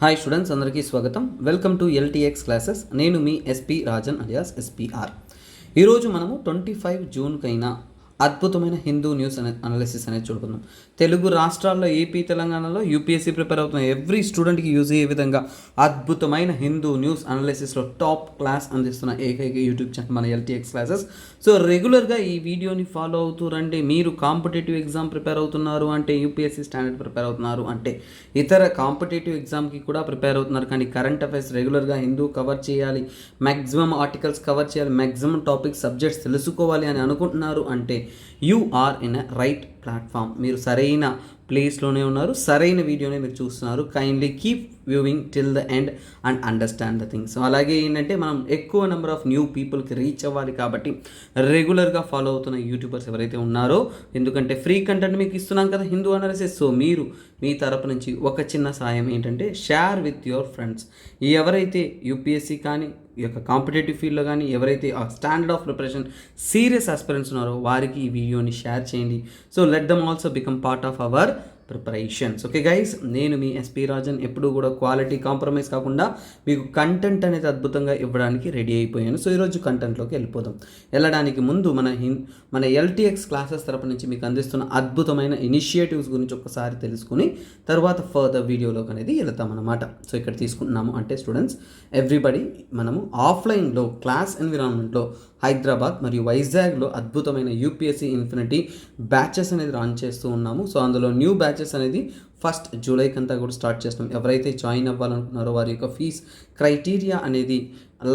Hi students, అందరికీ స్వాగతం. Welcome to LTX classes. నేను మీ ఎస్పీ రాజన్ అలియాస్ ఎస్పీఆర్. ఈరోజు మనము 25 జూన్కైనా అద్భుతమైన హిందూ న్యూస్ అనాలిసిస్ అనేది చూడుకుందాం. తెలుగు రాష్ట్రాల్లో ఏపీ తెలంగాణలో యూపీఎస్సీ ప్రిపేర్ అవుతున్న ఎవ్రీ స్టూడెంట్కి యూజ్ అయ్యే విధంగా అద్భుతమైన హిందూ న్యూస్ అనాలిసిస్లో టాప్ క్లాస్ అందిస్తున్న ఏకైక యూట్యూబ్ ఛానల్ మన ఎల్టీఎక్స్ క్లాసెస్. సో రెగ్యులర్గా ఈ వీడియోని ఫాలో అవుతూ రండి. మీరు కాంపిటేటివ్ ఎగ్జామ్ ప్రిపేర్ అవుతున్నారు అంటే, యూపీఎస్సీ స్టాండర్డ్ ప్రిపేర్ అవుతున్నారు అంటే, ఇతర కాంపిటేటివ్ ఎగ్జామ్కి కూడా ప్రిపేర్ అవుతున్నారు కానీ కరెంట్ అఫైర్స్ రెగ్యులర్గా హిందూ కవర్ చేయాలి, మ్యాక్సిమం ఆర్టికల్స్ కవర్ చేయాలి, మ్యాక్సిమం టాపిక్స్ సబ్జెక్ట్స్ తెలుసుకోవాలి అని అనుకుంటున్నారు అంటే you are in a right platform. మీరు సరైన ప్లేస్లోనే ఉన్నారు, సరైన వీడియోనే మీరు చూస్తున్నారు. Kindly keep viewing till the end and understand the things. అలాగే ఏంటంటే, మనం ఎక్కువ నెంబర్ ఆఫ్ న్యూ పీపుల్కి రీచ్ అవ్వాలి కాబట్టి రెగ్యులర్గా ఫాలో అవుతున్న యూట్యూబర్స్ ఎవరైతే ఉన్నారో, ఎందుకంటే ఫ్రీ కంటెంట్ మీకు ఇస్తున్నాం కదా హిందూ అనాలిసిస్. సో మీరు మీ తరపు నుంచి ఒక చిన్న సాయం ఏంటంటే, షేర్ విత్ యువర్ ఫ్రెండ్స్. ఎవరైతే యూపీఎస్సీ కానీ ఈ యొక్క కాంపిటేటివ్ ఫీల్డ్లో కానీ ఎవరైతే ఆ standard of preparation serious aspirants ఉన్నారో వారికి ఈ వీడియోని షేర్ చేయండి. So let them also become part of our preparations. Okay guys, నేను మీ ఎస్పీ రాజన్. ఎప్పుడు కూడా క్వాలిటీ కాంప్రమైజ్ కాకుండా మీకు కంటెంట్ అనేది అద్భుతంగా ఇవ్వడానికి రెడీ అయిపోయాను. సో ఈరోజు కంటెంట్లోకి వెళ్ళడానికి ముందు మన ఎల్టీఎక్స్ క్లాసెస్ తరపు నుంచి మీకు అందిస్తున్న అద్భుతమైన ఇనిషియేటివ్స్ గురించి ఒకసారి తెలుసుకుని తర్వాత ఫర్దర్ వీడియోలోకి అనేది వెళ్తామన్నమాట. సో ఇక్కడ తీసుకుంటున్నాము అంటే స్టూడెంట్స్ ఎవ్రీబడి, మనము ఆఫ్లైన్లో క్లాస్ ఎన్విరాన్మెంట్లో హైదరాబాద్ మరియు వైజాగ్లో అద్భుతమైన యూపీఎస్సీ ఇన్ఫినిటీ బ్యాచెస్ అనేది రన్ చేస్తూ ఉన్నాము. సో అందులో న్యూ బ్యాచెస్ అనేది 1 జూలైకి అంతా కూడా స్టార్ట్ చేస్తాం. ఎవరైతే జాయిన్ అవ్వాలనుకున్నారో వారి యొక్క ఫీజ్ క్రైటీరియా అనేది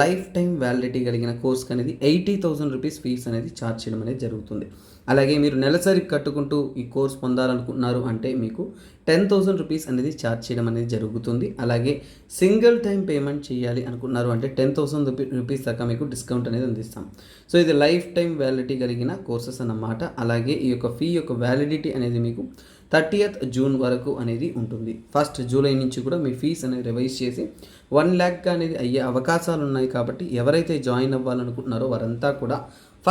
లైఫ్ టైం వ్యాలిడిటీ కలిగిన కోర్స్కి అనేది 80,000 రూపీస్ ఫీజ్ అనేది ఛార్జ్ చేయడం అనేది జరుగుతుంది. అలాగే మీరు నెలసరి కట్టుకుంటూ ఈ కోర్స్ పొందాలనుకుంటున్నారు అంటే మీకు 10,000 రూపీస్ అనేది ఛార్జ్ చేయడం అనేది జరుగుతుంది. అలాగే సింగిల్ టైం పేమెంట్ చేయాలి అనుకున్నారు అంటే 10,000 రూపీస్ దాకా మీకు డిస్కౌంట్ అనేది అందిస్తాం. సో ఇది లైఫ్ టైం వ్యాలిడిటీ కలిగిన కోర్సెస్ అన్నమాట. అలాగే ఈ యొక్క ఫీ యొక్క వ్యాలిడిటీ అనేది మీకు 30th జూన్ వరకు అనేది ఉంటుంది. 1 జూలై నుంచి కూడా మీ ఫీజ్ అనేది రివైజ్ చేసి 1 lakh అనేది అయ్యే అవకాశాలు ఉన్నాయి. కాబట్టి ఎవరైతే జాయిన్ అవ్వాలనుకుంటున్నారో వారంతా కూడా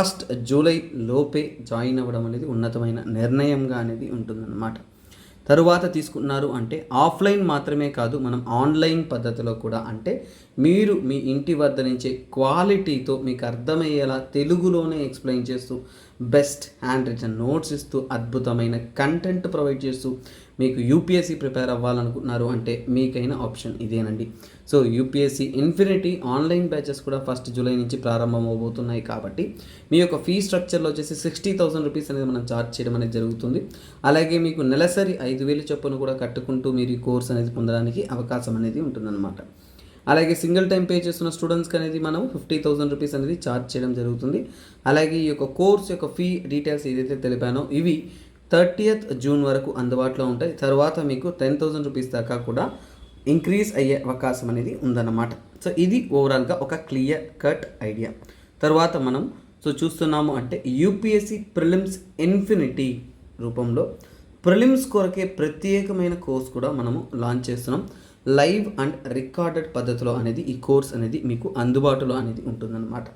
1 జూలై లోపే జాయిన్ అవ్వడం అనేది ఉన్నతమైన నిర్ణయంగా అనేది ఉంటుందన్నమాట. తరువాత తీసుకున్నారు అంటే ఆఫ్లైన్ మాత్రమే కాదు, మనం ఆన్లైన్ పద్ధతిలో కూడా, అంటే మీరు మీ ఇంటి వద్ద నుంచే క్వాలిటీతో మీకు అర్థమయ్యేలా తెలుగులోనే ఎక్స్ప్లెయిన్ చేస్తూ, బెస్ట్ హ్యాండ్ రిటన్ నోట్స్ ఇస్తూ, అద్భుతమైన కంటెంట్ ప్రొవైడ్ చేస్తూ మీకు యూపీఎస్సీ ప్రిపేర్ అవ్వాలనుకుంటున్నారు అంటే మీకైన ఆప్షన్ ఇదేనండి. So UPSC infinity online batches కూడా 1 జూలై నుంచి ప్రారంభం అవబోతున్నాయి. కాబట్టి మీ యొక్క ఫీ స్ట్రక్చర్లో వచ్చేసి 60,000 రూపీస్ అనేది మనం ఛార్జ్ చేయడం అనేది జరుగుతుంది. అలాగే మీకు నెలసరి 5,000 చొప్పున కూడా కట్టుకుంటూ మీరు ఈ కోర్స్ అనేది పొందడానికి అవకాశం అనేది ఉంటుందన్నమాట. అలాగే సింగిల్ టైం పే చేస్తున్న స్టూడెంట్స్కి అనేది మనం 50,000 రూపీస్ అనేది ఛార్జ్ చేయడం జరుగుతుంది. అలాగే ఈ యొక్క కోర్స్ యొక్క ఫీ డీటెయిల్స్ ఏదైతే తెలిపానో ఇవి 30th జూన్ వరకు అందుబాటులో ఉంటాయి. తర్వాత మీకు 10,000 రూపీస్ దాకా కూడా ఇంక్రీజ్ అయ్యే అవకాశం అనేది ఉందన్నమాట. సో ఇది ఓవరాల్గా ఒక క్లియర్ కట్ ఐడియా. తర్వాత మనం చూస్తున్నాము అంటే యూపీఎస్సీ ప్రిలిమ్స్ ఇన్ఫినిటీ రూపంలో ప్రిలిమ్స్ కొరకే ప్రత్యేకమైన కోర్స్ కూడా మనము లాంచ్ చేస్తున్నాం. లైవ్ అండ్ రికార్డెడ్ పద్ధతిలో అనేది ఈ కోర్స్ అనేది మీకు అందుబాటులో అనేది ఉంటుందన్నమాట.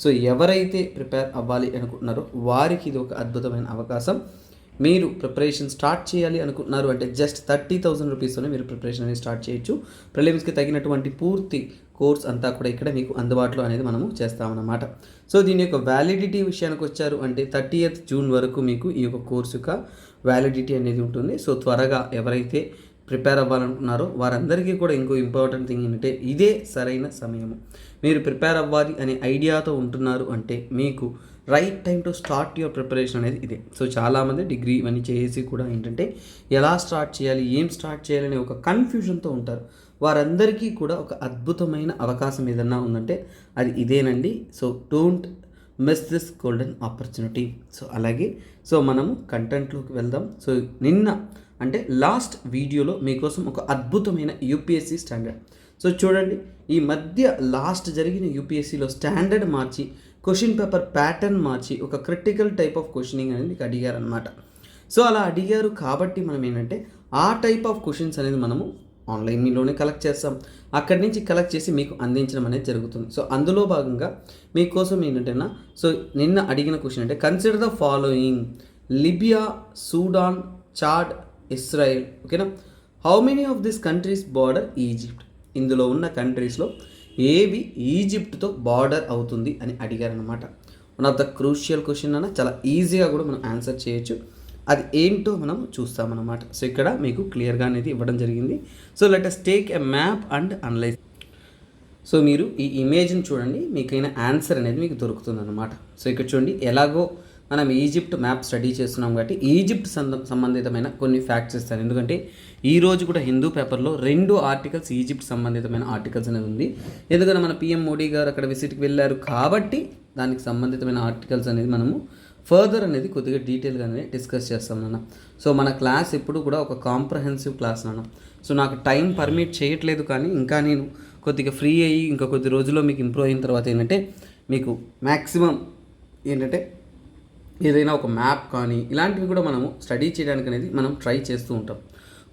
సో ఎవరైతే ప్రిపేర్ అవ్వాలి అనుకుంటున్నారో వారికి ఇది ఒక అద్భుతమైన అవకాశం. మీరు ప్రిపరేషన్ స్టార్ట్ చేయాలి అనుకుంటున్నారు అంటే జస్ట్ 30,000 రూపీస్తోనే మీరు ప్రిపరేషన్ అనేది స్టార్ట్ చేయొచ్చు. ప్రిలిమ్స్కి తగినటువంటి పూర్తి కోర్స్ అంతా కూడా ఇక్కడ మీకు అందుబాటులో అనేది మనము చేస్తామన్నమాట. సో దీని యొక్క వ్యాలిడిటీ విషయానికి వచ్చారు అంటే 30th జూన్ వరకు మీకు ఈ యొక్క కోర్సు యొక్క వ్యాలిడిటీ అనేది ఉంటుంది. సో త్వరగా ఎవరైతే ప్రిపేర్ అవ్వాలనుకున్నారో వారందరికీ కూడా ఇంకో ఇంపార్టెంట్ థింగ్ ఏంటంటే ఇదే సరైన సమయము. మీరు ప్రిపేర్ అవ్వాలి అనే ఐడియాతో ఉంటున్నారు అంటే మీకు right time to start your preparation అనేది ఇదే. సో చాలామంది డిగ్రీ ఇవన్నీ చేసి కూడా ఏంటంటే ఎలా స్టార్ట్ చేయాలి, ఏం స్టార్ట్ చేయాలి అనే ఒక కన్ఫ్యూజన్తో ఉంటారు. వారందరికీ కూడా ఒక అద్భుతమైన అవకాశం ఏదన్నా ఉందంటే అది ఇదేనండి. So don't miss this golden opportunity. So అలాగే మనము కంటెంట్లోకి వెళ్దాం. సో నిన్న అంటే లాస్ట్ వీడియోలో మీకోసం ఒక అద్భుతమైన యూపీఎస్సీ స్టాండర్డ్. సో చూడండి, ఈ మధ్య లాస్ట్ జరిగిన యూపీఎస్సీలో స్టాండర్డ్ మార్చి, క్వశ్చన్ పేపర్ ప్యాటర్న్ మార్చి ఒక క్రిటికల్ టైప్ ఆఫ్ క్వశ్చనింగ్ అనేది మీకు అడిగారనమాట. సో అలా అడిగారు కాబట్టి మనం ఏంటంటే ఆ టైప్ ఆఫ్ క్వశ్చన్స్ అనేది మనము ఆన్లైన్లోనే కలెక్ట్ చేస్తాం. అక్కడి నుంచి కలెక్ట్ చేసి మీకు అందించడం అనేది జరుగుతుంది. సో అందులో భాగంగా మీకోసం ఏంటంటేనా, సో నిన్న అడిగిన క్వశ్చన్ అంటే consider the following: Libya, Sudan, Chad, Israel. ఓకేనా? How many of this countries border Egypt? ఇందులో ఉన్న కంట్రీస్లో ఏవి ఈజిప్ట్తో బార్డర్ అవుతుంది అని అడిగారనమాట. One of the crucial question అన్న, చాలా ఈజీగా కూడా మనం ఆన్సర్ చేయొచ్చు. అది ఏంటో మనం చూస్తామన్నమాట. సో ఇక్కడ మీకు క్లియర్గా అనేది ఇవ్వడం జరిగింది. So let us take a map and analyse. So మీరు ఈ ఇమేజ్ని చూడండి, మీకైనా ఆన్సర్ అనేది మీకు దొరుకుతుంది అనమాట. సో ఇక్కడ చూడండి, ఎలాగో మనం ఈజిప్ట్ మ్యాప్ స్టడీ చేస్తున్నాం కాబట్టి ఈజిప్ట్ సంబంధితమైన కొన్ని ఫ్యాక్ట్స్ ఇస్తాను. ఎందుకంటే ఈరోజు కూడా హిందూ పేపర్లో 2 ఆర్టికల్స్ ఈజిప్ట్ సంబంధితమైన ఆర్టికల్స్ అనేది ఉంది. ఎందుకంటే మన పిఎం మోడీ గారు అక్కడ విజిట్కి వెళ్ళారు కాబట్టి దానికి సంబంధితమైన ఆర్టికల్స్ అనేది మనము ఫర్దర్ అనేది కొద్దిగా డీటెయిల్గానే డిస్కస్ చేస్తాం నాన్న. సో మన క్లాస్ ఎప్పుడు కూడా ఒక కాంప్రహెన్సివ్ క్లాస్ నాన్న. సో నాకు టైం పర్మిట్ చేయట్లేదు, కానీ ఇంకా నేను కొద్దిగా ఫ్రీ అయ్యి ఇంకా కొద్ది రోజుల్లో మీకు ఇంప్రూవ్ అయిన తర్వాత ఏంటంటే మీకు మ్యాక్సిమం ఏంటంటే ఏదైనా ఒక మ్యాప్ కానీ ఇలాంటివి కూడా మనము స్టడీ చేయడానికి అనేది మనం ట్రై చేస్తూ ఉంటాం.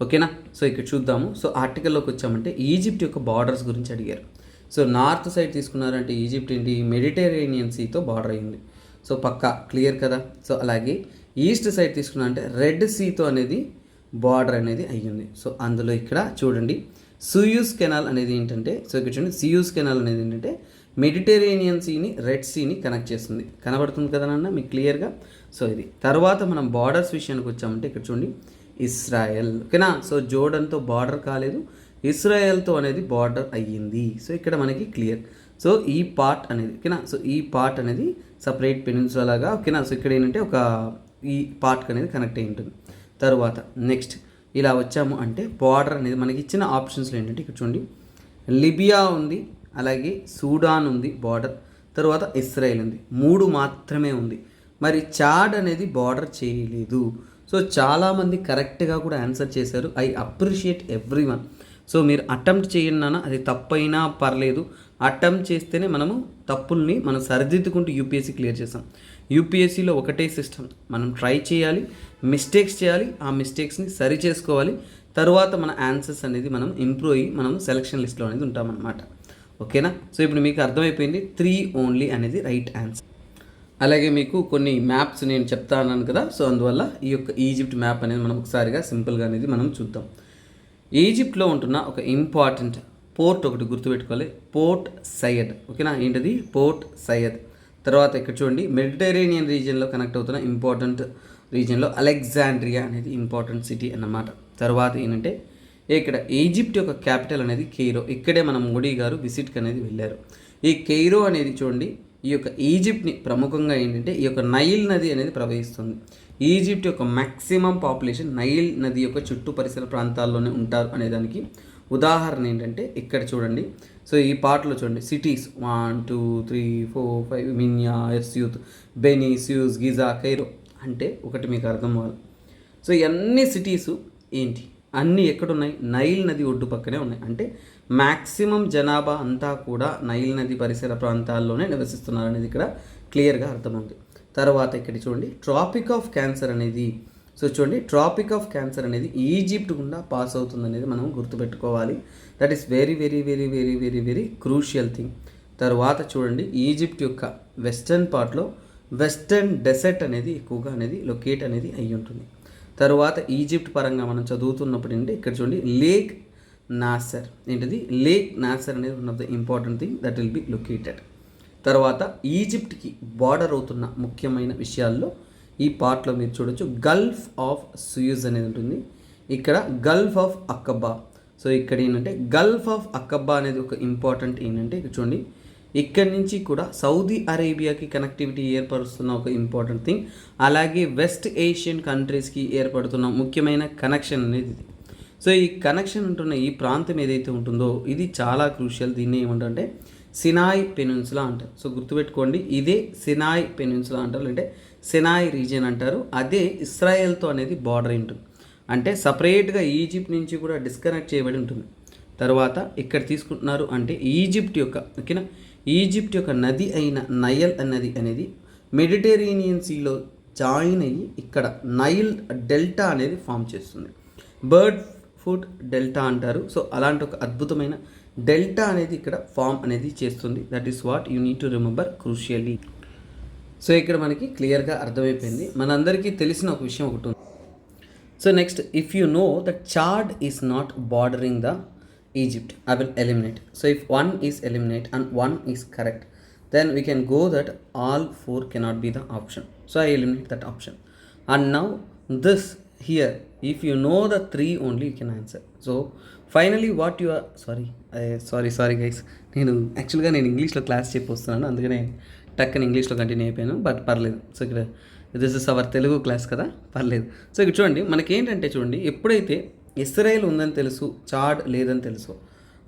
ఓకేనా? సో ఇక్కడ చూద్దాము. సో ఆర్టికల్లోకి వచ్చామంటే ఈజిప్ట్ యొక్క బార్డర్స్ గురించి అడిగారు. సో నార్త్ సైడ్ తీసుకున్నారంటే ఈజిప్ట్ ఏంటి, మెడిటరేనియన్ సీతో బార్డర్ అయింది. సో పక్కా క్లియర్ కదా. సో అలాగే ఈస్ట్ సైడ్ తీసుకున్నారంటే రెడ్ సీతో అనేది బార్డర్ అనేది అయ్యింది. సో అందులో ఇక్కడ చూడండి, సూయూజ్ కెనాల్ అనేది ఏంటంటే, సో ఇక్కడ చూడండి, సూయూజ్ కెనాల్ అనేది ఏంటంటే మెడిటరేనియన్ సీని రెడ్ సీని కనెక్ట్ చేస్తుంది. కనబడుతుంది కదా నాన్న మీకు క్లియర్గా. సో ఇది తర్వాత మనం బార్డర్స్ విషయానికి వచ్చామంటే ఇక్కడ చూడండి, ఇస్రాయెల్. ఓకేనా? సో జోర్డన్తో బార్డర్ కాలేదు, ఇస్రాయెల్తో అనేది బార్డర్ అయ్యింది. సో ఇక్కడ మనకి క్లియర్. సో ఈ పార్ట్ అనేది ఓకేనా, సో ఈ పార్ట్ అనేది సపరేట్ పెనిన్సులా లాగా ఓకేనా. సో ఇక్కడ ఏంటంటే ఒక ఈ పార్ట్కి అనేది కనెక్ట్ అయి ఉంటుంది. తర్వాత నెక్స్ట్ ఇలా వచ్చాము అంటే బార్డర్ అనేది మనకి ఇచ్చిన ఆప్షన్స్లో ఏంటంటే ఇక్కడ చూడండి, లిబియా ఉంది, అలాగే సూడాన్ ఉంది బార్డర్, తర్వాత ఇస్రాయెల్ ఉంది. 3 మాత్రమే ఉంది. మరి చాడ్ అనేది బార్డర్ చేయలేదు. సో చాలామంది కరెక్ట్గా కూడా ఆన్సర్ చేశారు. I appreciate every one. So మీరు అటెంప్ట్ చేయండి అన్న, అది తప్పైనా పర్లేదు, అటెంప్ట్ చేస్తేనే మనము తప్పుల్ని మనం సరిదిద్దుకుంటూ యూపీఎస్సీ క్లియర్ చేస్తాం. యూపీఎస్సీలో ఒకటే సిస్టమ్, మనం ట్రై చేయాలి, మిస్టేక్స్ చేయాలి, ఆ మిస్టేక్స్ని సరి చేసుకోవాలి, తర్వాత మన ఆన్సర్స్ అనేది మనం ఇంప్రూవ్ అయ్యి మనం సెలక్షన్ లిస్ట్లో అనేది ఉంటామన్నమాట. ఓకేనా? సో ఇప్పుడు మీకు అర్థమైపోయింది 3 ఓన్లీ అనేది రైట్ ఆన్సర్. అలాగే మీకు కొన్ని మ్యాప్స్ నేను చెప్తా అన్నాను కదా, సో అందువల్ల ఈ యొక్క ఈజిప్ట్ మ్యాప్ అనేది మనం ఒకసారిగా సింపుల్గా అనేది మనం చూద్దాం. ఈజిప్ట్లో ఉంటున్న ఒక ఇంపార్టెంట్ పోర్ట్ ఒకటి గుర్తుపెట్టుకోవాలి, పోర్ట్ సయ్యద్. ఓకేనా? ఏంటది? పోర్ట్ సయ్యద్. తర్వాత ఇక్కడ చూడండి, మెడిటరేనియన్ రీజియన్లో కనెక్ట్ అవుతున్న ఇంపార్టెంట్ రీజియన్లో అలెగ్జాండ్రియా అనేది ఇంపార్టెంట్ సిటీ అన్నమాట. తర్వాత ఏంటంటే ఇక్కడ ఈజిప్ట్ యొక్క క్యాపిటల్ అనేది కెయిరో. ఇక్కడే మన మోడీ గారు విజిట్కి అనేది వెళ్ళారు. ఈ కెయిరో అనేది చూడండి, ఈ యొక్క ఈజిప్ట్ని ప్రముఖంగా ఏంటంటే ఈ యొక్క నైల్ నది అనేది ప్రవహిస్తుంది. ఈజిప్ట్ యొక్క మ్యాక్సిమం పాపులేషన్ నైల్ నది యొక్క చుట్టూ పరిసర ప్రాంతాల్లోనే ఉంటారు అనేదానికి ఉదాహరణ ఏంటంటే ఇక్కడ చూడండి. సో ఈ పార్ట్లో చూడండి, సిటీస్ 1 2 3 4 5 మిన్యా, ఎర్స్యూత్, బెనీ, స్యూజ్, గిజా, కైరో అంటే ఒకటి మీకు అర్థం అవ్వాలి. సో ఇవన్నీ సిటీసు ఏంటి, అన్నీ ఎక్కడున్నాయి? నైల్ నది ఒడ్డు పక్కనే ఉన్నాయి. అంటే మ్యాక్సిమం జనాభా అంతా కూడా నైల్ నది పరిసర ప్రాంతాల్లోనే నివసిస్తున్నారు అనేది ఇక్కడ క్లియర్గా అర్థమవుతుంది. తర్వాత ఇక్కడ చూడండి, ట్రాపిక్ ఆఫ్ క్యాన్సర్ అనేది, సో చూడండి, ట్రాపిక్ ఆఫ్ క్యాన్సర్ అనేది ఈజిప్ట్ గుండా పాస్ అవుతుంది అనేది మనం గుర్తుపెట్టుకోవాలి. That is very very very very very very crucial thing. తర్వాత చూడండి, ఈజిప్ట్ యొక్క వెస్టర్న్ పార్ట్లో వెస్టర్న్ డెసర్ట్ అనేది ఎక్కువగా అనేది లొకేట్ అనేది అయ్యి ఉంటుంది. తర్వాత ఈజిప్ట్ పరంగా మనం చదువుతున్నప్పుడు ఏంటంటే ఇక్కడ చూడండి, లేక్ నాసర్. ఏంటిది? లేక్ నాసర్ అనేది one of the important thing that will be located. తర్వాత ఈజిప్ట్కి బార్డర్ అవుతున్న ముఖ్యమైన విషయాల్లో ఈ పార్ట్లో మీరు చూడొచ్చు, గల్ఫ్ ఆఫ్ సూయజ్ అనేది ఉంటుంది, ఇక్కడ గల్ఫ్ ఆఫ్ అక్కబా. సో ఇక్కడ ఏంటంటే గల్ఫ్ ఆఫ్ అక్కబా అనేది ఒక ఇంపార్టెంట్ ఏంటంటే ఇక్కడ చూడండి, ఇక్కడి నుంచి కూడా సౌదీ అరేబియాకి కనెక్టివిటీ ఏర్పరుస్తున్న ఒక ఇంపార్టెంట్ థింగ్, అలాగే వెస్ట్ ఏషియన్ కంట్రీస్కి ఏర్పడుతున్న ముఖ్యమైన కనెక్షన్ అనేది ఇది. సో ఈ కనెక్షన్ ఉంటున్న ఈ ప్రాంతం ఏదైతే ఉంటుందో ఇది చాలా క్రూషియల్. దీన్ని ఏమంటారంటే సినాయ్ పెనిన్సులా అంటారు. సో గుర్తుపెట్టుకోండి, ఇదే సినాయ్ పెనిన్సులా అంటారు, అంటే సినాయ్ రీజియన్ అంటారు. అదే ఇస్రాయెల్తో అనేది బార్డర్ ఉంటుంది, అంటే సపరేట్గా ఈజిప్ట్ నుంచి కూడా డిస్కనెక్ట్ చేయబడి ఉంటుంది. తర్వాత ఇక్కడ తీసుకుంటున్నారు అంటే ఈజిప్ట్ యొక్క ఓకేనా, ఈజిప్ట్ యొక్క నది అయిన నైల్ నది అనేది మెడిటరేనియన్ సీలో జాయిన్ అయ్యి ఇక్కడ నైల్ డెల్టా అనేది ఫామ్ చేస్తుంది. బర్డ్ ఫుడ్ డెల్టా అంటారు. సో అలాంటి ఒక అద్భుతమైన డెల్టా అనేది ఇక్కడ ఫామ్ అనేది చేస్తుంది. That is what you need to remember క్రూషియల్లీ. So ఇక్కడ మనకి క్లియర్గా అర్థమైపోయింది. మనందరికీ తెలిసిన ఒక విషయం ఒకటి ఉంది. So next, if you know that Chad is not bordering the Egypt, I will eliminate. So if one is eliminate and one is correct, then we can go that all four cannot be the option. So I eliminate that option. And now this here, if you know the three only, you can answer. So finally what you are, sorry guys, నేను యాక్చువల్గా ఇంగ్లీష్లో class చెప్పి వస్తున్నాను, అందుకనే టక్కని ఇంగ్లీష్లో continue అయిపోయాను. But పర్లేదు. So ఇక్కడ this is our Telugu class కదా, పర్లేదు. సో ఇక్కడ చూడండి, మనకేంటంటే చూడండి, ఎప్పుడైతే ఇస్రాయేల్ ఉందని తెలుసు, చాడ్ లేదని తెలుసు,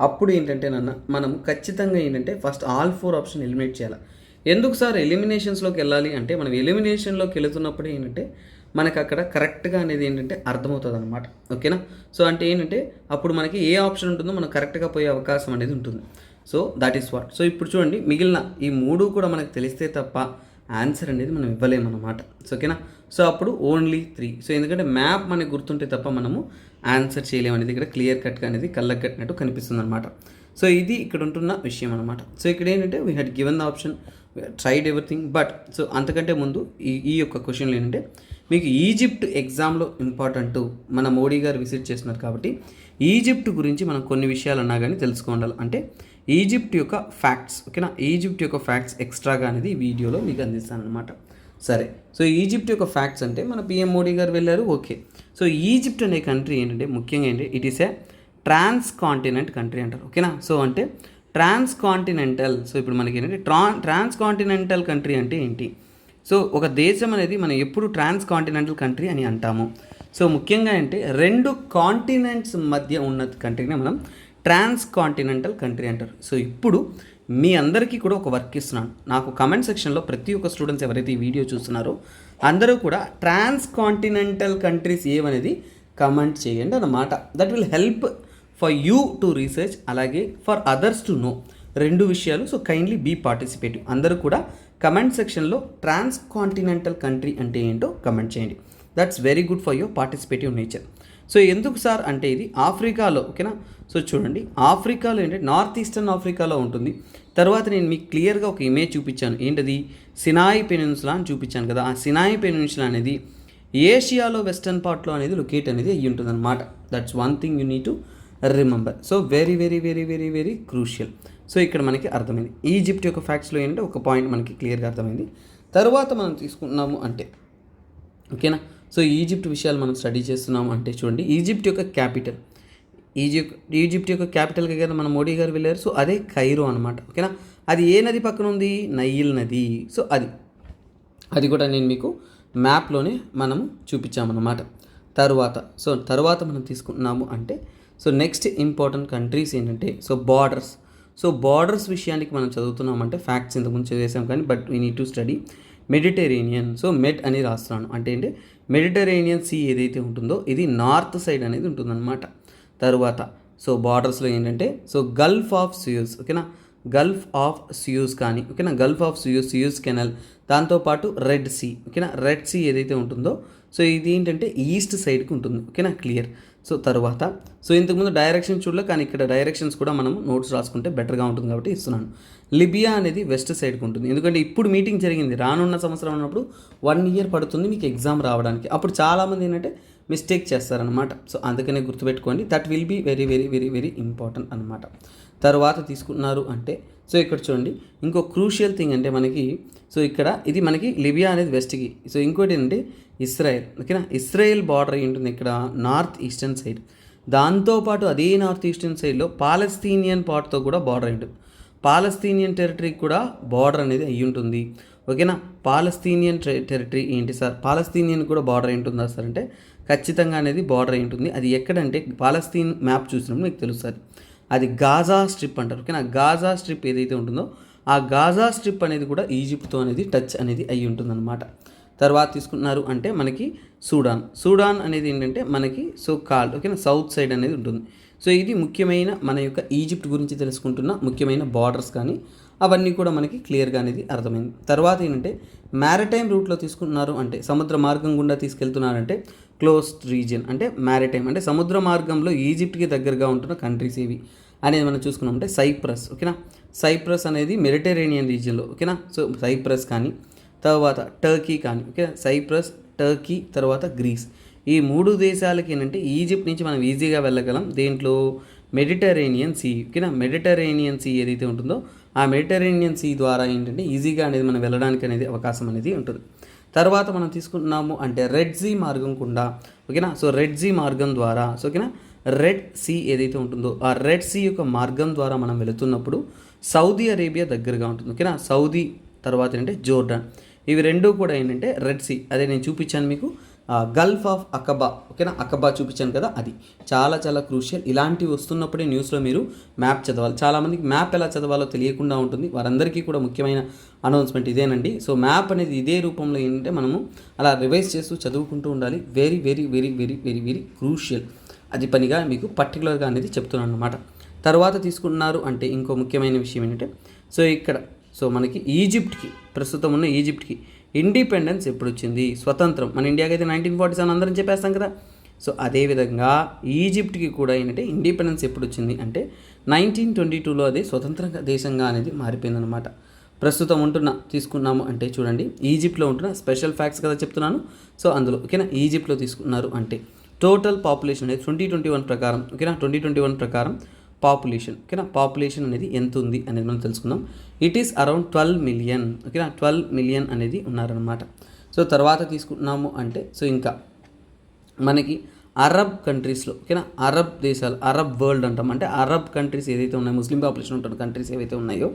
అప్పుడు ఏంటంటే మనం ఖచ్చితంగా ఏంటంటే first all four option eliminate చేయాలి. ఎందుకు సార్ ఎలిమినేషన్స్లోకి వెళ్ళాలి అంటే, మనం ఎలిమినేషన్లోకి వెళుతున్నప్పుడు ఏంటంటే మనకు అక్కడ కరెక్ట్గా అనేది ఏంటంటే అర్థమవుతుంది అనమాట. ఓకేనా? సో అంటే ఏంటంటే అప్పుడు మనకి ఏ ఆప్షన్ ఉంటుందో మనం కరెక్ట్గా పోయే అవకాశం అనేది ఉంటుంది. So that is what. So ఇప్పుడు చూడండి, మిగిలిన ఈ మూడు కూడా మనకు తెలిస్తే తప్ప ఆన్సర్ అనేది మనం ఇవ్వలేమన్నమాట. సో ఓకేనా? సో అప్పుడు ఓన్లీ 3. సో ఎందుకంటే మ్యాప్ మనకు గుర్తుంటే తప్ప మనము ఆన్సర్ చేయలేమనేది ఇక్కడ క్లియర్ కట్గా అనేది కళ్ళకు కట్టినట్టు కనిపిస్తుంది అనమాట. సో ఇది ఇక్కడ ఉంటున్న విషయం అనమాట. సో ఇక్కడ ఏంటంటే we had given the option, tried everything. But so అంతకంటే ముందు ఈ యొక్క క్వశ్చన్లు ఏంటంటే, మీకు ఈజిప్ట్ ఎగ్జామ్లో ఇంపార్టెంట్, మన మోడీ గారు విజిట్ చేస్తున్నారు కాబట్టి ఈజిప్ట్ గురించి మనం కొన్ని విషయాలు అన్నా కానీ తెలుసుకోవాలి. అంటే ఈజిప్ట్ యొక్క ఫ్యాక్ట్స్, ఓకేనా? ఈజిప్ట్ యొక్క ఫ్యాక్ట్స్ ఎక్స్ట్రాగా అనేది ఈ వీడియోలో మీకు అందిస్తాను అనమాట. సరే, సో ఈజిప్ట్ యొక్క ఫ్యాక్ట్స్ అంటే మన పిఎం మోడీ గారు వెళ్ళారు, ఓకే. సో ఈజిప్ట్ అనే కంట్రీ ఏంటంటే ముఖ్యంగా ఏంటి, it is a trans continent country అంటారు, ఓకేనా? సో అంటే ట్రాన్స్ కాంటినెంటల్. సో ఇప్పుడు మనకి ఏంటంటే ట్రాన్స్ కాంటినెంటల్ కంట్రీ అంటే ఏంటి? సో ఒక దేశం అనేది మనం ఎప్పుడు ట్రాన్స్ కాంటినెంటల్ కంట్రీ అని అంటాము. సో ముఖ్యంగా అంటే 2 కాంటినెంట్స్ మధ్య ఉన్న కంట్రీనే మనం ట్రాన్స్ కాంటినెంటల్ కంట్రీ అంటారు. సో ఇప్పుడు మీ అందరికీ కూడా ఒక వర్క్ ఇస్తున్నాను. నాకు కమెంట్ సెక్షన్లో ప్రతి ఒక్క స్టూడెంట్స్ ఎవరైతే ఈ వీడియో చూస్తున్నారో అందరూ కూడా ట్రాన్స్ కాంటినెంటల్ కంట్రీస్ ఏవనేది కమెంట్ చేయండి అన్నమాట. That will help for you to research, అలాగే ఫర్ అదర్స్ టు నో. 2 విషయాలు. So kindly be participative. అందరూ కూడా కమెంట్ సెక్షన్లో ట్రాన్స్ కాంటినెంటల్ కంట్రీ అంటే ఏంటో కమెంట్ చేయండి. That's very good for your participative nature. So ఎందుకు సార్ అంటే ఇది ఆఫ్రికాలో, ఓకేనా? సో చూడండి, ఆఫ్రికాలో ఏంటంటే నార్త్ ఈస్టర్న్ ఆఫ్రికాలో ఉంటుంది. తర్వాత నేను మీకు క్లియర్గా ఒక ఇమేజ్ చూపించాను, ఏంటది, సినాయి పెనిన్సులా అని చూపించాను కదా. ఆ సినాయి పెనిన్సులా అనేది ఏషియాలో వెస్టర్న్ పార్ట్లో అనేది లొకేట్ అనేది అయ్యి ఉంటుంది అనమాట. That's one thing you need to remember. So very very very very very crucial. So ఇక్కడ మనకి అర్థమైంది ఈజిప్ట్ యొక్క ఫ్యాక్ట్స్లో ఏంటంటే ఒక పాయింట్ మనకి క్లియర్గా అర్థమైంది. తర్వాత మనం తీసుకున్నాము అంటే, ఓకేనా? సో ఈజిప్ట్ విషయాలు మనం స్టడీ చేస్తున్నాము అంటే చూడండి, ఈజిప్ట్ యొక్క క్యాపిటల్, ఈజిప్ట్ యొక్క క్యాపిటల్కి కదా మన మోడీ గారు వెళ్ళారు. సో అదే కైరో అనమాట, ఓకేనా? అది ఏ నది పక్కన ఉంది? నైల్ నది. సో అది కూడా నేను మీకు మ్యాప్లోనే మనము చూపించామన్నమాట. తర్వాత మనం తీసుకున్నాము అంటే, సో నెక్స్ట్ ఇంపార్టెంట్ కంట్రీస్ ఏంటంటే, సో బార్డర్స్ విషయానికి మనం చదువుతున్నామంటే ఫ్యాక్ట్స్ ఇంతకుముందు చదివేసాం కానీ, but we need to study Mediterranean. So Med అని రాస్తున్నాను అంటే ఏంటి, మెడిటరేనియన్ సీ ఏదైతే ఉంటుందో ఇది నార్త్ సైడ్ అనేది ఉంటుందన్నమాట. తర్వాత సో బార్డర్స్లో ఏంటంటే, సో గల్ఫ్ ఆఫ్ సుయజ్, ఓకేనా? గల్ఫ్ ఆఫ్ సుయజ్ కానీ, ఓకేనా? గల్ఫ్ ఆఫ్ సుయజ్ కెనల్, దాంతోపాటు రెడ్ సీ, ఓకేనా? రెడ్ సీ ఏదైతే ఉంటుందో సో ఇది ఏంటంటే ఈస్ట్ సైడ్కి ఉంటుంది, ఓకేనా? క్లియర్. సో ఇంతకుముందు డైరెక్షన్ చూడలే, కానీ ఇక్కడ డైరెక్షన్స్ కూడా మనం నోట్స్ రాసుకుంటే బెటర్గా ఉంటుంది కాబట్టి ఇస్తున్నాను. లిబియా అనేది వెస్ట్ సైడ్కి ఉంటుంది, ఎందుకంటే ఇప్పుడు మీటింగ్ జరిగింది, రానున్న సంవత్సరం ఉన్నప్పుడు 1 year పడుతుంది మీకు ఎగ్జామ్ రావడానికి. అప్పుడు చాలామంది ఏంటంటే మిస్టేక్ చేస్తారనమాట. సో అందుకనే గుర్తుపెట్టుకోండి, that will be very very very very important అనమాట. తర్వాత తీసుకున్నారు అంటే, సో ఇక్కడ చూడండి ఇంకో క్రూషియల్ థింగ్ అంటే మనకి, సో ఇక్కడ ఇది మనకి లిబియా అనేది వెస్ట్కి. సో ఇంకోటి ఏంటంటే ఇస్రాయెల్, ఓకేనా? ఇస్రాయెల్ బార్డర్ ఏంటుంది ఇక్కడ నార్త్ ఈస్టర్న్ సైడ్. దాంతోపాటు అదే నార్త్ ఈస్టర్న్ సైడ్లో పాలస్తీనియన్ పార్ట్తో కూడా బార్డర్ ఉంటుంది. పాలస్తీనియన్ టెరిటరీకి కూడా బార్డర్ అనేది అయ్యి ఉంటుంది, ఓకేనా? పాలస్తీనియన్ టెరిటరీ ఏంటి సార్, పాలస్తీనియన్ కూడా బార్డర్ ఏంటుందా సార్ అంటే ఖచ్చితంగా అనేది బార్డర్ ఏంటుంది. అది ఎక్కడంటే పాలస్తీన్ మ్యాప్ చూసినప్పుడు మీకు తెలుస్తుంది, అది గాజా స్ట్రిప్ అంటారు, ఓకేనా? గాజా స్ట్రిప్ ఏదైతే ఉంటుందో ఆ గాజా స్ట్రిప్ అనేది కూడా ఈజిప్ట్తో అనేది టచ్ అనేది అయ్యి ఉంటుందన్నమాట. తర్వాత తీసుకున్నారు అంటే మనకి సూడాన్ అనేది ఏంటంటే మనకి సో కాల్డ్, ఓకేనా? సౌత్ సైడ్ అనేది ఉంటుంది. సో ఇది ముఖ్యమైన మన యొక్క ఈజిప్ట్ గురించి తెలుసుకుంటున్న ముఖ్యమైన బార్డర్స్ కానీ అవన్నీ కూడా మనకి క్లియర్గా అనేది అర్థమైంది. తర్వాత ఏంటంటే మ్యారిటైమ్ రూట్లో తీసుకుంటున్నారు అంటే సముద్ర మార్గం గుండా తీసుకెళ్తున్నారంటే క్లోజ్డ్ రీజియన్ అంటే మ్యారిటైమ్ అంటే సముద్ర మార్గంలో ఈజిప్ట్కి దగ్గరగా ఉంటున్న కంట్రీస్ ఏవి అనేది మనం చూసుకున్నామంటే సైప్రస్, ఓకేనా? సైప్రస్ అనేది మెడిటరేనియన్ రీజియన్లో, ఓకేనా? సో సైప్రస్ కానీ తర్వాత టర్కీ కానీ, ఓకే? సైప్రస్, టర్కీ, తర్వాత గ్రీస్, ఈ 3 దేశాలకి ఏంటంటే ఈజిప్ట్ నుంచి మనం ఈజీగా వెళ్ళగలం. దేంట్లో మెడిటరేనియన్ సీ, ఓకేనా. మెడిటరేనియన్ సీ ఏదైతే ఉంటుందో ఆ మెడిటరేనియన్ సీ ద్వారా ఏంటంటే ఈజీగా అనేది మనం వెళ్ళడానికి అనేది అవకాశం అనేది ఉంటుంది. తర్వాత మనం తీసుకుంటున్నాము అంటే రెడ్ సీ మార్గం గుండా, ఓకేనా. సో రెడ్ సీ మార్గం ద్వారా, సో ఓకేనా, రెడ్ సీ ఏదైతే ఉంటుందో ఆ రెడ్ సీ యొక్క మార్గం ద్వారా మనం వెళుతున్నప్పుడు సౌదీ అరేబియా దగ్గరగా ఉంటుంది, ఓకేనా. సౌదీ తర్వాత ఏంటంటే జోర్డాన్, ఇవి రెండూ కూడా ఏంటంటే రెడ్ సీ, అదే నేను చూపించాను మీకు గల్ఫ్ ఆఫ్ అకబా, ఓకేనా. అకబా చూపించాను కదా, అది చాలా చాలా క్రూషియల్. ఇలాంటివి వస్తున్నప్పుడే న్యూస్లో మీరు మ్యాప్ చదవాలి. చాలామందికి మ్యాప్ ఎలా చదవాలో తెలియకుండా ఉంటుంది, వారందరికీ కూడా ముఖ్యమైన అనౌన్స్మెంట్ ఇదేనండి. సో మ్యాప్ అనేది ఇదే రూపంలో ఏంటంటే మనము అలా రివైజ్ చేస్తూ చదువుకుంటూ ఉండాలి. Very very very very very very crucial, అది పనిగా మీకు పర్టికులర్గా అనేది చెప్తున్నాను అనమాట. తర్వాత తీసుకున్నారు అంటే ఇంకో ముఖ్యమైన విషయం ఏంటంటే, సో ఇక్కడ సో మనకి ఈజిప్ట్కి, ప్రస్తుతం ఉన్న ఈజిప్ట్కి ఇండిపెండెన్స్ ఎప్పుడు వచ్చింది, స్వతంత్రం. మన ఇండియాకి అయితే 1947 అందరం చెప్పేస్తాం కదా. సో అదేవిధంగా ఈజిప్ట్కి కూడా ఏంటంటే ఇండిపెండెన్స్ ఎప్పుడు వచ్చింది అంటే 1922లో అది స్వతంత్ర దేశంగా అనేది మారిపోయిందనమాట. ప్రస్తుతం తీసుకున్నాము అంటే చూడండి, ఈజిప్ట్లో ఉంటున్న స్పెషల్ ఫ్యాక్ట్స్ కదా చెప్తున్నాను. సో అందులో ఓకేనా, ఈజిప్ట్లో తీసుకున్నారు అంటే టోటల్ పాపులేషన్ అనేది 2021 ప్రకారం, ఓకేనా, 2021 ప్రకారం పాపులేషన్, ఓకేనా, పాపులేషన్ అనేది ఎంత ఉంది అనేది మనం తెలుసుకుందాం. ఇట్ ఈస్ అరౌండ్ 12 మిలియన్, ఓకేనా, 12 మిలియన్ అనేది ఉన్నారనమాట. సో తర్వాత తీసుకుంటున్నాము అంటే సో ఇంకా మనకి అరబ్ కంట్రీస్లో, ఓకేనా, అరబ్ దేశాలు, అరబ్ వరల్డ్ అంటాం, అంటే అరబ్ కంట్రీస్ ఏదైతే ఉన్నాయో, ముస్లిం పాపులేషన్ ఉంటున్న కంట్రీస్ ఏవైతే ఉన్నాయో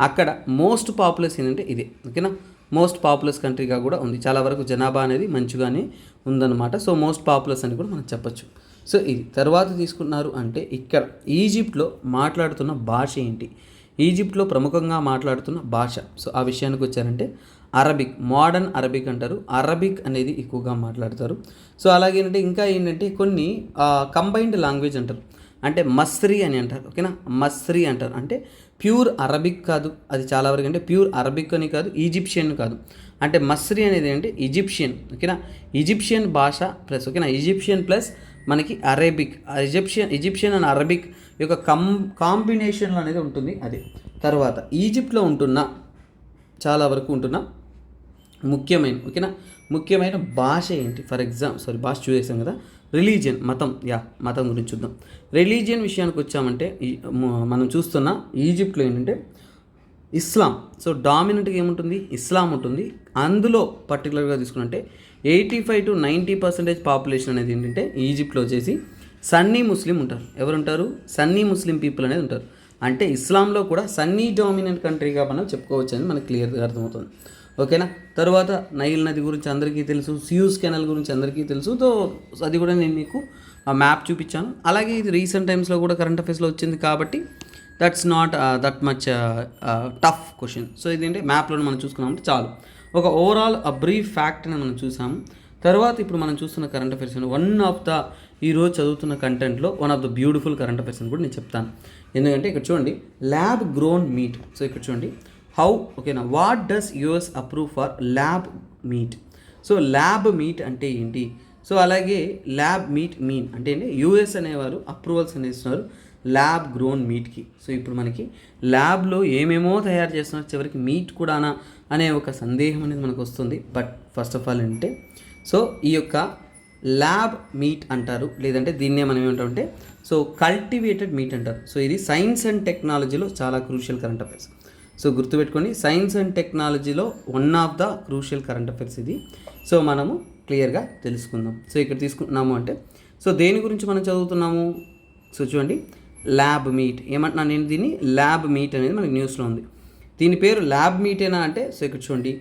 అక్కడ మోస్ట్ పాపులస్ ఏంటంటే ఇదే, ఓకేనా. మోస్ట్ పాపులస్ కంట్రీగా కూడా ఉంది, చాలా వరకు జనాభా అనేది మంచిగానే ఉందన్నమాట. సో మోస్ట్ పాపులస్ అని కూడా మనం చెప్పచ్చు. సో ఇది తర్వాత తీసుకున్నారు అంటే ఇక్కడ ఈజిప్ట్లో మాట్లాడుతున్న భాష ఏంటి, ఈజిప్ట్లో ప్రముఖంగా మాట్లాడుతున్న భాష. సో ఆ విషయానికి వచ్చారంటే అరబిక్, మోడర్న్ అరబిక్ అంటారు, అరబిక్ అనేది ఎక్కువగా మాట్లాడతారు. సో అలాగే ఏంటంటే ఇంకా ఏంటంటే కొన్ని కంబైన్డ్ లాంగ్వేజ్ అంటారు, అంటే మస్రీ అని అంటారు, ఓకేనా. మస్రీ అంటారు అంటే ప్యూర్ అరబిక్ కాదు, అది చాలా వరకు అంటే ప్యూర్ అరబిక్ అని కాదు, ఈజిప్షియన్ కాదు, అంటే మస్రీ అనేది అంటే ఈజిప్షియన్, ఓకేనా. ఈజిప్షియన్ భాష ప్లస్, ఓకేనా, ఈజిప్షియన్ ప్లస్ మనకి అరేబిక్, ఈజిప్షియన్ అండ్ అరబిక్ యొక్క కాంబినేషన్లో అనేది ఉంటుంది అది. తర్వాత ఈజిప్ట్లో ఉంటున్న చాలా వరకు ఉంటున్న ముఖ్యమైన, ఓకేనా, ముఖ్యమైన భాష ఏంటి, ఫర్ భాష చూసేసాం కదా. రిలీజియన్, మతం, మతం గురించి చూద్దాం. రిలీజియన్ విషయానికి వచ్చామంటే మనం చూస్తున్న ఈజిప్ట్లో ఏంటంటే ఇస్లాం. సో డామినెంట్గా ఏముంటుంది, ఇస్లాం ఉంటుంది. అందులో పర్టికులర్గా తీసుకుంటే 85 to 90% పాపులేషన్ అనేది ఏంటంటే ఈజిప్ట్లో వచ్చేసి సన్నీ ముస్లిం ఉంటారు. ఎవరుంటారు, సన్నీ ముస్లిం పీపుల్ అనేది ఉంటారు. అంటే ఇస్లాంలో కూడా సన్నీ డామినెంట్ కంట్రీగా మనం చెప్పుకోవచ్చు అని మనకు క్లియర్గా అర్థమవుతుంది, ఓకేనా. తర్వాత నైల్ నది గురించి అందరికీ తెలుసు, సియూస్ కెనాల్ గురించి అందరికీ తెలుసు. సో అది కూడా నేను మీకు ఆ మ్యాప్ చూపించాను. అలాగే ఇది రీసెంట్ టైమ్స్లో కూడా కరెంట్ అఫైర్స్లో వచ్చింది కాబట్టి that's not that much tough question. So ఇదేంటి మ్యాప్లో మనం చూసుకున్నామంటే చాలు, ఒక ఓవరాల్ బ్రీఫ్ ఫ్యాక్ట్ అని మనం చూసాము. తర్వాత ఇప్పుడు మనం చూస్తున్న current affairs one of the ఈరోజు చదువుతున్న కంటెంట్లో one of the beautiful current affairs అని కూడా నేను చెప్తాను. ఎందుకంటే ఇక్కడ చూడండి, ల్యాబ్ గ్రోన్ మీట్. సో ఇక్కడ చూడండి హౌ, ఓకేనా, what does US approve for lab meet. So lab meet అంటే ఏంటి, సో అలాగే ల్యాబ్ మీట్ మీన్ అంటే ఏంటి, యూఎస్ అనేవారు అప్రూవల్స్ అనేది ఇస్తున్నారు ల్యాబ్ గ్రోన్ మీట్కి. సో ఇప్పుడు మనకి ల్యాబ్లో ఏమేమో తయారు చేస్తున్నారు, చివరికి మీట్ కూడానా అనే ఒక సందేహం అనేది మనకు వస్తుంది. బట్ ఫస్ట్ ఆఫ్ ఆల్ ఏంటంటే సో ఈ యొక్క ల్యాబ్ మీట్ అంటారు, లేదంటే దీన్నే మనం ఏమంటామంటే సో కల్టివేటెడ్ మీట్ అంటారు. సో ఇది సైన్స్ అండ్ టెక్నాలజీలో చాలా క్రూషియల్ కరెంట్ అఫైర్స్. సో గుర్తుపెట్టుకొని, సైన్స్ అండ్ టెక్నాలజీలో one of the crucial current affairs ఇది. సో మనము క్లియర్గా తెలుసుకుందాం. సో ఇక్కడ తీసుకుంటున్నాము అంటే సో దేని గురించి మనం చదువుతున్నాము, సో చూడండి ల్యాబ్ మీట్. ఏమంటున్నాను నేను దీన్ని, ల్యాబ్ మీట్ అనేది మనకి న్యూస్లో ఉంది. దీని పేరు ల్యాబ్ మీటేనా అంటే సో ఇక్కడ చూడండి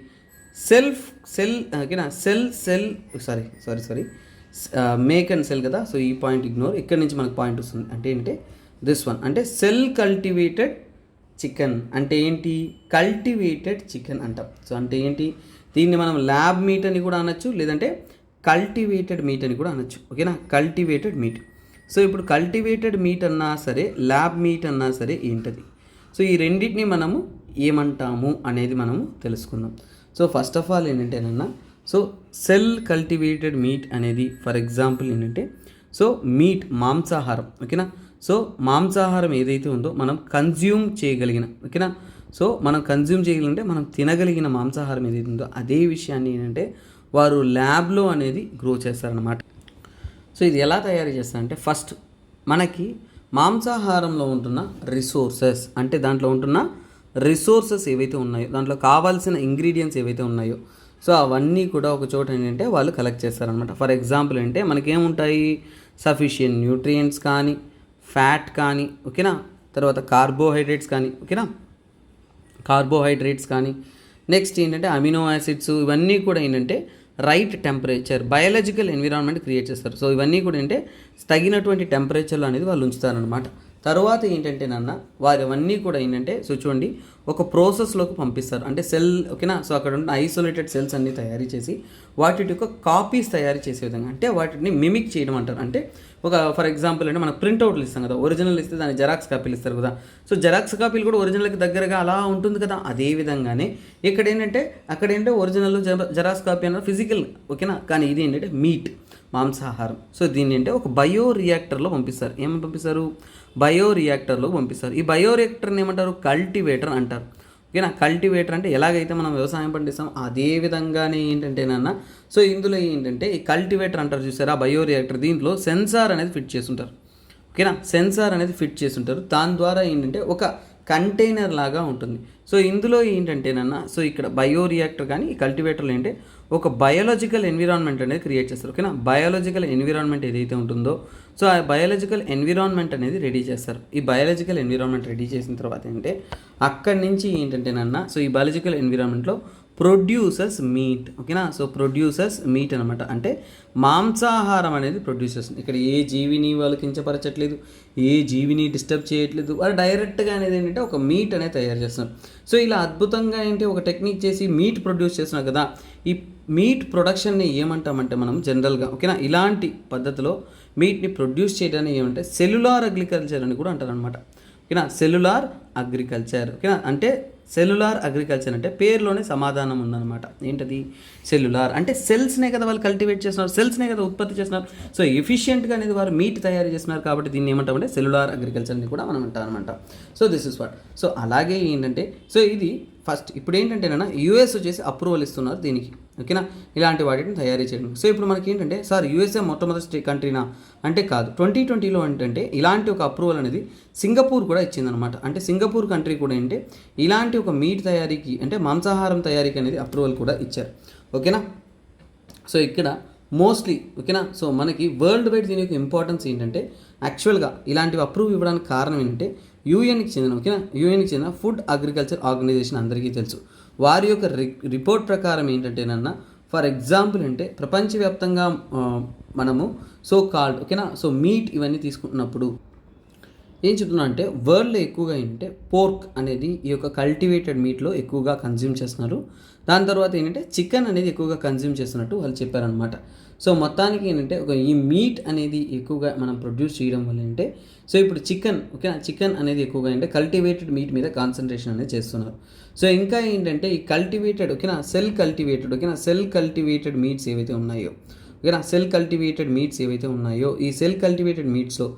ఓకేనా, సారీ మేక్ అండ్ సెల్ కదా. సో ఈ పాయింట్ ఇగ్నోర్, ఇక్కడ నుంచి మనకు పాయింట్ వస్తుంది. అంటే ఏంటంటే దిస్ వన్ అంటే సెల్ కల్టివేటెడ్ చికెన్ అంటే ఏంటి, కల్టివేటెడ్ చికెన్ అంటాం. సో అంటే ఏంటి, దీన్ని మనం ల్యాబ్ మీట్ అని కూడా అనొచ్చు, లేదంటే కల్టివేటెడ్ మీట్ అని కూడా అనొచ్చు, ఓకేనా, కల్టివేటెడ్ మీట్. సో ఇప్పుడు కల్టివేటెడ్ మీట్ అన్నా సరే, ల్యాబ్ మీట్ అన్నా సరే ఏంటది, సో ఈ రెండింటిని మనము ఏమంటాము అనేది మనము తెలుసుకుందాం. సో ఫస్ట్ ఆఫ్ ఆల్ ఏంటంటేనన్నా సో సెల్ కల్టివేటెడ్ మీట్ అనేది ఫర్ ఎగ్జాంపుల్ ఏంటంటే సో మీట్, మాంసాహారం, ఓకేనా. సో మాంసాహారం ఏదైతే ఉందో మనం కన్జ్యూమ్ చేయగలిగిన, ఓకేనా, సో మనం కన్జ్యూమ్ చేయగలిగినంటే మనం తినగలిగిన మాంసాహారం ఏదైతే ఉందో అదే విషయాన్ని ఏంటంటే వారు ల్యాబ్లో అనేది గ్రో చేస్తారనమాట. సో ఇది ఎలా తయారు చేస్తారంటే ఫస్ట్ మనకి మాంసాహారంలో ఉంటున్న రిసోర్సెస్, అంటే దాంట్లో ఉంటున్న రిసోర్సెస్ ఏవైతే ఉన్నాయో, దాంట్లో కావాల్సిన ఇంగ్రీడియంట్స్ ఏవైతే ఉన్నాయో, సో అవన్నీ కూడా ఒక చోట ఏంటంటే వాళ్ళు కలెక్ట్ చేస్తారనమాట. ఫర్ ఎగ్జాంపుల్ అంటే మనకేముంటాయి, సఫిషియెంట్ న్యూట్రియంట్స్ కానీ, ఫ్యాట్ కానీ, ఓకేనా, తర్వాత కార్బోహైడ్రేట్స్ కానీ, ఓకేనా, కార్బోహైడ్రేట్స్ కానీ, నెక్స్ట్ ఏంటంటే అమినో యాసిడ్స్, ఇవన్నీ కూడా ఏంటంటే right temperature, biological environment create చేస్తారు. సో ఇవన్నీ కూడా ఏంటంటే తగినటువంటి టెంపరేచర్లో అనేది వాళ్ళు ఉంచుతారనమాట. తర్వాత ఏంటంటే వారు అవన్నీ కూడా ఏంటంటే సో చూడండి ఒక ప్రాసెస్లోకి పంపిస్తారు, అంటే సెల్, ఓకేనా. సో అక్కడ ఉన్న ఐసోలేటెడ్ సెల్స్ అన్ని తయారు చేసి వాటి యొక్క కాపీస్ తయారు చేసే విధంగా, అంటే వాటిని మిమిక్ చేయడం అంటారు. అంటే ఒక ఫర్ ఎగ్జాంపుల్ అంటే మనం ప్రింట్అవుట్లు ఇస్తాం కదా, ఒరిజినల్ ఇస్తే దాన్ని జెరాక్స్ కాపీలు ఇస్తారు కదా. సో జెరాక్స్ కాపీలు కూడా ఒరిజినల్కి దగ్గరగా అలా ఉంటుంది కదా. అదే విధంగానే ఇక్కడ ఏంటంటే అక్కడ ఏంటంటే ఒరిజినల్ జెరాక్స్ కాపీ అన్న ఫిజికల్, ఓకేనా. కానీ ఇది ఏంటంటే మీట్, మాంసాహారం. సో దీన్ని అంటే ఒక బయో రియాక్టర్లో పంపిస్తారు. ఏమని పంపిస్తారు? బయో రియాక్టర్లో పంపిస్తారు. ఈ బయో రియాక్టర్ని ఏమంటారు? కల్టివేటర్ అంటారు, ఓకేనా. కల్టివేటర్ అంటే ఎలాగైతే మనం వ్యవసాయం పండిస్తాం అదే విధంగానే ఏంటంటేనన్నా సో ఇందులో ఏంటంటే ఈ కల్టివేటర్ అంటారు చూసారా, బయో రియాక్టర్, దీంట్లో సెన్సార్ అనేది ఫిట్ చేస్తుంటారు, ఓకేనా. సెన్సార్ అనేది ఫిట్ చేస్తుంటారు. దాని ద్వారా ఏంటంటే ఒక కంటైనర్ లాగా ఉంటుంది. సో ఇందులో ఏంటంటేనన్నా సో ఇక్కడ బయో రియాక్టర్ కానీ ఈ కల్టివేటర్లో ఏంటంటే ఒక బయాలజికల్ ఎన్విరాన్మెంట్ అనేది క్రియేట్ చేస్తారు, ఓకేనా. బయాలజికల్ ఎన్విరాన్మెంట్ ఏదైతే ఉంటుందో సో ఆ బయాలజికల్ ఎన్విరాన్మెంట్ అనేది రెడీ చేస్తారు. ఈ బయాలజికల్ ఎన్విరాన్మెంట్ రెడీ చేసిన తర్వాత ఏంటంటే అక్కడి నుంచి ఏంటంటేనన్నా సో ఈ బయాలజికల్ ఎన్విరాన్మెంట్లో ప్రొడ్యూసర్స్ మీట్, ఓకేనా. సో ప్రొడ్యూసర్స్ మీట్ అనమాట, అంటే మాంసాహారం అనేది ప్రొడ్యూస్ చేస్తుంది. ఇక్కడ ఏ జీవిని వాళ్ళు కించపరచట్లేదు, ఏ జీవిని డిస్టర్బ్ చేయట్లేదు, వాళ్ళు డైరెక్ట్గా అనేది ఏంటంటే ఒక మీట్ అనేది తయారు చేస్తున్నారు. సో ఇలా అద్భుతంగా ఏంటి ఒక టెక్నిక్ చేసి మీట్ ప్రొడ్యూస్ చేస్తున్నారు కదా. ఈ మీట్ ప్రొడక్షన్ని ఏమంటామంటే మనం జనరల్గా, ఓకేనా, ఇలాంటి పద్ధతిలో మీట్ని ప్రొడ్యూస్ చేయడాన్ని ఏమంటే సెల్యులార్ అగ్రికల్చర్ అని కూడా అంటారు అనమాట, ఓకేనా. సెల్యులార్ అగ్రికల్చర్, ఓకేనా. అంటే సెల్యులార్ అగ్రికల్చర్ అంటే పేరులోనే సమాధానం ఉందన్నమాట. ఏంటది? సెల్యులార్ అంటే సెల్స్నే కదా వాళ్ళు కల్టివేట్ చేస్తున్నారు, సెల్స్నే కదా ఉత్పత్తి చేస్తున్నారు. సో ఎఫిషియెంట్గా అనేది వారు మీట్ తయారు చేస్తున్నారు కాబట్టి దీన్ని ఏమంటామంటే సెల్యులార్ అగ్రికల్చర్ అని కూడా మనం అంటాం అనమాట. So this is what. So అలాగే ఏంటంటే సో ఇది ఫస్ట్ ఇప్పుడు ఏంటంటేనా యూఎస్ వచ్చేసి అప్రూవల్ ఇస్తున్నారు దీనికి, ఓకేనా, ఇలాంటి వాటిని తయారీ చేయడం. సో ఇప్పుడు మనకి ఏంటంటే సార్ యూఎస్ఏ మొట్టమొదటి కంట్రీనా అంటే కాదు. 2020లో ఏంటంటే ఇలాంటి ఒక అప్రూవల్ అనేది సింగపూర్ కూడా ఇచ్చిందనమాట. అంటే సింగపూర్ కంట్రీ కూడా ఏంటంటే ఇలాంటి ఒక మీట్ తయారీకి అంటే మాంసాహారం తయారీకి అనేది అప్రూవల్ కూడా ఇచ్చారు, ఓకేనా. సో ఇక్కడ మోస్ట్లీ, ఓకేనా. సో మనకి వరల్డ్ వైడ్ దీని యొక్క ఇంపార్టెన్స్ ఏంటంటే యాక్చువల్గా ఇలాంటివి అప్రూవ్ ఇవ్వడానికి కారణం ఏంటంటే యూఎన్కి చెందిన, ఓకేనా, యూఎన్కి చెందిన ఫుడ్ అగ్రికల్చర్ ఆర్గనైజేషన్ అందరికీ తెలుసు. వారి యొక్క రిపోర్ట్ ప్రకారం ఏంటంటేనన్నా ఫర్ ఎగ్జాంపుల్ అంటే ప్రపంచవ్యాప్తంగా మనము సో కాల్డ్, ఓకేనా, సో మీట్ ఇవన్నీ తీసుకుంటున్నప్పుడు ఏం చెప్తున్నా అంటే వరల్డ్లో ఎక్కువగా ఏంటంటే పోర్క్ అనేది ఈ యొక్క కల్టివేటెడ్ మీట్లో ఎక్కువగా కన్జ్యూమ్ చేస్తున్నారు. దాని తర్వాత ఏంటంటే చికెన్ అనేది ఎక్కువగా కన్జ్యూమ్ చేస్తున్నట్టు వాళ్ళు చెప్పారనమాట. సో మొత్తానికి ఏంటంటే ఒక ఈ మీట్ అనేది ఎక్కువగా మనం ప్రొడ్యూస్ చేయడం వల్ల ఏంటంటే సో ఇప్పుడు చికెన్, ఓకేనా, చికెన్ అనేది ఎక్కువగా అంటే కల్టివేటెడ్ మీట్ మీద కాన్సన్ట్రేషన్ అనేది చేస్తున్నారు. సో ఇంకా ఏంటంటే ఈ కల్టివేటెడ్, ఓకేనా, సెల్ కల్టివేటెడ్, ఓకేనా, సెల్ కల్టివేటెడ్ మీట్స్ ఏవైతే ఉన్నాయో, ఓకేనా, సెల్ కల్టివేటెడ్ మీట్స్ ఏవైతే ఉన్నాయో ఈ సెల్ కల్టివేటెడ్ మీట్స్లో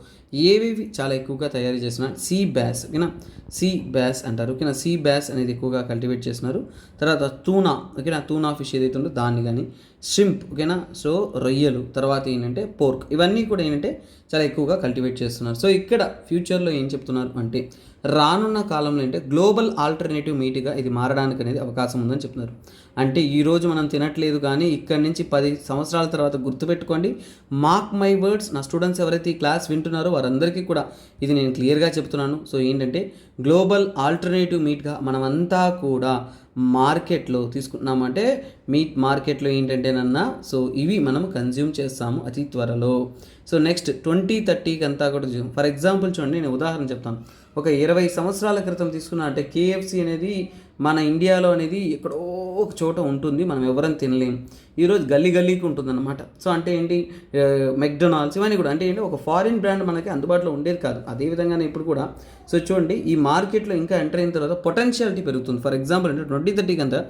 ఏవేవి చాలా ఎక్కువగా తయారు చేసిన సీ బ్యాస్, ఓకేనా, సీ బ్యాస్ అంటారు, ఓకేనా. సీ బ్యాస్ అనేది ఎక్కువగా కల్టివేట్ చేస్తున్నారు. తర్వాత టూనా, ఓకేనా, టూనా ఫిష్ ఏదైతే ఉందో దాన్ని కానీ, షింప్, ఓకేనా, సో రొయ్యలు, తర్వాత ఏంటంటే పోర్క్, ఇవన్నీ కూడా ఏంటంటే చాలా ఎక్కువగా కల్టివేట్ చేస్తున్నారు. సో ఇక్కడ ఫ్యూచర్లో ఏం చెప్తున్నారు అంటే రానున్న కాలంలో అంటే గ్లోబల్ ఆల్టర్నేటివ్ మీట్గా ఇది మారడానికి అనేది అవకాశం ఉందని చెప్తున్నారు. అంటే ఈరోజు మనం తినట్లేదు కానీ ఇక్కడి నుంచి 10 సంవత్సరాల తర్వాత గుర్తుపెట్టుకోండి, మార్క్ మై వర్డ్స్, నా స్టూడెంట్స్ ఎవరైతే ఈ క్లాస్ వింటున్నారో వారందరికీ కూడా ఇది నేను క్లియర్గా చెప్తున్నాను. సో ఏంటంటే గ్లోబల్ ఆల్టర్నేటివ్ మీట్గా మనమంతా కూడా మార్కెట్లో తీసుకుంటున్నామంటే మీట్ మార్కెట్లో ఏంటంటేనన్నా సో ఇవి మనం కన్జ్యూమ్ చేస్తాము అతి త్వరలో. సో నెక్స్ట్ 2030కి అంతా కూడా ఫర్ ఎగ్జాంపుల్ చూడండి, నేను ఉదాహరణ చెప్తాను. ఒక 20 సంవత్సరాల క్రితం తీసుకున్నా అంటే కేఎఫ్సి అనేది మన ఇండియాలో అనేది ఎక్కడో ఒక చోట ఉంటుంది, మనం ఎవరైనా తినలేం. ఈరోజు గల్లీ గల్లీకి ఉంటుందన్నమాట. సో అంటే ఏంటి, మెక్డొనాల్డ్స్ ఇవన్నీ కూడా అంటే ఏంటి ఒక ఫారిన్ బ్రాండ్ మనకి అందుబాటులో ఉండేది కాదు. అదేవిధంగానే ఇప్పుడు కూడా సో చూడండి ఈ మార్కెట్లో ఇంకా ఎంటర్ అయిన తర్వాత పొటెన్షియాలిటీ పెరుగుతుంది. ఫర్ ఎగ్జాంపుల్ అంటే 2030కి అంతా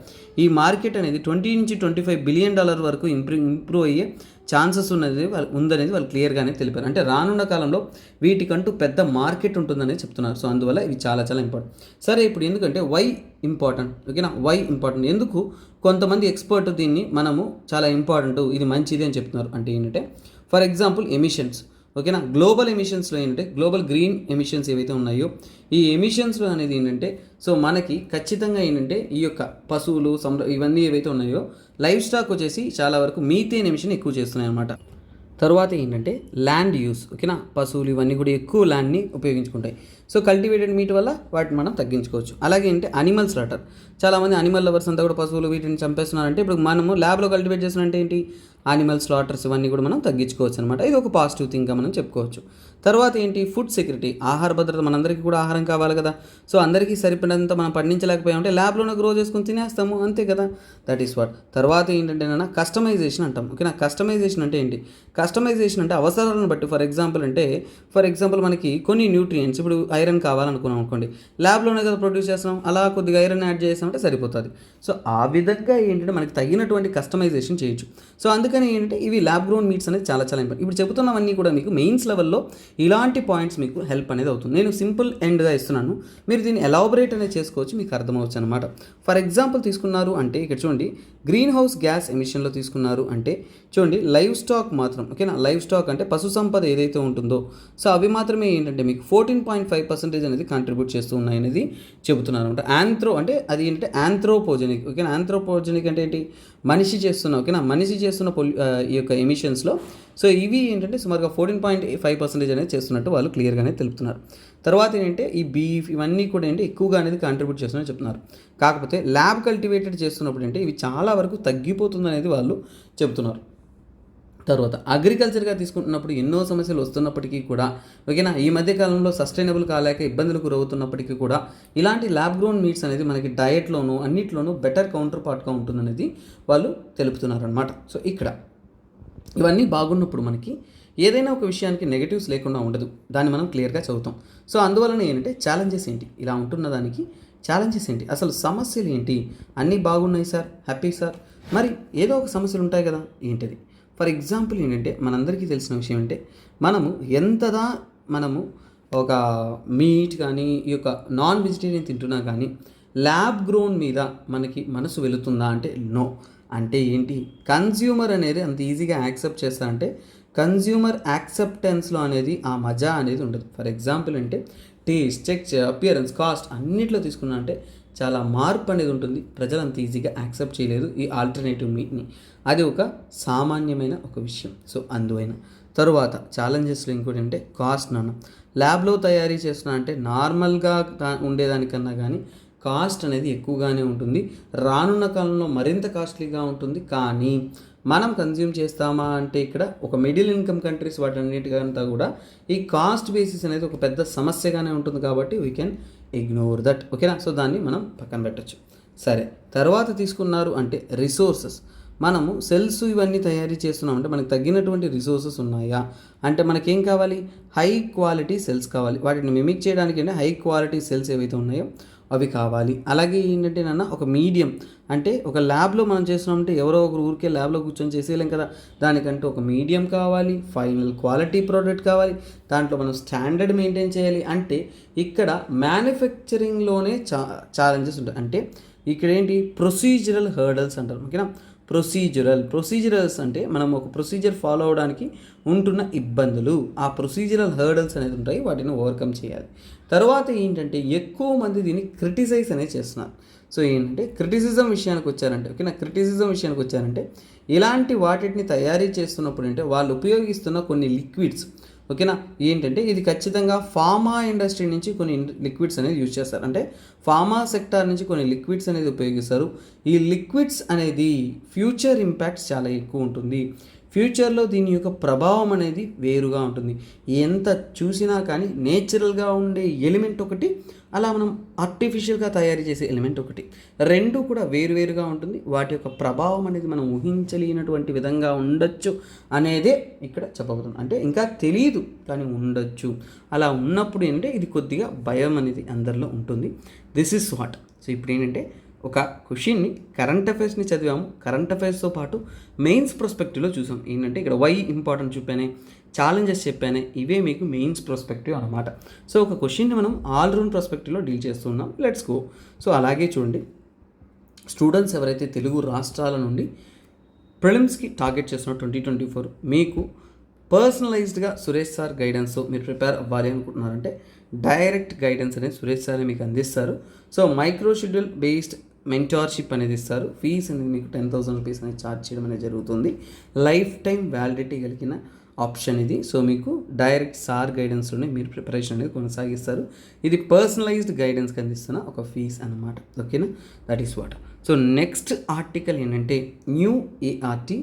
ఈ మార్కెట్ అనేది $20 నుంచి $25 బిలియన్ వరకు ఇంప్రూవ్ అయ్యే ఛాన్సెస్ ఉందనేది వాళ్ళు క్లియర్గానే తెలిపారు. అంటే రానున్న కాలంలో వీటికంటూ పెద్ద మార్కెట్ ఉంటుందనేది చెప్తున్నారు. సో అందువల్ల ఇవి చాలా చాలా ఇంపార్టెంట్. సరే ఇప్పుడు ఎందుకంటే వై ఇంపార్టెంట్, ఓకేనా, వై ఇంపార్టెంట్ ఎందుకు కొంతమంది ఎక్స్పర్ట్ దీన్ని మనము చాలా ఇంపార్టెంట్ ఇది మంచిది అని చెప్తున్నారు అంటే ఏంటంటే ఫర్ ఎగ్జాంపుల్ ఎమిషన్స్, ఓకేనా. గ్లోబల్ ఎమిషన్స్లో ఏంటంటే గ్లోబల్ గ్రీన్ ఎమిషన్స్ ఏవైతే ఉన్నాయో ఈ ఎమిషన్స్లో అనేది ఏంటంటే సో మనకి ఖచ్చితంగా ఏంటంటే ఈ యొక్క పశువులు ఇవన్నీ ఏవైతే ఉన్నాయో లైఫ్ స్టాక్ వచ్చేసి చాలా వరకు మీథేన్ ఎమిషన్ ఎక్కువ చేస్తున్నాయి అన్నమాట. తర్వాత ఏంటంటే ల్యాండ్ యూస్, ఓకేనా. పశువులు ఇవన్నీ కూడా ఎక్కువ ల్యాండ్ని ఉపయోగించుకుంటాయి. సో కల్టివేటెడ్ మీట్ వల్ల వాటిని మనం తగ్గించుకోవచ్చు. అలాగే అంటే అనిమల్ స్లాటర్, చాలామంది అనిమల్ లవర్స్ అంతా కూడా పశువులు వీటిని చంపేస్తున్నారంటే ఇప్పుడు మనము ల్యాబ్లో కల్టివేట్ చేస్తున్నారంటే ఏంటి, అనిమల్ స్లాటర్స్ ఇవన్నీ కూడా మనం తగ్గించుకోవచ్చు అనమాట. ఇది ఒక పాజిటివ్ థింగ్గా మనం చెప్పుకోవచ్చు. తర్వాత ఏంటి, ఫుడ్ సెక్యూరిటీ, ఆహార భద్రత. మనందరికీ కూడా ఆహారం కావాలి కదా. సో అందరికీ సరిపడినంత మనం పండించలేకపోయామంటే ల్యాబ్లోనే గ్రో చేసుకొని తినేస్తాము, అంతే కదా. That is what. తర్వాత ఏంటంటే నాన్న కస్టమైజేషన్ అంటాం, ఓకేనా. కస్టమైజేషన్ అంటే ఏంటి, కస్టమైజేషన్ అంటే అవసరాలను బట్టి. ఫర్ ఎగ్జాంపుల్ మనకి కొన్ని న్యూట్రియంట్స్, ఇప్పుడు ఐరన్ కావాలనుకున్నాం అనుకోండి, ల్యాబ్లోనే కదా ప్రొడ్యూస్ చేస్తున్నాం, అలా కొద్దిగా ఐరన్ యాడ్ చేసామంటే సరిపోతుంది. సో ఆ విధంగా ఏంటంటే మనకి తగినటువంటి కస్టమైజేషన్ చేయొచ్చు. సో అందుకని ఏంటంటే ఇవి ల్యాబ్ గ్రోన్ మీట్స్ అనేది చాలా చాలా ఇంపార్టెంట్. ఇప్పుడు చెబుతున్నవన్నీ కూడా మీకు మెయిన్స్ లెవెల్లో ఇలాంటి పాయింట్స్ మీకు హెల్ప్ అనేది అవుతుంది. నేను సింపుల్ ఎండ్గా ఇస్తున్నాను, మీరు దీన్ని ఎలాబరేట్ అనేది చేసుకోవచ్చు, మీకు అర్థమవచ్చు అనమాట. ఫర్ ఎగ్జాంపుల్ తీసుకున్నారు అంటే ఇక్కడ చూడండి, గ్రీన్ హౌస్ గ్యాస్ ఎమిషన్లో తీసుకున్నారు అంటే చూడండి, లైవ్ స్టాక్ మాత్రం, ఓకేనా. లైవ్ స్టాక్ అంటే పశు సంపద ఏదైతే ఉంటుందో సో అవి మాత్రమే ఏంటంటే మీకు 14.5% అనేది కాంట్రిబ్యూట్ చేస్తూ ఉన్నాయి అనేది చెబుతున్నారు అనమాట. అంటే అది ఏంటంటే ఆంథ్రోపోజెనిక్, ఓకేనా. ఆంథ్రోపోజెనిక్ అంటే ఏంటి, మనిషి చేస్తున్న, ఓకేనా, మనిషి చేస్తున్న ఈ యొక్క ఎమిషన్స్లో సో ఇవి ఏంటంటే సుమారుగా 14.5% అనేది చేస్తున్నట్టు వాళ్ళు క్లియర్గానే తెలుపుతున్నారు. తర్వాత ఏంటంటే ఈ బీఫ్ ఇవన్నీ కూడా ఏంటి ఎక్కువగా అనేది కాంట్రిబ్యూట్ చేస్తున్నారని చెప్తున్నారు. కాకపోతే ల్యాబ్ కల్టివేటెడ్ చేస్తున్నప్పుడు అంటే ఇవి చాలా వరకు తగ్గిపోతుంది అనేది వాళ్ళు చెప్తున్నారు. తర్వాత అగ్రికల్చర్గా తీసుకుంటున్నప్పుడు ఎన్నో సమస్యలు వస్తున్నప్పటికీ కూడా, ఓకేనా, ఈ మధ్య కాలంలో సస్టైనబుల్ కాలేక ఇబ్బందులకు గురవుతున్నప్పటికీ కూడా ఇలాంటి ల్యాబ్ గ్రోన్ మీట్స్ అనేది మనకి డయట్లోనూ అన్నిట్లోనూ బెటర్ కౌంటర్ పార్ట్గా ఉంటుందనేది వాళ్ళు తెలుపుతున్నారు అనమాట. సో ఇక్కడ ఇవన్నీ బాగున్నప్పుడు మనకి ఏదైనా ఒక విషయానికి నెగటివ్స్ లేకుండా ఉండదు, దాన్ని మనం క్లియర్గా చదువుతాం. సో అందువలన ఏంటంటే ఛాలెంజెస్ ఏంటి, ఇలా ఉంటున్న దానికి ఛాలెంజెస్ ఏంటి, అసలు సమస్యలు ఏంటి, అన్నీ బాగున్నాయి సార్, హ్యాపీ సార్, మరి ఏదో ఒక సమస్యలు ఉంటాయి కదా, ఏంటిది. ఫర్ ఎగ్జాంపుల్ ఏంటంటే మనందరికీ తెలిసిన విషయం అంటే మనము ఒక మీట్ కానీ ఈ యొక్క నాన్ వెజిటేరియన్ తింటున్నా కానీ ల్యాబ్ గ్రోన్ మీద మనకి మనసు వెళుతుందా అంటే నో. అంటే ఏంటి, కన్జ్యూమర్ అనేది అంత ఈజీగా యాక్సెప్ట్ చేస్తారంటే కన్జ్యూమర్ యాక్సెప్టెన్స్లో అనేది ఆ మజా అనేది ఉండదు. ఫర్ ఎగ్జాంపుల్ అంటే టేస్ట్, టెక్స్చర్, అపియరెన్స్, కాస్ట్ అన్నిట్లో తీసుకున్నా అంటే చాలా మార్పు అనేది ఉంటుంది. ప్రజలు అంత ఈజీగా యాక్సెప్ట్ చేయలేదు ఈ ఆల్టర్నేటివ్ మీట్ని, అది ఒక సామాన్యమైన ఒక విషయం. సో అందువైన తరువాత ఛాలెంజెస్లో ఇంకోటి అంటే కాస్ట్. ల్యాబ్లో తయారీ చేస్తున్నా అంటే నార్మల్గా ఉండేదానికన్నా కానీ కాస్ట్ అనేది ఎక్కువగానే ఉంటుంది, రానున్న కాలంలో మరింత కాస్ట్లీగా ఉంటుంది. కానీ మనం కన్జ్యూమ్ చేస్తామా అంటే ఇక్కడ ఒక మిడిల్ ఇన్కమ్ కంట్రీస్ వాటన్నిటికంతా కూడా ఈ కాస్ట్ బేసిస్ అనేది ఒక పెద్ద సమస్యగానే ఉంటుంది. కాబట్టి వీ కెన్ ఇగ్నోర్ దట్, ఓకేనా. సో దాన్ని మనం పక్కన పెట్టచ్చు. సరే, తర్వాత తీసుకున్నారు అంటే రిసోర్సెస్. మనము సెల్స్ ఇవన్నీ తయారీ చేస్తున్నాం అంటే మనకు తగ్గినటువంటి రిసోర్సెస్ ఉన్నాయా అంటే మనకేం కావాలి, హై క్వాలిటీ సెల్స్ కావాలి. వాటిని మిమిక్ చేయడానికి అంటే హై క్వాలిటీ సెల్స్ ఏవైతే ఉన్నాయో అవి కావాలి. అలాగే ఏంటంటే ఒక మీడియం అంటే ఒక ల్యాబ్లో మనం చేస్తున్నామంటే ఎవరో ఒకరు ఊరికే ల్యాబ్లో కూర్చొని చేసేయలేం కదా, దానికంటే ఒక మీడియం కావాలి, ఫైనల్ క్వాలిటీ ప్రోడక్ట్ కావాలి, దాంట్లో మనం స్టాండర్డ్ మెయింటైన్ చేయాలి. అంటే ఇక్కడ మ్యానుఫ్యాక్చరింగ్లోనే ఛాలెంజెస్ ఉంటాయి. అంటే ఇక్కడ ఏంటి, ప్రొసీజరల్ హర్డల్స్ అంటారు, ఓకేనా. ప్రొసీజరల్స్ అంటే మనం ఒక ప్రొసీజర్ ఫాలో అవడానికి ఉంటున్న ఇబ్బందులు, ఆ ప్రొసీజరల్ హర్డల్స్ అనేది ఉంటాయి, వాటిని ఓవర్కమ్ చేయాలి. తర్వాత ఏంటంటే ఎక్కువ మంది దీన్ని క్రిటిసైజ్ అనేది చేస్తున్నారు. సో ఏంటంటే క్రిటిసిజం విషయానికి వచ్చారంటే ఇలాంటి వాటిని తయారీ చేస్తున్నప్పుడు అంటే వాళ్ళు ఉపయోగిస్తున్న కొన్ని లిక్విడ్స్, ఓకేనా. ఏంటంటే ఇది ఖచ్చితంగా ఫార్మా ఇండస్ట్రీ నుంచి కొన్ని లిక్విడ్స్ అనేది యూజ్ చేస్తారు. అంటే ఫార్మా సెక్టార్ నుంచి కొన్ని లిక్విడ్స్ అనేది ఉపయోగిస్తారు. ఈ లిక్విడ్స్ అనేది ఫ్యూచర్ ఇంపాక్ట్స్ చాలా ఎక్కువ ఉంటుంది. ఫ్యూచర్లో దీని యొక్క ప్రభావం అనేది వేరుగా ఉంటుంది. ఎంత చూసినా కానీ నేచురల్గా ఉండే ఎలిమెంట్ ఒకటి, అలా మనం ఆర్టిఫిషియల్గా తయారు చేసే ఎలిమెంట్ ఒకటి, రెండు కూడా వేరువేరుగా ఉంటుంది. వాటి యొక్క ప్రభావం అనేది మనం ఊహించలేనటువంటి విధంగా ఉండొచ్చు అనేదే ఇక్కడ చెప్పబోతుంది. అంటే ఇంకా తెలియదు కానీ ఉండొచ్చు. అలా ఉన్నప్పుడు ఏంటంటే ఇది కొద్దిగా భయం అనేది అందరిలో ఉంటుంది. This is what. సో ఇప్పుడు ఏంటంటే ఒక క్వశ్చన్ని కరెంట్ అఫైర్స్ని చదివాము, కరెంట్ అఫైర్స్తో పాటు మెయిన్స్ ప్రాస్పెక్టివ్లో చూసాం. ఏంటంటే ఇక్కడ వై ఇంపార్టెంట్ చెప్పానే, ఛాలెంజెస్ చెప్పానే, ఇవే మీకు మెయిన్స్ ప్రాస్పెక్టివ్ అనమాట. సో ఒక క్వశ్చన్ని మనం ఆల్రౌండ్ ప్రాస్పెక్టివ్లో డీల్ చేస్తున్నాం. Let's go. సో అలాగే చూడండి, స్టూడెంట్స్ ఎవరైతే తెలుగు రాష్ట్రాల నుండి ప్రిలిమ్స్కి టార్గెట్ చేస్తున్న 2024 మీకు పర్సనలైజ్డ్గా సురేష్ సార్ గైడెన్స్తో మీరు ప్రిపేర్ అవ్వాలి అనుకుంటున్నారంటే డైరెక్ట్ గైడెన్స్ అనేది సురేష్ సార్ మీకు అందిస్తారు. So micro schedule based mentorship అనేది ఇస్తారు. ఫీజ్ అనేది మీకు 10,000 రూపీస్ అనేది ఛార్జ్ చేయడం అనేది జరుగుతుంది. లైఫ్ టైం వ్యాలిడిటీ కలిగిన ఆప్షన్ ఇది. సో మీకు డైరెక్ట్ సార్ గైడెన్స్లోనే మీరు ప్రిపరేషన్ అనేది కొనసాగిస్తారు. ఇది పర్సనలైజ్డ్ గైడెన్స్కి అందిస్తున్న ఒక ఫీజ్ అన్నమాట. ఓకేనా, that is what. So next article ఏంటంటే new ART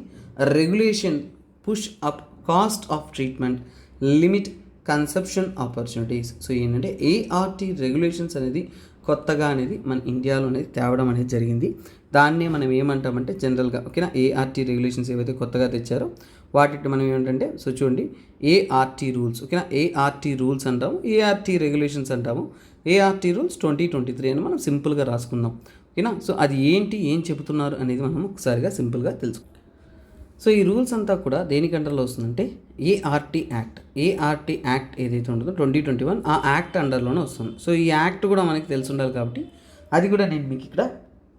regulation push up cost of treatment limit conception opportunities. So ఏంటంటే ఏఆర్టీ రెగ్యులేషన్స్ అనేది కొత్తగా అనేది మన ఇండియాలో అనేది తేవడం అనేది జరిగింది. దాన్నే మనం ఏమంటామంటే జనరల్గా ఓకేనా ఏఆర్టీ రెగ్యులేషన్స్ ఏవైతే కొత్తగా తెచ్చారో వాటిని మనం ఏమంటే సో చూడండి ఏఆర్టీ రూల్స్ ఓకేనా ఏఆర్టీ రూల్స్ అంటాము, ఏఆర్టీ రెగ్యులేషన్స్ అంటాము. ఏఆర్టీ రూల్స్ 2023 అని మనం సింపుల్గా రాసుకుందాం ఓకేనా. సో అది ఏంటి, ఏం చెబుతున్నారు అనేది మనం ఒకసారిగా సింపుల్గా తెలుసుకుందాం. సో ఈ రూల్స్ అంతా కూడా దేనికి అండర్లో వస్తుందంటే ఏఆర్టీ యాక్ట్ ఏదైతే ఉంటుందో 2021 ఆ యాక్ట్ అండర్లోనే వస్తుంది. సో ఈ యాక్ట్ కూడా మనకి తెలిసి ఉండాలి కాబట్టి అది కూడా నేను మీకు ఇక్కడ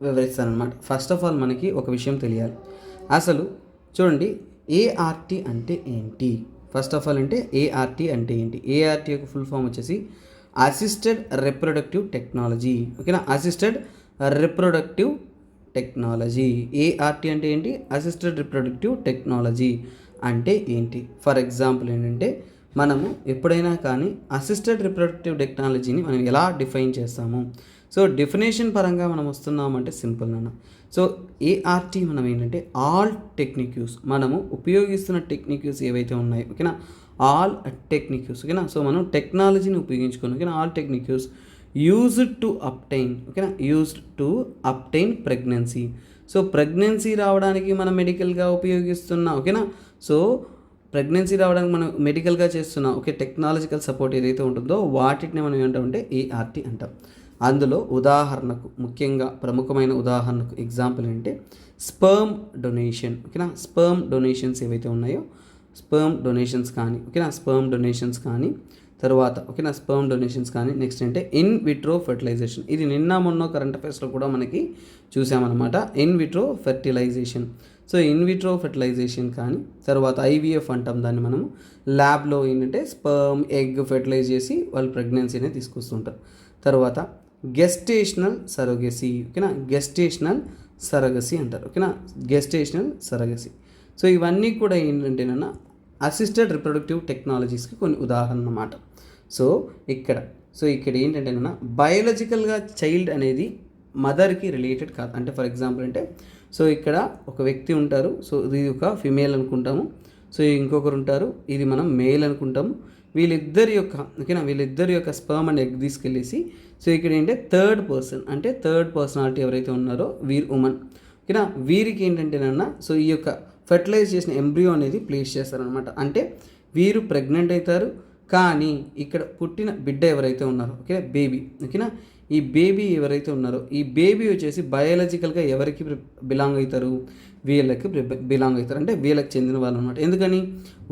వివరిస్తాను అనమాట. ఫస్ట్ ఆఫ్ ఆల్ మనకి ఒక విషయం తెలియాలి. అసలు చూడండి ఏఆర్టీ అంటే ఏంటి. ఫస్ట్ ఆఫ్ ఆల్ అంటే ఏఆర్టీ అంటే ఏంటి. ఏఆర్టీ యొక్క ఫుల్ ఫామ్ వచ్చేసి అసిస్టెడ్ రిప్రొడక్టివ్ టెక్నాలజీ ఓకేనా. Assisted reproductive technology. ఏఆర్టీ అంటే ఏంటి, అసిస్టెడ్ రిప్రొడక్టివ్ టెక్నాలజీ అంటే ఏంటి. ఫర్ ఎగ్జాంపుల్ ఏంటంటే మనము ఎప్పుడైనా కానీ అసిస్టెడ్ రిప్రొడక్టివ్ టెక్నాలజీని మనం ఎలా డిఫైన్ చేస్తాము. సో డెఫినేషన్ పరంగా మనం వస్తున్నామంటే సింపుల్ నాన్న. సో ఏఆర్టీ మనం ఏంటంటే ఆల్ టెక్నిక్ యూస్, మనము ఉపయోగిస్తున్న టెక్నిక్ యూస్ ఏవైతే ఉన్నాయో ఓకేనా, ఆల్ టెక్నిక్ యూస్ ఓకేనా. సో మనం టెక్నాలజీని ఉపయోగించుకుని ఓకేనా all technique use used to obtain ఓకేనా used to obtain pregnancy. So pregnancy రావడానికి మనం మెడికల్గా ఉపయోగిస్తున్నా ఓకేనా. సో ప్రెగ్నెన్సీ రావడానికి మనం మెడికల్గా చేస్తున్న ఓకే టెక్నాలజికల్ సపోర్ట్ ఏదైతే ఉంటుందో వాటిని మనం ఏమంటామంటే ఏఆర్టీ అంటాం. అందులో ఉదాహరణకు ముఖ్యంగా ప్రముఖమైన ఉదాహరణకు ఎగ్జాంపుల్ ఏంటంటే స్పర్మ్ డొనేషన్ ఓకేనా. స్పర్మ్ డొనేషన్స్ ఏవైతే ఉన్నాయో స్పర్మ్ డొనేషన్స్ కానీ ఓకేనా స్పర్మ్ డొనేషన్స్ కానీ తర్వాత ఓకేనా స్పర్మ్ డొనేషన్స్ కానీ నెక్స్ట్ అంటే ఇన్ విట్రో ఫెర్టిలైజేషన్. ఇది నిన్న మొన్న కరెంట్ అఫైర్స్లో కూడా మనకి చూసామన్నమాట. In vitro fertilization. So in vitro fertilization కానీ తర్వాత ఐవీఎఫ్ అంటాం దాన్ని మనము. ల్యాబ్లో ఏంటంటే స్పర్మ్ ఎగ్ ఫెర్టిలైజ్ చేసి వాళ్ళు ప్రెగ్నెన్సీనే తీసుకొస్తుంటారు. తర్వాత గెస్టేషనల్ సరోగసీ ఓకేనా. గెస్టేషనల్ సరగసీ అంటారు ఓకేనా. Gestational surrogacy. సో ఇవన్నీ కూడా ఏంటంటేనన్నా అసిస్టెడ్ రిప్రొడక్టివ్ టెక్నాలజీస్కి కొన్ని ఉదాహరణ అన్నమాట. సో ఇక్కడ ఏంటంటేనన్నా బయాలజికల్గా చైల్డ్ అనేది మదర్కి రిలేటెడ్ కాదు. అంటే ఫర్ ఎగ్జాంపుల్ అంటే సో ఇక్కడ ఒక వ్యక్తి ఉంటారు. సో ఇది ఒక ఫిమేల్ అనుకుంటాము. సో ఇంకొకరు ఉంటారు, ఇది మనం మేల్ అనుకుంటాము. వీళ్ళిద్దరి యొక్క స్పర్మ్ అండ్ ఎగ్ తీసుకెళ్ళేసి సో ఇక్కడ ఏంటంటే థర్డ్ పర్సనాలిటీ ఎవరైతే ఉన్నారో ఉమెన్ ఓకేనా. వీరికి ఏంటంటేనన్నా సో ఈ యొక్క ఫెర్టిలైజ్ చేసిన ఎంబ్రియో అనేది ప్లేస్ చేస్తారనమాట. అంటే వీరు ప్రెగ్నెంట్ అవుతారు, కానీ ఇక్కడ పుట్టిన బిడ్డ ఎవరైతే ఉన్నారో ఓకే బేబీ ఓకేనా ఈ బేబీ ఎవరైతే ఉన్నారో ఈ బేబీ వచ్చేసి బయాలజికల్గా ఎవరికి బిలాంగ్ అవుతారు, వీళ్ళకి బిలాంగ్ అవుతారు. అంటే వీళ్ళకి చెందిన వాళ్ళు అనమాట. ఎందుకని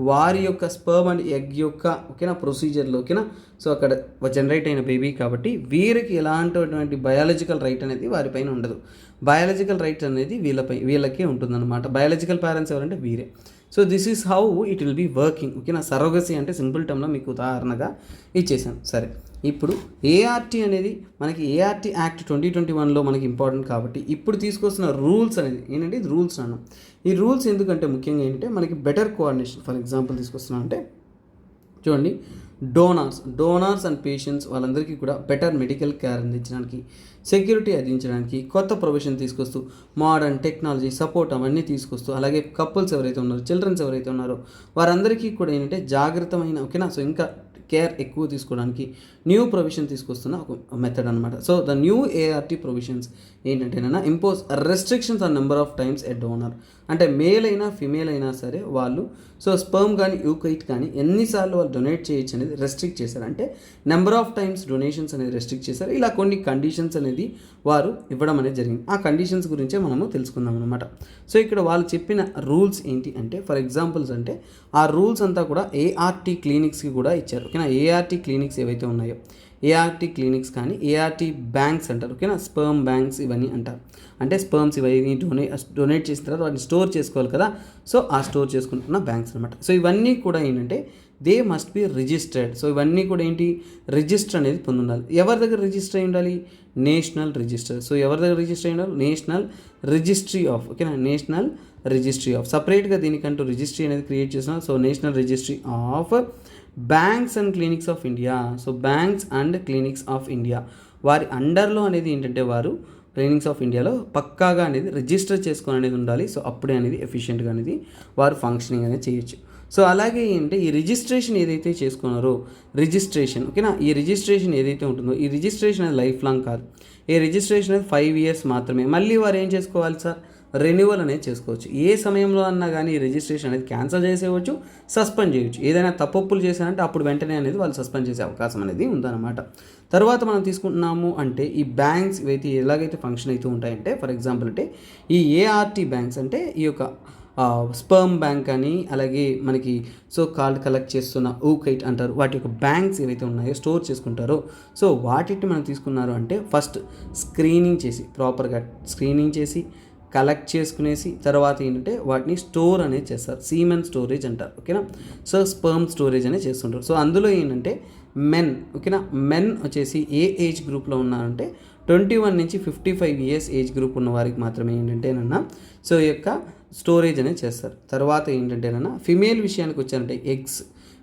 వారి యొక్క స్పర్మ్ అండ్ ఎగ్ యొక్క ఓకేనా ప్రొసీజర్లో ఓకేనా సో అక్కడ జనరేట్ అయిన బేబీ కాబట్టి వీరికి ఎలాంటి బయాలజికల్ రైట్ అనేది వారిపైన ఉండదు. బయాలజికల్ రైట్ అనేది వీళ్ళకే ఉంటుందన్నమాట. బయాలజికల్ పేరెంట్స్ ఎవరంటే వీరే. So this is how it will be working ఓకేనా. సరోగసీ అంటే సింపుల్ టర్మ్లో మీకు ఉదాహరణగా ఇచ్చేసాను. సరే, ఇప్పుడు ఏఆర్టీ అనేది మనకి ఏఆర్టీ యాక్ట్ 2021లో మనకి ఇంపార్టెంట్ కాబట్టి ఇప్పుడు తీసుకొస్తున్న రూల్స్ అనేది ఏంటంటే ఇది రూల్స్ అన్నాం. ఈ రూల్స్ ఎందుకంటే ముఖ్యంగా ఏంటంటే మనకి బెటర్ కోఆర్డినేషన్. ఫర్ ఎగ్జాంపుల్ తీసుకొస్తున్నాం అంటే చూడండి డోనార్స్ అండ్ పేషెంట్స్ వాళ్ళందరికీ కూడా బెటర్ మెడికల్ కేర్ అందించడానికి, సెక్యూరిటీ అందించడానికి కొత్త ప్రొవిజన్ తీసుకొస్తూ మోడర్న్ టెక్నాలజీ సపోర్ట్ అవన్నీ తీసుకొస్తూ అలాగే కపుల్స్ ఎవరైతే ఉన్నారో చిల్డ్రన్స్ ఎవరైతే ఉన్నారో వారందరికీ కూడా ఏంటంటే జాగ్రత్తమైన ఓకేనా సో ఇంకా కేర్ ఎక్కువ తీసుకోవడానికి న్యూ ప్రొవిజన్ తీసుకొస్తున్న ఒక మెథడ్ అనమాట. So the new ART provisions ఏంటంటేనా impose restrictions on number of times a donor. అంటే మేల్ అయినా ఫిమేల్ అయినా సరే వాళ్ళు సో స్పర్మ్ కానీ యూకైట్ కానీ ఎన్నిసార్లు వాళ్ళు డొనేట్ చేయొచ్చు అనేది రెస్ట్రిక్ట్ చేశారు. అంటే నెంబర్ ఆఫ్ టైమ్స్ డొనేషన్స్ అనేది రెస్ట్రిక్ట్ చేశారు. ఇలా కొన్ని కండిషన్స్ అనేది వారు ఇవ్వడం అనేది జరిగింది. ఆ కండిషన్స్ గురించే మనము తెలుసుకుందాం అనమాట. సో ఇక్కడ వాళ్ళు చెప్పిన రూల్స్ ఏంటి అంటే ఫర్ ఎగ్జాంపుల్స్ అంటే ఆ రూల్స్ అంతా కూడా ఏఆర్టీ క్లినిక్స్కి కూడా ఇచ్చారు. ఓకేనా. ఏఆర్టీ క్లినిక్స్ ఏవైతే ఉన్నాయో, ఏఆర్టీ క్లినిక్స్ కానీ ఏఆర్టీ బ్యాంక్స్ అంటారు, ఓకేనా. స్పర్మ్ బ్యాంక్స్ ఇవన్నీ అంటారు. అంటే స్పర్మ్స్ ఇవన్నీ డొనేట్ చేసిన తర్వాత వాటిని స్టోర్ చేసుకోవాలి కదా, సో ఆ స్టోర్ చేసుకుంటున్న బ్యాంక్స్ అనమాట. సో ఇవన్నీ కూడా ఏంటంటే they must be registered. So ఇవన్నీ కూడా ఏంటి, రిజిస్టర్ అనేది పొంది ఉండాలి. ఎవరి దగ్గర రిజిస్టర్ అయి ఉండాలి, నేషనల్ రిజిస్టర్. సో ఎవరి దగ్గర రిజిస్టర్ అయి ఉండాలి, నేషనల్ రిజిస్ట్రీ ఆఫ్, ఓకేనా, నేషనల్ రిజిస్ట్రీ ఆఫ్. సపరేట్గా దీనికంటూ రిజిస్ట్రీ అనేది క్రియేట్ చేసిన, so national registry of banks and clinics of India. So banks and clinics of India వారి అండర్లో అనేది ఏంటంటే వారు క్లినిక్స్ ఆఫ్ ఇండియాలో పక్కాగా అనేది రిజిస్టర్ చేసుకొని అనేది ఉండాలి. సో అప్పుడే అనేది ఎఫిషియెంట్గా అనేది వారు ఫంక్షనింగ్ అనేది చేయొచ్చు. సో అలాగే ఏంటంటే ఈ రిజిస్ట్రేషన్ ఏదైతే చేసుకున్నారో, రిజిస్ట్రేషన్, ఓకేనా, ఈ రిజిస్ట్రేషన్ ఏదైతే ఉంటుందో ఈ రిజిస్ట్రేషన్ అనేది లైఫ్ లాంగ్ కాదు. ఈ రిజిస్ట్రేషన్ అనేది 5 years మాత్రమే. మళ్ళీ వారు ఏం చేసుకోవాలి సార్, రెన్యువల్ అనేది చేసుకోవచ్చు. ఏ సమయంలో అన్నా కానీ ఈ రిజిస్ట్రేషన్ అనేది క్యాన్సిల్ చేసేవచ్చు, సస్పెండ్ చేయవచ్చు. ఏదైనా తప్పులు చేశారంటే అప్పుడు వెంటనే అనేది వాళ్ళు సస్పెండ్ చేసే అవకాశం అనేది ఉందన్నమాట. తర్వాత మనం తీసుకుంటున్నాము అంటే ఈ బ్యాంక్స్ ఇవైతే ఎలాగైతే ఫంక్షన్ అవుతూ ఉంటాయంటే, ఫర్ ఎగ్జాంపుల్ అంటే ఈ ఏఆర్టీ బ్యాంక్స్ అంటే ఈ యొక్క స్పర్మ్ బ్యాంక్ అని, అలాగే మనకి సో కాల్డ్ కలెక్ట్ చేస్తున్న ఊకైట్ అంటారు, వాటి యొక్క బ్యాంక్స్ ఏవైతే ఉన్నాయో స్టోర్ చేసుకుంటారో, సో వాటిని మనం తీసుకున్నారు అంటే ఫస్ట్ స్క్రీనింగ్ చేసి, ప్రాపర్గా స్క్రీనింగ్ చేసి కలెక్ట్ చేసుకునేసి తర్వాత ఏంటంటే వాటిని స్టోర్ అనేది చేస్తారు. సీమెన్ స్టోరేజ్ అంటారు, ఓకేనా. సో స్పర్మ్ స్టోరేజ్ అనేది చేస్తుంటారు. సో అందులో ఏంటంటే మెన్, ఓకేనా, మెన్ వచ్చేసి ఏ ఏజ్ గ్రూప్లో ఉన్నారంటే 21 నుంచి 55 years ఏజ్ గ్రూప్ ఉన్న వారికి మాత్రమే ఏంటంటేనన్నా సో ఈ యొక్క స్టోరేజ్ అనేది చేస్తారు. తర్వాత ఏంటంటేనన్నా ఫిమేల్ విషయానికి వచ్చారంటే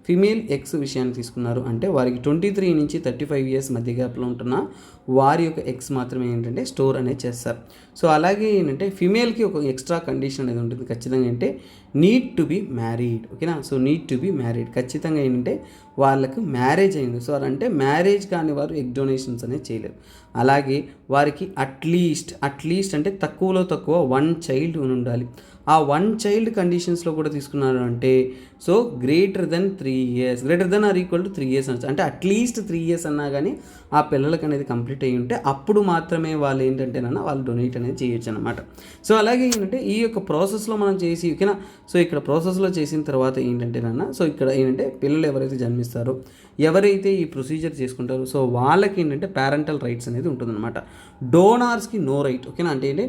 ఫిమేల్ ఎగ్స్ విషయాన్ని తీసుకున్నారు అంటే వారికి 23 నుంచి 35 years మధ్య గ్యాప్లో ఉంటున్న వారి యొక్క ఎగ్స్ మాత్రమే ఏంటంటే స్టోర్ అనేది చేస్తారు. సో అలాగే ఏంటంటే ఫిమేల్కి ఒక ఎక్స్ట్రా కండిషన్ అనేది ఉంటుంది ఖచ్చితంగా, ఏంటంటే నీడ్ టు బి మ్యారీడ్, ఓకేనా. So need to be married, ఖచ్చితంగా ఏంటంటే వాళ్ళకు మ్యారేజ్ అయింది. సో అంటే మ్యారేజ్ కాని వారు ఎగ్ డొనేషన్స్ అనేది చేయలేరు. అలాగే వారికి అట్లీస్ట్ అంటే తక్కువలో తక్కువ 1 child ఉండాలి. ఆ 1 child కండిషన్స్లో కూడా తీసుకున్నారు అంటే so greater than 3 years, greater than or equal to 3 years అనొచ్చు. అంటే అట్లీస్ట్ 3 years అన్నా కానీ ఆ పిల్లలకి అనేది కంప్లీట్ అయ్యి ఉంటే అప్పుడు మాత్రమే వాళ్ళు ఏంటంటేనన్నా వాళ్ళు డొనేట్ అనేది చేయొచ్చు అనమాట. సో అలాగే ఏంటంటే ఈ యొక్క ప్రాసెస్లో మనం చేసి, ఓకేనా, సో ఇక్కడ ప్రాసెస్లో చేసిన తర్వాత ఏంటంటేనన్నా సో ఇక్కడ ఏంటంటే పిల్లలు ఎవరైతే జన్మిస్తారో, ఎవరైతే ఈ ప్రొసీజర్ చేసుకుంటారో సో వాళ్ళకి ఏంటంటే పేరెంటల్ రైట్స్ అనేది ఉంటుందన్నమాట. డోనార్స్కి నో రైట్, ఓకేనా. అంటే ఏంటి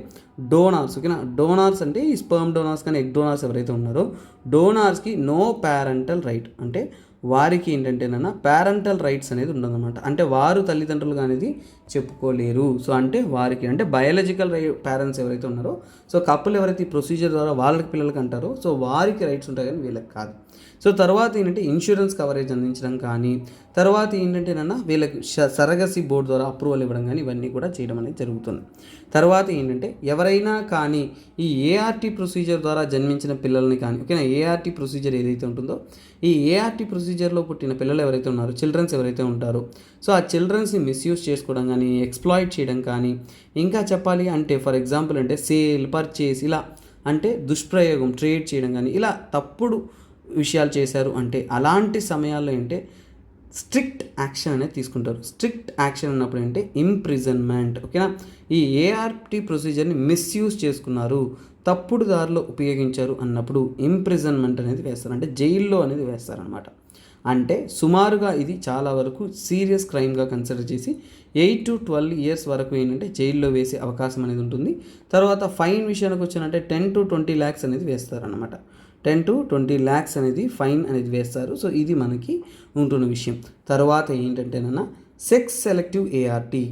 డోనార్స్, ఓకేనా, డోనార్స్ అంటే ఈ స్పర్మ్ డోనార్స్ కానీ ఎగ్ డోనార్స్ ఎవరైతే ఉన్నారో డోనార్స్కి నో పేరెంటల్ రైట్, అంటే వారికి ఏంటంటేనన్నా పేరెంటల్ రైట్స్ అనేది ఉండదన్నమాట. అంటే వారు తల్లిదండ్రులుగా అనేది చెప్పుకోలేరు. సో అంటే వారికి అంటే బయాలజికల్ పేరెంట్స్ ఎవరైతే ఉన్నారో సో కపుల్ ఎవరైతే ఈ ప్రొసీజర్ ద్వారా వాళ్ళకి పిల్లలకి అంటారో సో వారికి రైట్స్ ఉంటాయి కానీ వీళ్ళకి కాదు. సో తర్వాత ఏంటంటే ఇన్సూరెన్స్ కవరేజ్ అందించడం కానీ, తర్వాత ఏంటంటేనన్నా వీళ్ళకి సరగసి బోర్డు ద్వారా అప్రూవల్ ఇవ్వడం కానీ ఇవన్నీ కూడా చేయడం అనేది జరుగుతుంది. తర్వాత ఏంటంటే ఎవరైనా కానీ ఈ ఏఆర్టీ ప్రొసీజర్ ద్వారా జన్మించిన పిల్లల్ని కానీ, ఓకేనా, ఏఆర్టీ ప్రొసీజర్ ఏదైతే ఉంటుందో ఈ ఏఆర్టీ ప్రొసీజర్లో పుట్టిన పిల్లలు ఎవరైతే ఉన్నారో, చిల్డ్రన్స్ ఎవరైతే ఉంటారో సో ఆ చిల్డ్రన్స్ని మిస్యూజ్ చేసుకోవడం కానీ, ఎక్స్ప్లాయిట్ చేయడం కానీ, ఇంకా చెప్పాలి అంటే ఫర్ ఎగ్జాంపుల్ అంటే సేల్, పర్చేస్ ఇలా అంటే దుష్ప్రయోగం, ట్రేడ్ చేయడం కానీ ఇలా తప్పుడు విషయాలు చేశారు అంటే అలాంటి సమయాల్లో ఏంటంటే స్ట్రిక్ట్ యాక్షన్ అనేది తీసుకుంటారు. స్ట్రిక్ట్ యాక్షన్ అన్నప్పుడు ఏంటంటే ఇంప్రిజన్మెంట్, ఓకేనా. ఈ ఏఆర్టీ ప్రొసీజర్ని మిస్యూజ్ చేసుకున్నారు, తప్పుడు దారిలో ఉపయోగించారు అన్నప్పుడు ఇంప్రిజన్మెంట్ అనేది వేస్తారు, అంటే జైల్లో అనేది వేస్తారనమాట. అంటే సుమారుగా ఇది చాలా వరకు సీరియస్ క్రైమ్గా కన్సిడర్ చేసి 8 to 12 years వరకు ఏంటంటే జైల్లో వేసే అవకాశం అనేది ఉంటుంది. తర్వాత ఫైన్ విషయానికి వచ్చానంటే 10 to 20 lakhs అనేది వేస్తారనమాట. 10 to 20 lakhs అనేది ఫైన్ అనేది వేస్తారు. సో ఇది మనకి ఉంటున్న విషయం. తర్వాత ఏంటంటేనన్నా సెక్స్ సెలెక్టివ్ ఏఆర్టీ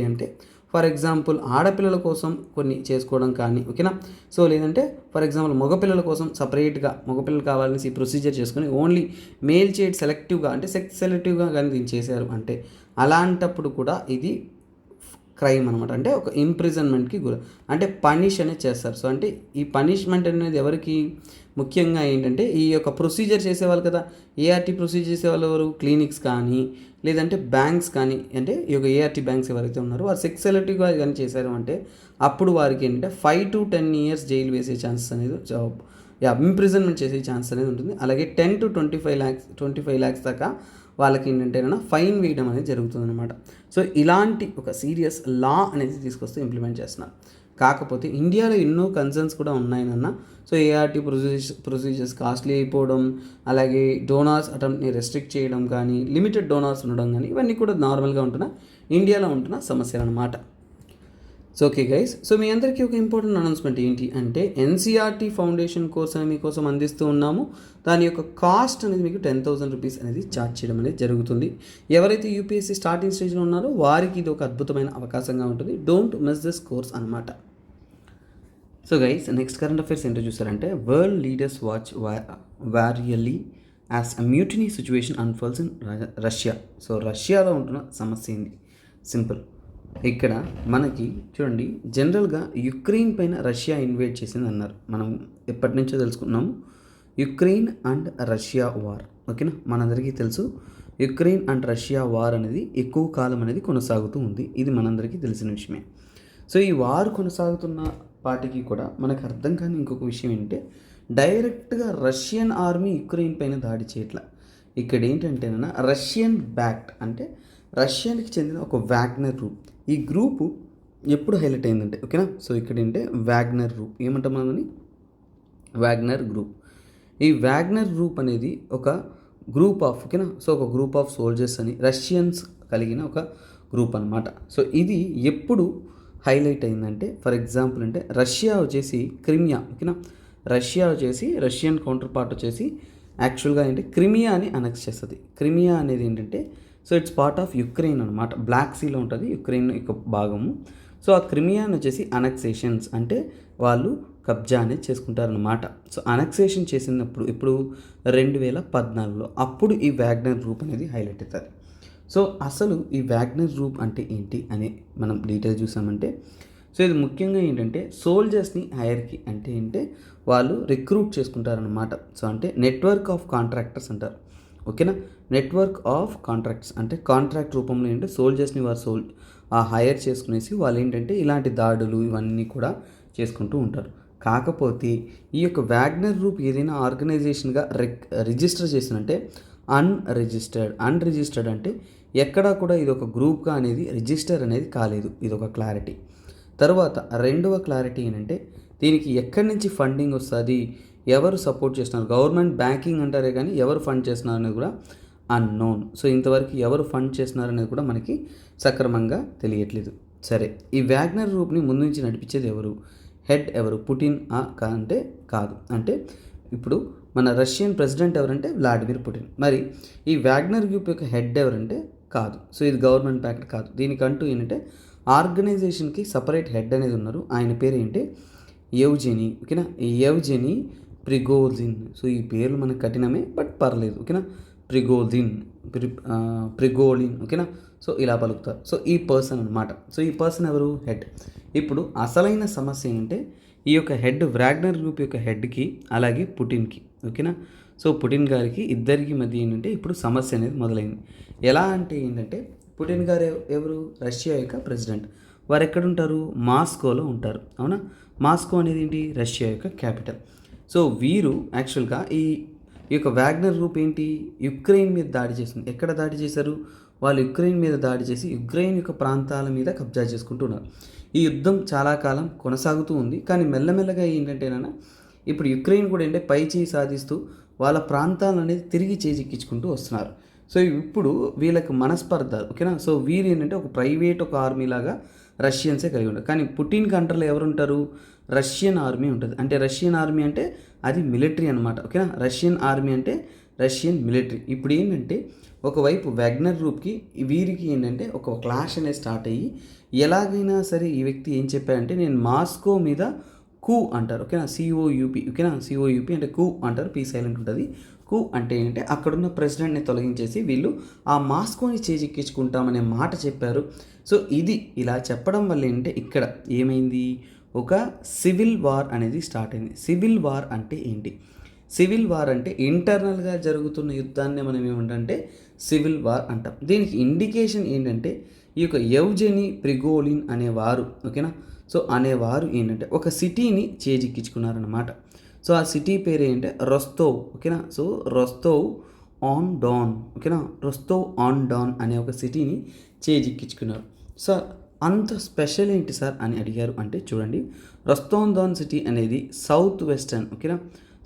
అంటే ఫర్ ఎగ్జాంపుల్ ఆడపిల్లల కోసం కొన్ని చేసుకోవడం కానీ, ఓకేనా. సో లేదంటే ఫర్ ఎగ్జాంపుల్ మగపిల్లల కోసం సపరేట్గా మగపిల్లలు కావాలని ఈ ప్రొసీజర్ చేసుకొని ఓన్లీ మేల్ చైల్డ్ సెలెక్టివ్గా అంటే సెక్స్ సెలెక్టివ్గా కానీ దీన్ని చేశారు అంటే అలాంటప్పుడు కూడా ఇది క్రైమ్ అనమాట. అంటే ఒక ఇంప్రిజన్మెంట్కి గురి, అంటే పనిష్ అనేది చేస్తారు. సో అంటే ఈ పనిష్మెంట్ అనేది ఎవరికి ముఖ్యంగా ఏంటంటే ఈ యొక్క ప్రొసీజర్ చేసేవాళ్ళు కదా, ఏఆర్టీ ప్రొసీజర్ చేసేవాళ్ళు ఎవరు, క్లినిక్స్ కానీ లేదంటే బ్యాంక్స్ కానీ, అంటే ఈ యొక్క ఏఆర్టీ బ్యాంక్స్ ఎవరైతే ఉన్నారో వారు సెక్స్ సెలెక్టివ్గా కానీ చేశారు అంటే అప్పుడు వారికి ఏంటంటే 5 to 10 years జైలు వేసే ఛాన్సెస్ అనేది ఇంప్రిజన్మెంట్ చేసే ఛాన్స్ అనేది ఉంటుంది. అలాగే 10 to 25 lakhs దాకా వాళ్ళకి ఏంటంటే ఫైన్ వేయడం అనేది జరుగుతుంది అనమాట. సో ఇలాంటి ఒక సీరియస్ లా అనేది తీసుకొస్తూ ఇంప్లిమెంట్ చేస్తున్నారు. కాకపోతే ఇండియాలో ఎన్నో కన్సర్న్స్ కూడా ఉన్నాయన్న. సో ఏఆర్టీ ప్రొసీజర్స్ కాస్ట్లీ అయిపోవడం, అలాగే డోనార్స్ అటెంప్ట్ని రెస్ట్రిక్ట్ చేయడం కానీ, లిమిటెడ్ డోనార్స్ ఉండడం కానీ, ఇవన్నీ కూడా నార్మల్గా ఉంటున్న ఇండియాలో ఉంటున్న సమస్యలు అనమాట. సో ఓకే గైస్, సో మీ అందరికీ ఒక ఇంపార్టెంట్ అనౌన్స్మెంట్ ఏంటి అంటే ఎన్సీఆర్టీ ఫౌండేషన్ కోర్స్ అని మీకోసం అందిస్తూ ఉన్నాము. దాని యొక్క కాస్ట్ అనేది మీకు 10,000 రూపీస్ అనేది ఛార్జ్ చేయడం అనేది జరుగుతుంది. ఎవరైతే యూపీఎస్సీ స్టార్టింగ్ స్టేజ్లో ఉన్నారో వారికి ఇది ఒక అద్భుతమైన అవకాశంగా ఉంటుంది. డోంట్ మిస్ దిస్ కోర్స్ అనమాట. So guys, next current affairs ఏంటో చూసారంటే world leaders watch warily as a mutiny situation unfolds in Russia. So రష్యాలో ఉంటున్న సమస్య ఏంది? సింపుల్. ఇక్కడ మనకి చూడండి, జనరల్గా యుక్రెయిన్ పైన రష్యా ఇన్వేట్ చేసింది అన్నారు. మనం ఎప్పటి నుంచో తెలుసుకున్నాము యుక్రెయిన్ అండ్ రష్యా వార్. ఓకేనా, మనందరికీ తెలుసు యుక్రెయిన్ అండ్ రష్యా వార్ అనేది ఎక్కువ కాలం అనేది కొనసాగుతూ ఉంది. ఇది మనందరికీ తెలిసిన విషయమే. సో ఈ వార్ కొనసాగుతున్న పాటికి కూడా మనకు అర్థం కాని ఇంకొక విషయం ఏంటంటే డైరెక్ట్గా రష్యన్ ఆర్మీ యుక్రెయిన్ పైన దాడి చేయట్లా. ఇక్కడ ఏంటంటేనా రష్యన్ బ్యాక్డ్ అంటే రష్యాకి చెందిన ఒక వాగ్నర్ గ్రూప్. ఈ గ్రూపు ఎప్పుడు హైలైట్ అయిందంటే ఓకేనా, సో ఇక్కడ ఏంటంటే వాగ్నర్ గ్రూప్ ఏమంటాం మనని, వాగ్నర్ గ్రూప్. ఈ వాగ్నర్ గ్రూప్ అనేది ఒక గ్రూప్ ఆఫ్ ఓకేనా, సో ఒక గ్రూప్ ఆఫ్ సోల్జర్స్ అని రష్యన్స్ కలిగిన ఒక గ్రూప్ అనమాట. సో ఇది ఎప్పుడు హైలైట్ అయిందంటే ఫర్ ఎగ్జాంపుల్ అంటే రష్యా వచ్చేసి క్రిమియా ఓకేనా, రష్యా వచ్చేసి రష్యన్ కౌంటర్ పార్ట్ వచ్చేసి యాక్చువల్గా ఏంటి క్రిమియా అని అనెక్స్ చేస్తుంది. క్రిమియా అనేది ఏంటంటే so it's part of Ukraine అనమాట, బ్లాక్ సీలో ఉంటుంది యుక్రెయిన్ యొక్క భాగము. సో ఆ క్రిమియాని వచ్చేసి అనెక్సేషన్స్ అంటే వాళ్ళు కబ్జా అనేది చేసుకుంటారనమాట. సో అనెక్సేషన్ చేసినప్పుడు ఇప్పుడు 2014లో అప్పుడు ఈ వాగ్నర్ గ్రూప్ అనేది హైలైట్ అవుతుంది. సో అసలు ఈ వాగ్నర్ గ్రూప్ అంటే ఏంటి అని మనం డీటెయిల్ చూసామంటే సో ఇది ముఖ్యంగా ఏంటంటే సోల్జర్స్ని హైర్కి అంటే ఏంటంటే వాళ్ళు రిక్రూట్ చేసుకుంటారనమాట. సో అంటే నెట్వర్క్ ఆఫ్ కాంట్రాక్టర్స్ అంటారు ఓకేనా. నెట్వర్క్ ఆఫ్ కాంట్రాక్ట్స్ అంటే కాంట్రాక్ట్ రూపంలో ఏంటంటే సోల్జర్స్ని వారు హైర్ చేసుకునేసి వాళ్ళు ఏంటంటే ఇలాంటి దాడులు ఇవన్నీ కూడా చేసుకుంటూ ఉంటారు. కాకపోతే ఈ యొక్క వాగ్నర్ గ్రూప్ ఏదైనా ఆర్గనైజేషన్గా రిజిస్టర్ చేసినంటే అన్రిజిస్టర్డ్ అంటే ఎక్కడా కూడా ఇది ఒక గ్రూప్గా అనేది రిజిస్టర్ అనేది కాలేదు. ఇది ఒక క్లారిటీ. తర్వాత రెండవ క్లారిటీ ఏంటంటే దీనికి ఎక్కడి నుంచి ఫండింగ్ వస్తుంది, ఎవరు సపోర్ట్ చేస్తున్నారు, గవర్నమెంట్ బ్యాంకింగ్ అంటారే కానీ ఎవరు ఫండ్ చేస్తున్నారు అనేది కూడా అన్నోన్. సో ఇంతవరకు ఎవరు ఫండ్ చేస్తున్నారు అనేది కూడా మనకి సక్రమంగా తెలియట్లేదు. సరే, ఈ వాగ్నర్ గ్రూప్ని ముందు నుంచి నడిపించేది ఎవరు, హెడ్ ఎవరు, పుటిన్ అంటే కాదు. అంటే ఇప్పుడు మన రష్యన్ ప్రెసిడెంట్ ఎవరంటే వ్లాడిమిర్ పుటిన్. మరి ఈ వాగ్నర్ గ్రూప్ యొక్క హెడ్ ఎవరంటే కాదు. సో ఇది గవర్నమెంట్ బ్యాక్డ్ కాదు. దీనికంటూ ఏంటంటే ఆర్గనైజేషన్కి సపరేట్ హెడ్ అనేది ఉన్నారు. ఆయన పేరు ఏంటి యెవ్జెనీ ఓకేనా, యెవ్జెనీ ప్రిగోజిన్. సో ఈ పేర్లు మనకు కఠినమే బట్ పర్లేదు ఓకేనా. ప్రిగోలిన్ ఓకేనా. సో ఇలా పలుకుతారు. సో ఈ పర్సన్ అనమాట. సో ఈ పర్సన్ ఎవరు, హెడ్. ఇప్పుడు అసలైన సమస్య ఏంటంటే ఈ యొక్క హెడ్ వాగ్నర్ గ్రూప్ యొక్క హెడ్కి అలాగే పుటిన్కి ఓకేనా. సో పుటిన్ గారికి ఇద్దరికి మధ్య ఏంటంటే ఇప్పుడు సమస్య అనేది మొదలైంది. ఎలా అంటే ఏంటంటే పుటిన్ గారు ఎవరు, రష్యా యొక్క ప్రెసిడెంట్. వారు ఎక్కడుంటారు, మాస్కోలో ఉంటారు అవునా. మాస్కో అనేది ఏంటి, రష్యా యొక్క క్యాపిటల్. సో వీరు యాక్చువల్గా ఈ యొక్క వాగ్నర్ గ్రూప్ ఏంటి, యుక్రెయిన్ మీద దాడి చేసింది. ఎక్కడ దాడి చేశారు, వాళ్ళు యుక్రెయిన్ మీద దాడి చేసి యుక్రెయిన్ యొక్క ప్రాంతాల మీద కబ్జా చేసుకుంటున్నారు. ఈ యుద్ధం చాలా కాలం కొనసాగుతూ ఉంది. కానీ మెల్లమెల్లగా ఏంటంటేనా ఇప్పుడు యుక్రెయిన్ కూడా ఏంటంటే పై చేయి సాధిస్తూ వాళ్ళ ప్రాంతాలను అనేది తిరిగి చేజిక్కించుకుంటూ వస్తున్నారు. సో ఇప్పుడు వీళ్ళకి మనస్పర్ధ ఓకేనా. సో వీరు ఏంటంటే ఒక ప్రైవేట్ ఒక ఆర్మీ లాగా రష్యన్సే కలిగి ఉంటారు. కానీ పుటిన్ కంట్రీలో ఎవరు ఉంటారు, రష్యన్ ఆర్మీ ఉంటుంది. అంటే రష్యన్ ఆర్మీ అంటే అది మిలిటరీ అనమాట ఓకేనా. రష్యన్ ఆర్మీ అంటే రష్యన్ మిలిటరీ. ఇప్పుడు ఏంటంటే ఒకవైపు వాగ్నర్ గ్రూప్కి వీరికి ఏంటంటే ఒక క్లాష్ అనేది స్టార్ట్ అయ్యి ఎలాగైనా సరే ఈ వ్యక్తి ఏం చెప్పారంటే నేను మాస్కో మీద కూ అంటారు ఓకేనా, సిఓయూపీ ఓకేనా. సిఓయూపీ అంటే కూ అంటారు, పీ సైలెంట్ ఉంటుంది. కూ అంటే ఏంటంటే అక్కడున్న ప్రెసిడెంట్ని తొలగించేసి వీళ్ళు ఆ మాస్కోని చేజిక్కించుకుంటామనే మాట చెప్పారు. సో ఇది ఇలా చెప్పడం వల్ల ఏంటంటే ఇక్కడ ఏమైంది, ఒక సివిల్ వార్ అనేది స్టార్ట్ అయింది. సివిల్ వార్ అంటే ఏంటి, సివిల్ వార్ అంటే ఇంటర్నల్గా జరుగుతున్న యుద్ధాన్ని మనం ఏమంటే సివిల్ వార్ అంటాం. దీనికి ఇండికేషన్ ఏంటంటే ఈ యొక్క యెవ్జెనీ ప్రిగోలిన్ అనేవారు ఓకేనా. సో అనేవారు ఏంటంటే ఒక సిటీని చేజిక్కించుకున్నారనమాట. సో ఆ సిటీ పేరు ఏంటంటే రొస్తోవ్ ఓకేనా. సో రొస్తోవ్ ఆన్ డాన్ ఓకేనా, రొస్తోవ్ ఆన్ డాన్ అనే ఒక సిటీని చేజిక్కించుకున్నారు. సో అంత స్పెషల్ ఏంటి సార్ అని అడిగారు అంటే చూడండి, రొస్తోవ్ సిటీ అనేది సౌత్ వెస్టర్న్, ఓకేనా,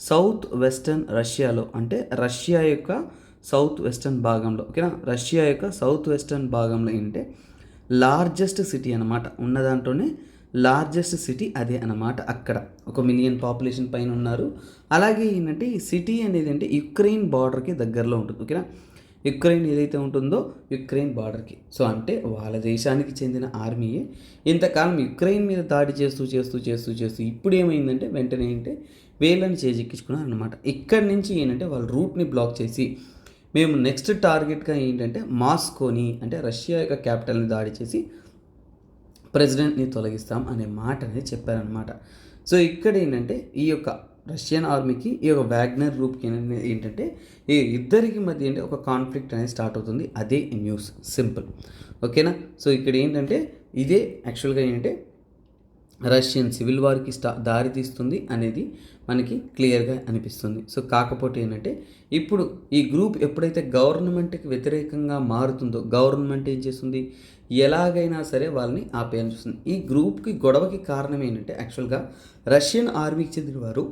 సౌత్ వెస్టర్న్ రష్యాలో, అంటే రష్యా యొక్క సౌత్ వెస్టర్న్ భాగంలో, ఓకేనా, రష్యా యొక్క సౌత్ వెస్టర్న్ భాగంలో ఏంటంటే లార్జెస్ట్ సిటీ అనమాట. ఉన్న దాంట్లోనే లార్జెస్ట్ సిటీ అదే అనమాట. అక్కడ 1 మిలియన్ పాపులేషన్ పైన ఉన్నారు. అలాగే ఏంటంటే ఈ సిటీ అనేది అంటే యుక్రెయిన్ బార్డర్కి దగ్గరలో ఉంటుంది, ఓకేనా. యుక్రెయిన్ ఏదైతే ఉంటుందో యుక్రెయిన్ బార్డర్కి, సో అంటే వాళ్ళ దేశానికి చెందిన ఆర్మీయే ఇంతకాలం యుక్రెయిన్ మీద దాడి చేస్తూ చేస్తూ చేస్తూ చేస్తూ ఇప్పుడు ఏమైందంటే వెంటనే ఏంటంటే వేళ్ళని చేజెక్కించుకున్నారు అనమాట. ఇక్కడి నుంచి ఏంటంటే వాళ్ళ రూట్ని బ్లాక్ చేసి మేము నెక్స్ట్ టార్గెట్గా ఏంటంటే మాస్కోని, అంటే రష్యా యొక్క క్యాపిటల్ని దాడి చేసి ప్రెసిడెంట్ని తొలగిస్తాం అనే మాట అనేది చెప్పారనమాట. సో ఇక్కడ ఏంటంటే ఈ యొక్క రష్యన్ ఆర్మీకి ఈ యొక్క వ్యాగ్నర్ గ్రూప్కి ఏంటంటే ఈ ఇద్దరికి మధ్య ఏంటంటే ఒక కాన్ఫ్లిక్ట్ అనేది స్టార్ట్ అవుతుంది. అదే న్యూస్, సింపుల్, ఓకేనా. సో ఇక్కడ ఏంటంటే ఇదే యాక్చువల్గా ఏంటంటే రష్యన్ సివిల్ వార్కి దారి తీస్తుంది అనేది మనకి క్లియర్గా అనిపిస్తుంది. సో కాకపోతే ఏంటంటే ఇప్పుడు ఈ గ్రూప్ ఎప్పుడైతే గవర్నమెంట్కి వ్యతిరేకంగా మారుతుందో గవర్నమెంట్ ఏం చేస్తుంది, ఎలాగైనా సరే వాళ్ళని ఆపేయాలని చూస్తుంది. ఈ గ్రూప్కి గొడవకి కారణం ఏంటంటే యాక్చువల్గా రష్యన్ ఆర్మీకి చెందిన వారు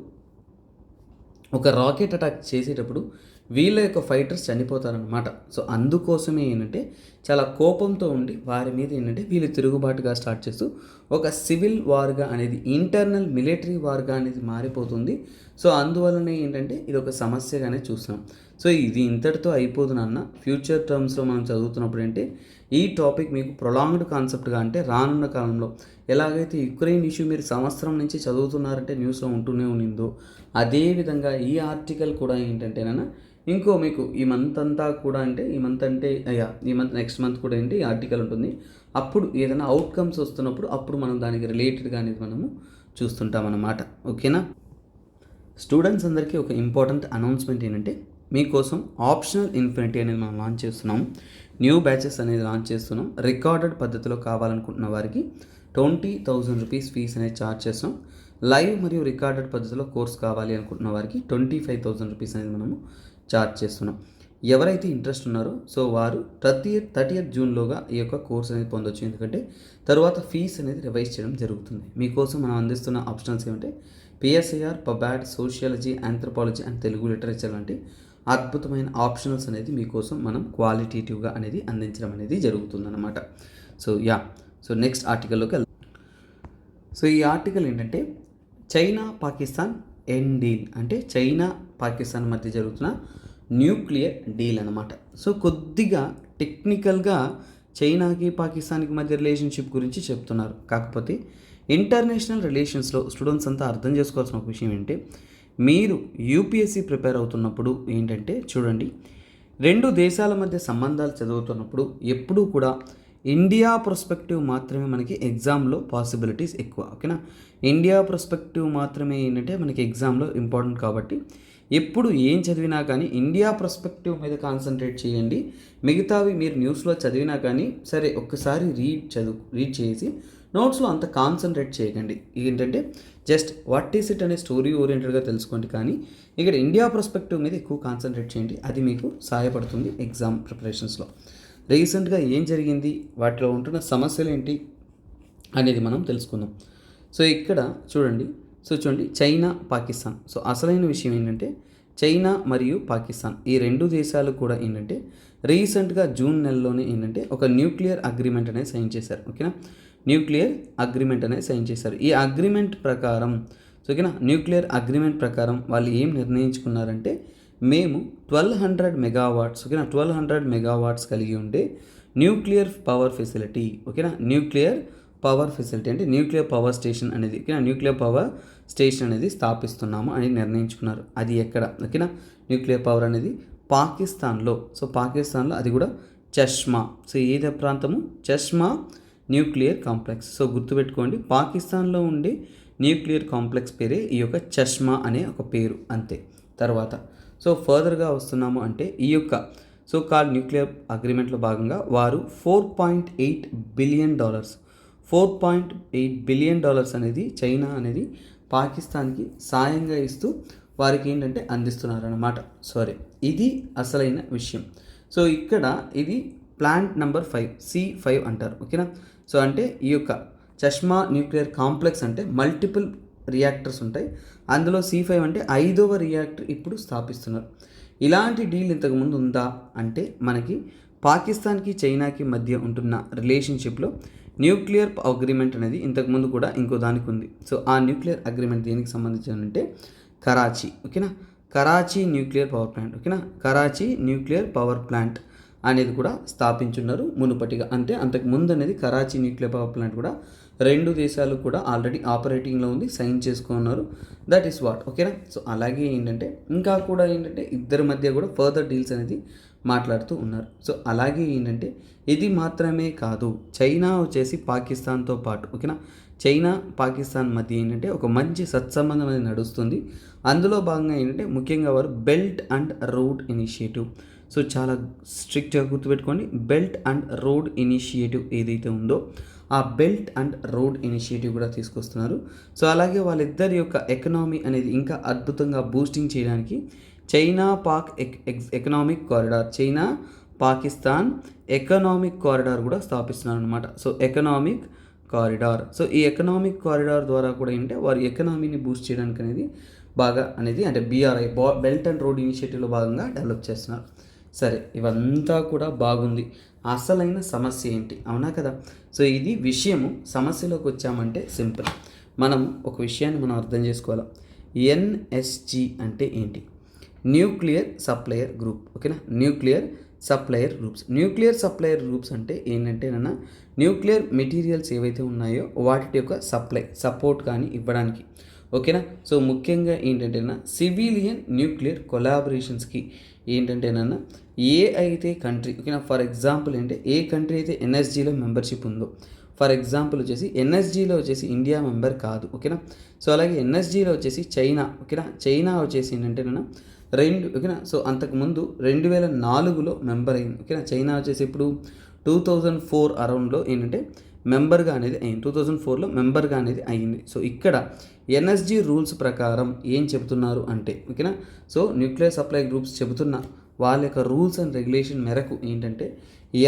ఒక రాకెట్ అటాక్ చేసేటప్పుడు వీళ్ళ యొక్క ఫైటర్స్ చనిపోతారనమాట. సో అందుకోసమే ఏంటంటే చాలా కోపంతో ఉండి వారి మీద ఏంటంటే వీళ్ళు తిరుగుబాటుగా స్టార్ట్ చేస్తూ ఒక సివిల్ వార్గా అనేది, ఇంటర్నల్ మిలిటరీ వార్గా అనేది మారిపోతుంది. సో అందువల్లనే ఏంటంటే ఇది ఒక సమస్యగానే చూస్తున్నాం. సో ఇది ఇంతటితో అయిపోదు నాన్న. ఫ్యూచర్ టర్మ్స్లో మనం చదువుతున్నప్పుడు అంటే ఈ టాపిక్ మీకు ప్రొలాంగ్డ్ కాన్సెప్ట్గా, అంటే రానున్న కాలంలో ఎలాగైతే యుక్రెయిన్ ఇష్యూ మీరు సంవత్సరం నుంచి చదువుతున్నారంటే న్యూస్లో ఉంటూనే ఉండిందో అదేవిధంగా ఈ ఆర్టికల్ కూడా ఏంటంటేనా ఇంకో మీకు ఈ మంత్ అంతా కూడా, అంటే ఈ మంత్ అంటే ఈ మంత్ నెక్స్ట్ మంత్ కూడా ఏంటి ఈ ఆర్టికల్ ఉంటుంది. అప్పుడు ఏదైనా అవుట్కమ్స్ వస్తున్నప్పుడు అప్పుడు మనం దానికి రిలేటెడ్గా అనేది మనము చూస్తుంటాం అన్నమాట, ఓకేనా. స్టూడెంట్స్ అందరికీ ఒక ఇంపార్టెంట్ అనౌన్స్మెంట్ ఏంటంటే మీకోసం ఆప్షనల్ ఇన్ఫినిటీ అనేది మనం లాంచ్ చేస్తున్నాం. న్యూ బ్యాచెస్ అనేది లాంచ్ చేస్తున్నాం. రికార్డెడ్ పద్ధతిలో కావాలనుకుంటున్న వారికి 20,000 రూపీస్ ఫీజ్ అనేది ఛార్జ్ చేస్తాం. లైవ్ మరియు రికార్డెడ్ పద్ధతిలో కోర్స్ కావాలి అనుకుంటున్న వారికి 25,000 రూపీస్ అనేది మనము ఛార్జ్ చేస్తున్నాం. ఎవరైతే ఇంట్రెస్ట్ ఉన్నారో సో వారు 30th జూన్లోగా ఈ యొక్క కోర్స్ అనేది పొందొచ్చు. ఎందుకంటే తర్వాత ఫీజ్ అనేది రివైజ్ చేయడం జరుగుతుంది. మీకోసం మనం అందిస్తున్న ఆప్షన్స్ ఏమంటే PSIR, PubAd, sociology, anthropology and Telugu literature లాంటి అద్భుతమైన ఆప్షనల్స్ అనేది మీకోసం మనం క్వాలిటేటివ్గా అనేది అందించడం అనేది జరుగుతుందన్నమాట. సో నెక్స్ట్ ఆర్టికల్లోకి వెళ్దాం. సో ఈ ఆర్టికల్ ఏంటంటే చైనా పాకిస్తాన్ ఎండ్ డీల్, అంటే చైనా పాకిస్తాన్ మధ్య జరుగుతున్న న్యూక్లియర్ డీల్ అనమాట. సో కొద్దిగా టెక్నికల్గా చైనాకి పాకిస్తాన్కి మధ్య రిలేషన్షిప్ గురించి చెప్తున్నారు. కాకపోతే ఇంటర్నేషనల్ రిలేషన్స్లో స్టూడెంట్స్ అంతా అర్థం చేసుకోవాల్సిన ఒక విషయం ఏంటంటే మీరు యూపీఎస్సీ ప్రిపేర్ అవుతున్నప్పుడు ఏంటంటే చూడండి, రెండు దేశాల మధ్య సంబంధాలు చదువుతున్నప్పుడు ఎప్పుడూ కూడా ఇండియా పర్స్పెక్టివ్ మాత్రమే మనకి ఎగ్జామ్లో పాసిబిలిటీస్ ఎక్కువ, ఓకేనా. ఇండియా పర్స్పెక్టివ్ మాత్రమే ఏంటంటే మనకి ఎగ్జామ్లో ఇంపార్టెంట్. కాబట్టి ఎప్పుడు ఏం చదివినా కానీ ఇండియా పర్స్పెక్టివ్ మీద కాన్సన్ట్రేట్ చేయండి. మిగతావి మీరు న్యూస్లో చదివినా కానీ సరే ఒక్కసారి రీడ్ చేసి నోట్స్లో అంత కాన్సన్ట్రేట్ చేయకండి. ఏంటంటే జస్ట్ వాట్ ఈస్ ఇట్ అనే స్టోరీ ఓరియంటెడ్గా తెలుసుకోండి. కానీ ఇక్కడ ఇండియా పర్స్పెక్టివ్ మీద ఎక్కువ కాన్సన్ట్రేట్ చేయండి. అది మీకు సహాయపడుతుంది ఎగ్జామ్ ప్రిపరేషన్స్లో. రీసెంట్గా ఏం జరిగింది, వాటిలో ఉంటున్న సమస్యలు ఏంటి అనేది మనం తెలుసుకుందాం. సో ఇక్కడ చూడండి చైనా పాకిస్తాన్. సో అసలైన విషయం ఏంటంటే చైనా మరియు పాకిస్తాన్ ఈ రెండు దేశాలు కూడా ఏంటంటే రీసెంట్గా జూన్ నెలలోనే ఏంటంటే ఒక న్యూక్లియర్ అగ్రిమెంట్ అనేది సైన్ చేశారు, ఓకేనా. న్యూక్లియర్ అగ్రిమెంట్ అనేది సైన్ చేశారు. ఈ అగ్రిమెంట్ ప్రకారం న్యూక్లియర్ అగ్రిమెంట్ ప్రకారం వాళ్ళు ఏం నిర్ణయించుకున్నారంటే మేము 1200 మెగావాట్స్, ఓకేనా, 1200 మెగావాట్స్ కలిగి ఉండే న్యూక్లియర్ పవర్ ఫెసిలిటీ, ఓకేనా, న్యూక్లియర్ పవర్ ఫెసిలిటీ అంటే న్యూక్లియర్ పవర్ స్టేషన్ అనేది, ఓకేనా, న్యూక్లియర్ పవర్ స్టేషన్ అనేది స్థాపిస్తున్నాము అని నిర్ణయించుకున్నారు. అది ఎక్కడ, ఓకేనా, న్యూక్లియర్ పవర్ అనేది పాకిస్తాన్లో. సో పాకిస్తాన్లో అది కూడా చష్మా. సో ఏదే ప్రాంతము, చష్మా న్యూక్లియర్ కాంప్లెక్స్. సో గుర్తుపెట్టుకోండి, పాకిస్తాన్లో ఉండే న్యూక్లియర్ కాంప్లెక్స్ పేరే ఈ యొక్క చష్మా అనే ఒక పేరు, అంతే. తర్వాత సో ఫర్దర్గా వస్తున్నాము అంటే ఈ యొక్క సో కాల్ న్యూక్లియర్ అగ్రిమెంట్లో భాగంగా వారు $4.8 బిలియన్ అనేది చైనా అనేది పాకిస్తాన్కి సాయంగా ఇస్తూ వారికి ఏంటంటే అందిస్తున్నారన్నమాట. ఇది అసలైన విషయం. సో ఇక్కడ ఇది ప్లాంట్ నెంబర్ 5 C5 అంటారు. ఓకేనా. సో అంటే ఈ యొక్క చష్మా న్యూక్లియర్ కాంప్లెక్స్ అంటే మల్టిపుల్ రియాక్టర్స్ ఉంటాయి. అందులో C5 అంటే 5వ రియాక్టర్ ఇప్పుడు స్థాపిస్తున్నారు. ఇలాంటి డీల్ ఇంతకుముందు ఉందా అంటే మనకి పాకిస్తాన్కి చైనాకి మధ్య ఉంటున్న రిలేషన్షిప్లో న్యూక్లియర్ అగ్రిమెంట్ అనేది ఇంతకుముందు కూడా ఇంకో దానికి ఉంది. సో ఆ న్యూక్లియర్ అగ్రిమెంట్ దేనికి సంబంధించిందంటే కరాచీ. ఓకేనా. Karachi nuclear power plant. ఓకేనా. కరాచీ న్యూక్లియర్ పవర్ ప్లాంట్ అనేది కూడా స్థాపించున్నారు మునుపటిగా. అంటే అంతకు ముందు అనేది కరాచీ న్యూక్లియర్ పవర్ ప్లాంట్ కూడా 2 దేశాలు కూడా ఆల్రెడీ ఆపరేటింగ్లో ఉంది, సైన్ చేసుకున్నారు. That is what. ఓకేనా. సో అలాగే ఏంటంటే ఇంకా కూడా ఏంటంటే ఇద్దరి మధ్య కూడా ఫర్దర్ డీల్స్ అనేది మాట్లాడుతూ ఉన్నారు. సో అలాగే ఏంటంటే ఇది మాత్రమే కాదు, చైనా వచ్చేసి పాకిస్తాన్తో పాటు ఓకేనా చైనా పాకిస్తాన్ మధ్య ఏంటంటే ఒక మంచి సత్సంబంధం అనేది నడుస్తుంది. అందులో భాగంగా ఏంటంటే ముఖ్యంగా వారు belt and road initiative. So చాలా స్ట్రిక్ట్గా గుర్తుపెట్టుకోండి, బెల్ట్ అండ్ రోడ్ ఇనిషియేటివ్ ఏదైతే ఉందో ఆ బెల్ట్ అండ్ రోడ్ ఇనిషియేటివ్ కూడా తీసుకొస్తున్నారు. సో అలాగే వాళ్ళిద్దరి యొక్క ఎకనామీ అనేది ఇంకా అద్భుతంగా బూస్టింగ్ చేయడానికి China Pak economic corridor, China Pakistan economic corridor కూడా స్థాపిస్తున్నారు అనమాట. సో ఎకనామిక్ కారిడార్, సో ఈ ఎకనామిక్ కారిడార్ ద్వారా కూడా ఏంటంటే వారి ఎకనామీని బూస్ట్ చేయడానికి అనేది బాగా అనేది అంటే BRI బెల్ట్ అండ్ రోడ్ ఇనిషియేటివ్లో భాగంగా డెవలప్ చేస్తున్నారు. సరే, ఇవంతా కూడా బాగుంది. అసలైన సమస్య ఏంటి? అవునా కదా. సో ఇది విషయము. సమస్యలోకి వచ్చామంటే సింపుల్. మనం ఒక విషయాన్ని మనం అర్థం చేసుకోవాలి. NSG అంటే ఏంటి? Nuclear supplier group. ఓకేనా. Nuclear supplier groups. Nuclear supplier groups అంటే ఏంటంటే న్యూక్లియర్ మెటీరియల్స్ ఏవైతే ఉన్నాయో వాటి యొక్క సపోర్ట్ కానీ ఇవ్వడానికి. ఓకేనా. సో ముఖ్యంగా ఏంటంటే సివిలియన్ న్యూక్లియర్ కొలాబరేషన్స్కి ఏంటంటే ఏ అయితే కంట్రీ ఓకేనా ఫర్ ఎగ్జాంపుల్ అంటే ఏ కంట్రీ అయితే NSGలో మెంబర్షిప్ ఉందో, ఫర్ ఎగ్జాంపుల్ వచ్చేసి NSGలో వచ్చేసి ఇండియా మెంబర్ కాదు. ఓకేనా. సో అలాగే NSGలో వచ్చేసి చైనా. ఓకేనా. చైనా వచ్చేసి ఏంటంటే ఓకేనా. సో అంతకుముందు 2004లో మెంబర్ అయింది. ఓకేనా. చైనా వచ్చేసి ఇప్పుడు 2004 అరౌండ్లో ఏంటంటే మెంబర్గా అనేది అయింది. 2004లో మెంబర్గా అనేది అయింది. సో ఇక్కడ NSG రూల్స్ ప్రకారం ఏం చెబుతున్నారు అంటే ఓకేనా. సో న్యూక్లియర్ సప్లై గ్రూప్స్ చెబుతున్న వాళ్ళ యొక్క రూల్స్ అండ్ రెగ్యులేషన్ మేరకు ఏంటంటే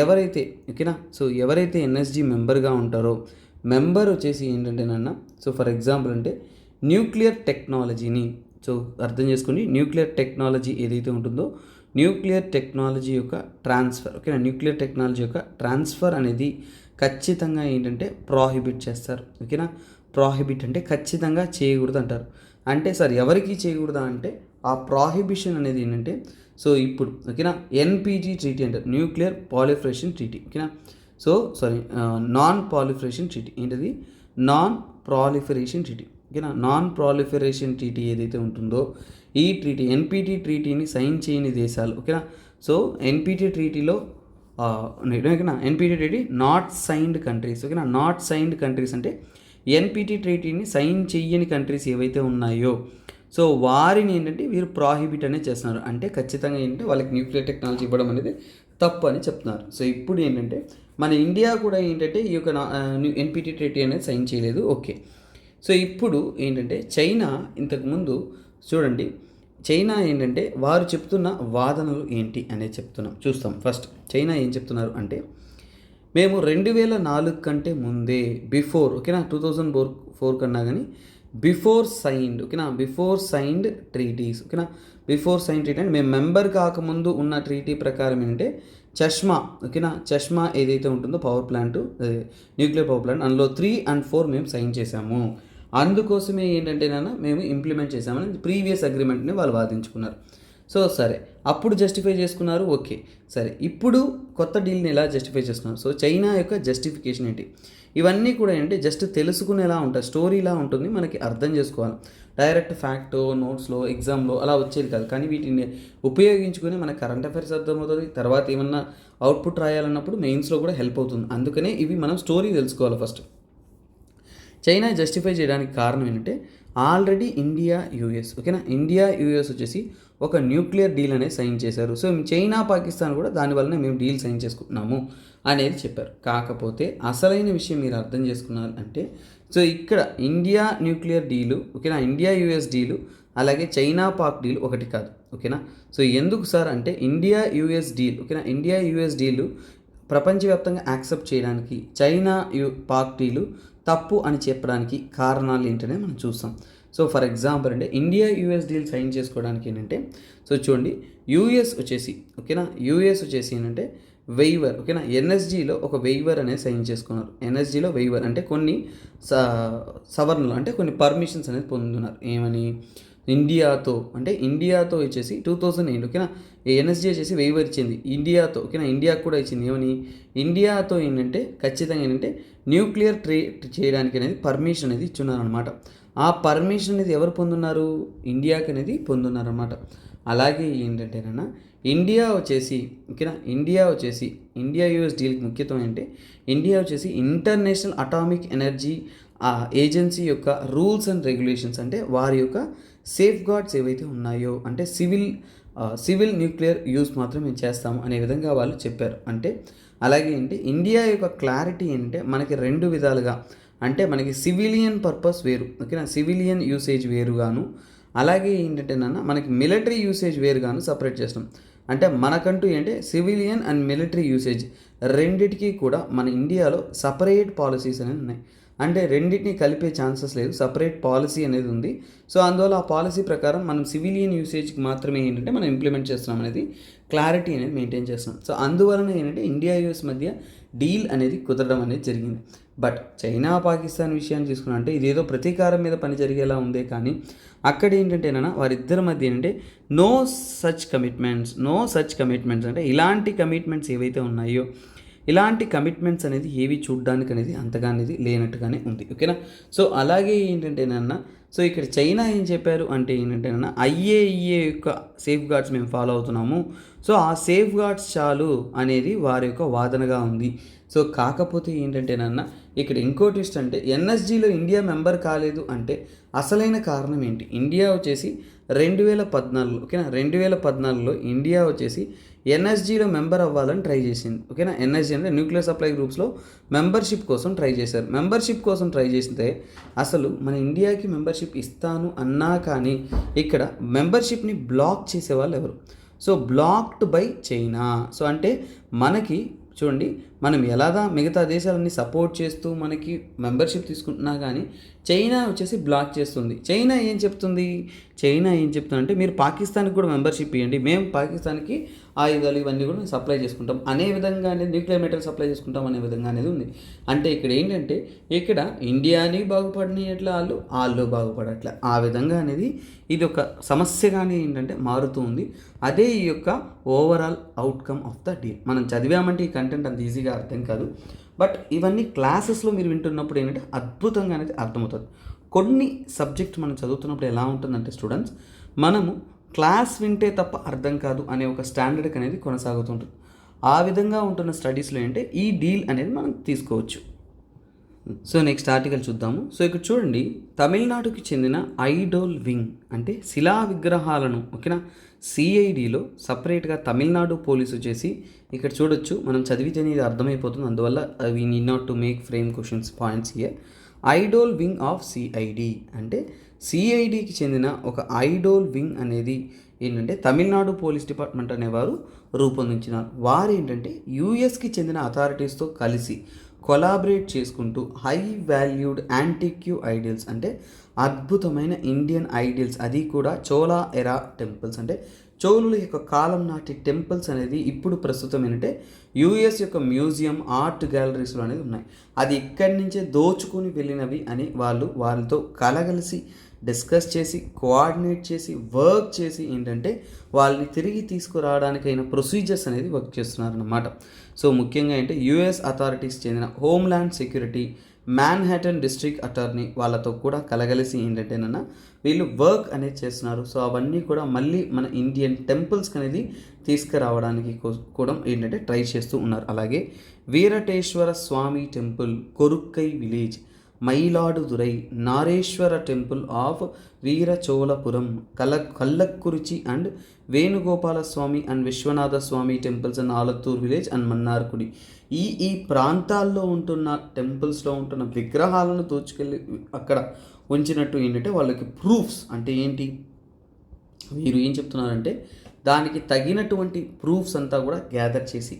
ఎవరైతే ఓకేనా సో ఎవరైతే NSG మెంబర్గా ఉంటారో మెంబర్ వచ్చేసి ఏంటంటే సో ఫర్ ఎగ్జాంపుల్ అంటే న్యూక్లియర్ టెక్నాలజీని సో అర్థం చేసుకోండి. న్యూక్లియర్ టెక్నాలజీ ఏదైతే ఉంటుందో న్యూక్లియర్ టెక్నాలజీ యొక్క ట్రాన్స్ఫర్ ఓకేనా న్యూక్లియర్ టెక్నాలజీ యొక్క ట్రాన్స్ఫర్ అనేది ఖచ్చితంగా ఏంటంటే ప్రాహిబిట్ చేస్తారు. ఓకేనా. ప్రాహిబిట్ అంటే ఖచ్చితంగా చేయకూడదు అంటారు. అంటే సార్ ఎవరికి చేయకూడదా అంటే ఆ ప్రాహిబిషన్ అనేది ఏంటంటే సో ఇప్పుడు ఓకేనా NPT ట్రీటీ అంటారు, న్యూక్లియర్ పాలిఫరేషన్ ట్రీటీ. ఓకేనా. సో నాన్ పాలిఫరేషన్ ట్రీటీ ఏంటది? Non proliferation treaty. ఓకేనా. నాన్ ప్రాలిఫరేషన్ ట్రీటీ ఏదైతే ఉంటుందో ఈ ట్రీటీ NPT ట్రీటీని సైన్ చేయని దేశాలు. ఓకేనా. So NPT ట్రీటీలో NPT treaty not signed countries. ఓకేనా. నాట్ సైన్డ్ కంట్రీస్ అంటే NPT ట్రీటీని సైన్ చెయ్యని కంట్రీస్ ఏవైతే ఉన్నాయో సో వారిని ఏంటంటే వీరు ప్రాహిబిట్ అనేది చేస్తున్నారు. అంటే ఖచ్చితంగా ఏంటంటే వాళ్ళకి న్యూక్లియర్ టెక్నాలజీ ఇవ్వడం అనేది తప్పు అని చెప్తున్నారు. సో ఇప్పుడు ఏంటంటే మన ఇండియా కూడా ఏంటంటే ఈ యొక్క NPT ట్రీటీ అనేది సైన్ చేయలేదు. ఓకే. సో ఇప్పుడు ఏంటంటే చైనా ఇంతకుముందు చూడండి, చైనా ఏంటంటే వారు చెప్తున్న వాదనలు ఏంటి అనేది చూస్తాం. ఫస్ట్ చైనా ఏం చెప్తున్నారు అంటే మేము 2004 కంటే ముందే బిఫోర్ ఓకేనా 2004 కన్నా కానీ బిఫోర్ సైన్డ్ ఓకేనా బిఫోర్ సైన్డ్ ట్రీటీస్ ఓకేనా బిఫోర్ సైన్ ట్రీటీ అంటే మేము మెంబర్ కాకముందు ఉన్న ట్రీటీ ప్రకారం ఏంటంటే చష్మా ఓకేనా చష్మా ఏదైతే ఉంటుందో power plant nuclear power plant అందులో 3 and 4 మేము సైన్ చేశాము. అందుకోసమే ఏంటంటే మేము ఇంప్లిమెంట్ చేసామని ప్రీవియస్ అగ్రిమెంట్ని వాళ్ళు వాదించుకున్నారు. సో సరే అప్పుడు జస్టిఫై చేసుకున్నారు. ఓకే సరే ఇప్పుడు కొత్త డీల్ని ఎలా జస్టిఫై చేసుకున్నారు? సో చైనా యొక్క జస్టిఫికేషన్ ఏంటి? ఇవన్నీ కూడా ఏంటంటే జస్ట్ తెలుసుకునేలా ఉంటాయి, స్టోరీలా ఉంటుంది, మనకి అర్థం చేసుకోవాలి. డైరెక్ట్ ఫ్యాక్ట్ నోట్స్లో ఎగ్జామ్లో అలా వచ్చేది కాదు. కానీ వీటిని ఉపయోగించుకొని మన కరెంట్ అఫైర్స్ అర్థమవుతుంది. తర్వాత ఏమన్నా అవుట్పుట్ రాయాలన్నప్పుడు మెయిన్స్లో కూడా హెల్ప్ అవుతుంది. అందుకనే ఇవి మనం స్టోరీ తెలుసుకోవాలి ఫస్ట్. చైనా జస్టిఫై చేయడానికి కారణం ఏంటంటే ఆల్రెడీ ఇండియా US ఓకేనా ఇండియా US వచ్చేసి ఒక న్యూక్లియర్ డీల్ అనేది సైన్ చేశారు. సో చైనా పాకిస్తాన్ కూడా దానివల్లనే మేము డీల్ సైన్ చేసుకుంటున్నాము అనేది చెప్పారు. కాకపోతే అసలైన విషయం మీరు అర్థం చేసుకున్నారు అంటే సో ఇక్కడ ఇండియా న్యూక్లియర్ డీలు ఓకేనా ఇండియా US డీలు అలాగే చైనా పాక్ డీల్ ఒకటి కాదు. ఓకేనా. సో ఎందుకు సార్ అంటే ఇండియా US డీల్ ఓకేనా ఇండియా US డీలు ప్రపంచవ్యాప్తంగా యాక్సెప్ట్ చేయడానికి చైనా పార్టీలు తప్పు అని చెప్పడానికి కారణాలు ఏంటనే మనం చూస్తాం. సో ఫర్ ఎగ్జాంపుల్ అంటే ఇండియా యూఎస్ డీల్ సైన్ చేసుకోవడానికి ఏంటంటే, సో చూడండి యూఎస్ వచ్చేసి ఓకేనా, యూఎస్ వచ్చేసి ఏంటంటే వెయివర్ ఓకేనా, ఎన్ఎస్జీలో ఒక వెయివర్ అనేది సైన్ చేసుకున్నారు. ఎన్ఎస్జీలో వెయివర్ అంటే కొన్ని సవరణలు అంటే కొన్ని పర్మిషన్స్ అనేది పొందుతున్నారు. ఏమని ఇండియాతో వచ్చేసి 2008 ఓకేనా, ఎన్ఎస్జీ వచ్చేసి వెయివర్ ఇచ్చింది ఇండియాతో ఓకేనా, ఇండియాకు కూడా ఇచ్చింది. ఏమని ఇండియాతో ఏంటంటే ఖచ్చితంగా ఏంటంటే న్యూక్లియర్ ట్రేడ్ చేయడానికి అనేది పర్మిషన్ అనేది ఇచ్చున్నారు అనమాట. ఆ పర్మిషన్ అనేది ఎవరు పొందున్నారు, ఇండియాకి అనేది పొందున్నారు అనమాట. అలాగే ఏంటంటేనన్నా ఇండియా వచ్చేసి ఓకేనా, ఇండియా యూఎస్ డీల్కి ముఖ్యత్వం ఏంటంటే ఇండియా వచ్చేసి ఇంటర్నేషనల్ అటామిక్ ఎనర్జీ ఏజెన్సీ యొక్క రూల్స్ అండ్ రెగ్యులేషన్స్ అంటే వారి యొక్క సేఫ్ గార్డ్స్ ఏవైతే ఉన్నాయో అంటే సివిల్ న్యూక్లియర్ యూస్ మాత్రం మేము చేస్తాము అనే విధంగా వాళ్ళు చెప్పారు. అంటే అలాగే ఏంటి ఇండియా యొక్క క్లారిటీ ఏంటంటే మనకి రెండు విధాలుగా అంటే మనకి సివిలియన్ పర్పస్ వేరు ఓకేనా, సివిలియన్ యూసేజ్ వేరుగాను, అలాగే ఏంటంటే మనకి మిలిటరీ యూసేజ్ వేరుగాను సపరేట్ చేస్తాం. అంటే మనకంటూ ఏంటంటే సివిలియన్ అండ్ మిలిటరీ యూసేజ్ రెండిటికి కూడా మన ఇండియాలో సపరేట్ పాలసీస్ అనేవి ఉన్నాయి. అంటే రెండింటిని కలిపే ఛాన్సెస్ లేదు, సపరేట్ పాలసీ అనేది ఉంది. సో అందువల్ల ఆ పాలసీ ప్రకారం మనం సివిలియన్ యూసేజ్కి మాత్రమే ఏంటంటే మనం ఇంప్లిమెంట్ చేస్తున్నాం అనేది క్లారిటీ అనేది మెయింటైన్ చేస్తున్నాం. సో అందువలన ఏంటంటే ఇండియా యూఎస్ మధ్య డీల్ అనేది కుదరడం అనేది జరిగింది. బట్ చైనా పాకిస్తాన్ విషయాన్ని తీసుకున్నా అంటే ఇదేదో ప్రతీకారం మీద పని జరిగేలా ఉందే, కానీ అక్కడ ఏంటంటేనా వారిద్దరి మధ్య ఏంటంటే నో సచ్ కమిట్మెంట్స్ అంటే ఇలాంటి కమిట్మెంట్స్ ఏవైతే ఉన్నాయో ఇలాంటి కమిట్మెంట్స్ అనేది ఏవి చూడడానికి అనేది అంతగా అనేది లేనట్టుగానే ఉంది ఓకేనా. సో అలాగే ఏంటంటేనన్నా సో ఇక్కడ చైనా ఏం చెప్పారు అంటే ఏంటంటేనన్నా IAEA యొక్క సేఫ్ గార్డ్స్ మేము ఫాలో అవుతున్నాము, సో ఆ సేఫ్ గార్డ్స్ చాలు అనేది వారి యొక్క వాదనగా ఉంది. సో కాకపోతే ఏంటంటేనన్నా ఇక్కడ ఇంకో ట్విస్ట్ అంటే ఎన్ఎస్జీలో ఇండియా మెంబర్ కాలేదు అంటే అసలైన కారణం ఏంటి, ఇండియా వచ్చేసి 2014 ఓకేనా, 2014లో ఇండియా వచ్చేసి ఎన్ఎస్జీలో మెంబర్ అవ్వాలని ట్రై చేసింది ఓకేనా. ఎన్ఎస్జీ అంటే న్యూక్లియర్ సప్లై గ్రూప్స్లో మెంబర్షిప్ కోసం ట్రై చేశారు. మెంబర్షిప్ కోసం ట్రై చేస్తే అసలు మన ఇండియాకి మెంబర్షిప్ ఇస్తాను అన్నా కానీ ఇక్కడ మెంబర్షిప్ని బ్లాక్ చేసేవాళ్ళు ఎవరు, so blocked by China. So అంటే మనకి చూడండి మనం ఎలాగా మిగతా దేశాలన్నీ సపోర్ట్ చేస్తూ మనకి మెంబర్షిప్ తీసుకుంటున్నా కానీ చైనా వచ్చేసి బ్లాక్ చేస్తుంది. చైనా ఏం చెప్తుంది అంటే మీరు పాకిస్తాన్కి కూడా మెంబర్షిప్ ఇవ్వండి, మేము పాకిస్తాన్కి ఆయుధాలు ఇవన్నీ కూడా మేము సప్లై చేసుకుంటాం అనే విధంగా అనేది న్యూక్లియర్ మెటీరియల్ సప్లై చేసుకుంటాం అనే విధంగా అనేది ఉంది. అంటే ఇక్కడ ఏంటంటే ఇక్కడ ఇండియాని బాగుపడినట్లా వాళ్ళు బాగుపడట్లే, ఆ విధంగా అనేది ఇది ఒక సమస్యగానే ఏంటంటే మారుతూ ఉంది. అదే ఈ యొక్క overall outcome of the deal. మనం చదివామంటే ఈ కంటెంట్ అంత ఈజీగా అర్థం కాదు, బట్ ఇవన్నీ క్లాసెస్లో మీరు వింటున్నప్పుడు ఏంటంటే అద్భుతంగా అనేది అర్థమవుతుంది. కొన్ని సబ్జెక్ట్ మనం చదువుతున్నప్పుడు ఎలా ఉంటుందంటే స్టూడెంట్స్ మనము క్లాస్ వింటే తప్ప అర్థం కాదు అనే ఒక స్టాండర్డ్ అనేది కొనసాగుతుంటుంది. ఆ విధంగా ఉంటున్న స్టడీస్లో ఏంటంటే ఈ డీల్ అనేది మనం తీసుకోవచ్చు. సో నెక్స్ట్ ఆర్టికల్ చూద్దాము. సో ఇక్కడ చూడండి తమిళనాడుకి చెందిన ఐడోల్ వింగ్ అంటే శిలా విగ్రహాలను ఓకేనా CIDలో సపరేట్గా తమిళనాడు పోలీసు చేసి ఇక్కడ చూడొచ్చు, మనం చదివితేనే ఇది అర్థమైపోతుంది, అందువల్ల we need not to make frame questions points here. Idol wing of CID అంటే CIDకి చెందిన ఒక ఐడోల్ వింగ్ అనేది ఏంటంటే తమిళనాడు పోలీస్ డిపార్ట్మెంట్ అనేవారు రూపొందించినారు. వారు ఏంటంటే యూఎస్కి చెందిన అథారిటీస్తో కలిసి కొలాబరేట్ చేసుకుంటూ హై వాల్యూడ్ యాంటిక్యూ ఐడియల్స్ అంటే అద్భుతమైన ఇండియన్ ఐడియల్స్, అది కూడా చోళా ఎరా టెంపుల్స్ అంటే చోళుల యొక్క కాలం నాటి టెంపుల్స్ అనేది ఇప్పుడు ప్రస్తుతం ఏంటంటే యూఎస్ యొక్క మ్యూజియం ఆర్ట్ గ్యాలరీస్లో అనేది ఉన్నాయి. అది ఇక్కడి నుంచే దోచుకొని వెళ్ళినవి అని వాళ్ళతో కలగలిసి డిస్కస్ చేసి కోఆర్డినేట్ చేసి వర్క్ చేసి ఏంటంటే వాళ్ళని తిరిగి తీసుకురావడానికైన ప్రొసీజర్స్ అనేది వర్క్ చేస్తున్నారన్నమాట. సో ముఖ్యంగా అంటే యూఎస్ అథారిటీస్ చెందిన homeland security, Manhattan district attorney వాళ్ళతో కూడా కలగలిసి ఏంటంటేనన్నా వీళ్ళు వర్క్ అనేది చేస్తున్నారు. సో అవన్నీ కూడా మళ్ళీ మన ఇండియన్ టెంపుల్స్కి అనేది తీసుకురావడానికి కూడా ఏంటంటే ట్రై చేస్తూ ఉన్నారు. అలాగే Veerateswara Swamy temple, Korukkai village, Mayiladuthurai, Nareswara temple of Veeracholapuram, Kallakurichi and Venugopala Swamy and Vishwanatha Swamy temples and Alathur village and Mannargudi, ఈ ప్రాంతాల్లో ఉంటున్న టెంపుల్స్లో ఉంటున్న విగ్రహాలను దోచుకెళ్ళి అక్కడ ఉంచినట్టు ఏంటంటే వాళ్ళకి ప్రూఫ్స్ అంటే ఏంటి, మీరు ఏం చెప్తున్నారంటే దానికి తగినటువంటి ప్రూఫ్స్ అంతా కూడా గ్యాదర్ చేసి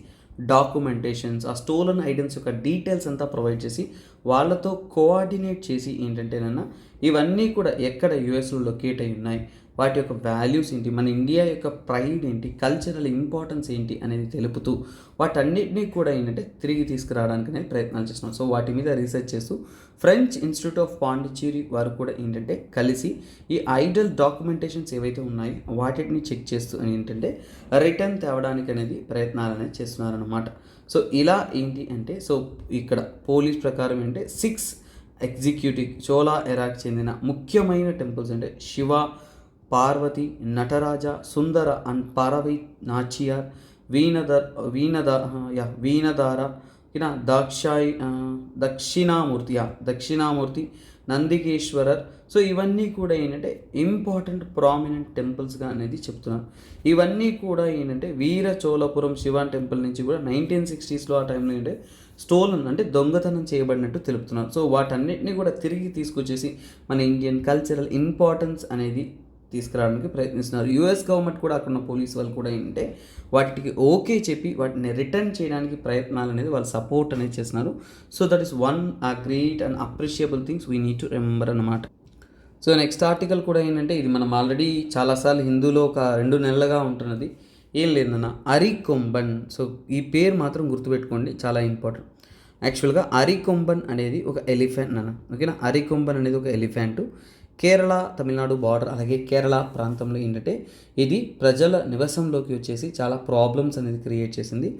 డాక్యుమెంటేషన్స్, ఆ స్టోలన్ ఐటమ్స్ యొక్క డీటెయిల్స్ అంతా ప్రొవైడ్ చేసి వాళ్ళతో కోఆర్డినేట్ చేసి ఏంటంటేనన్నా ఇవన్నీ కూడా ఎక్కడ యూఎస్లో లొకేట్ అయి ఉన్నాయి, వాటి యొక్క వాల్యూస్ ఏంటి, మన ఇండియా యొక్క ప్రైడ్ ఏంటి, కల్చరల్ ఇంపార్టెన్స్ ఏంటి అనేది తెలుపుతూ వాటన్నిటినీ కూడా ఏంటంటే తిరిగి తీసుకురావడానికి అనేది ప్రయత్నాలు చేస్తున్నాం. సో వాటి మీద రీసెర్చ్ చేస్తూ ఫ్రెంచ్ ఇన్స్టిట్యూట్ ఆఫ్ పాండిచ్చేరి వారు కూడా ఏంటంటే కలిసి ఈ ఐడల్ డాక్యుమెంటేషన్స్ ఏవైతే ఉన్నాయో వాటిని చెక్ చేస్తూ ఏంటంటే రిటర్న్ తేవడానికి అనేది ప్రయత్నాలు అనేది చేస్తున్నారన్నమాట. సో ఇలా ఏంటి అంటే సో ఇక్కడ పోలీస్ ప్రకారం ఏంటంటే 6 ఎగ్జిక్యూటివ్ చోళా ఎరాకి చెందిన ముఖ్యమైన టెంపుల్స్ అంటే శివ, పార్వతి, నటరాజ, సుందర అండ్ పారవై నాచియార్, వీణధార దక్షిణామూర్తి, నందికేశ్వరర్. సో ఇవన్నీ కూడా ఏంటంటే ఇంపార్టెంట్ ప్రామినెంట్ టెంపుల్స్గా అనేది చెప్తున్నారు. ఇవన్నీ కూడా ఏంటంటే వీర చోళపురం శివాన్ టెంపుల్ నుంచి కూడా 1960s ఆ టైంలో ఏంటంటే స్టోలన్ అంటే దొంగతనం చేయబడినట్టు తెలుపుతున్నారు. సో వాటన్నిటిని కూడా తిరిగి తీసుకొచ్చేసి మన ఇండియన్ కల్చరల్ ఇంపార్టెన్స్ అనేది తీసుకురావడానికి ప్రయత్నిస్తున్నారు. యూఎస్ గవర్నమెంట్ కూడా అక్కడ ఉన్న పోలీస్ వాళ్ళు కూడా ఏంటంటే వాటికి ఓకే చెప్పి వాటిని రిటర్న్ చేయడానికి ప్రయత్నాలు అనేది వాళ్ళు సపోర్ట్ అనేది చేస్తున్నారు. So that is one great and appreciable things we need to remember అన్నమాట. సో నెక్స్ట్ ఆర్టికల్ కూడా ఏంటంటే ఇది మనం ఆల్రెడీ చాలాసార్లు హిందూలో ఒక 2 నెలలుగా ఉంటున్నది. ఏం లేదన్న అరికొంబన్. సో ఈ పేరు మాత్రం గుర్తుపెట్టుకోండి, చాలా ఇంపార్టెంట్. యాక్చువల్గా అరికొంబన్ అనేది ఒక ఎలిఫెంట్ అన్న, ఓకేనా. అరికొంబన్ అనేది ఒక ఎలిఫెంట్ కేరళ తమిళనాడు బార్డర్ అలాగే కేరళ ప్రాంతంలో ఏంటంటే ఇది ప్రజల నివాసంలోకి వచ్చేసి చాలా ప్రాబ్లమ్స్ అనేది క్రియేట్ చేసింది.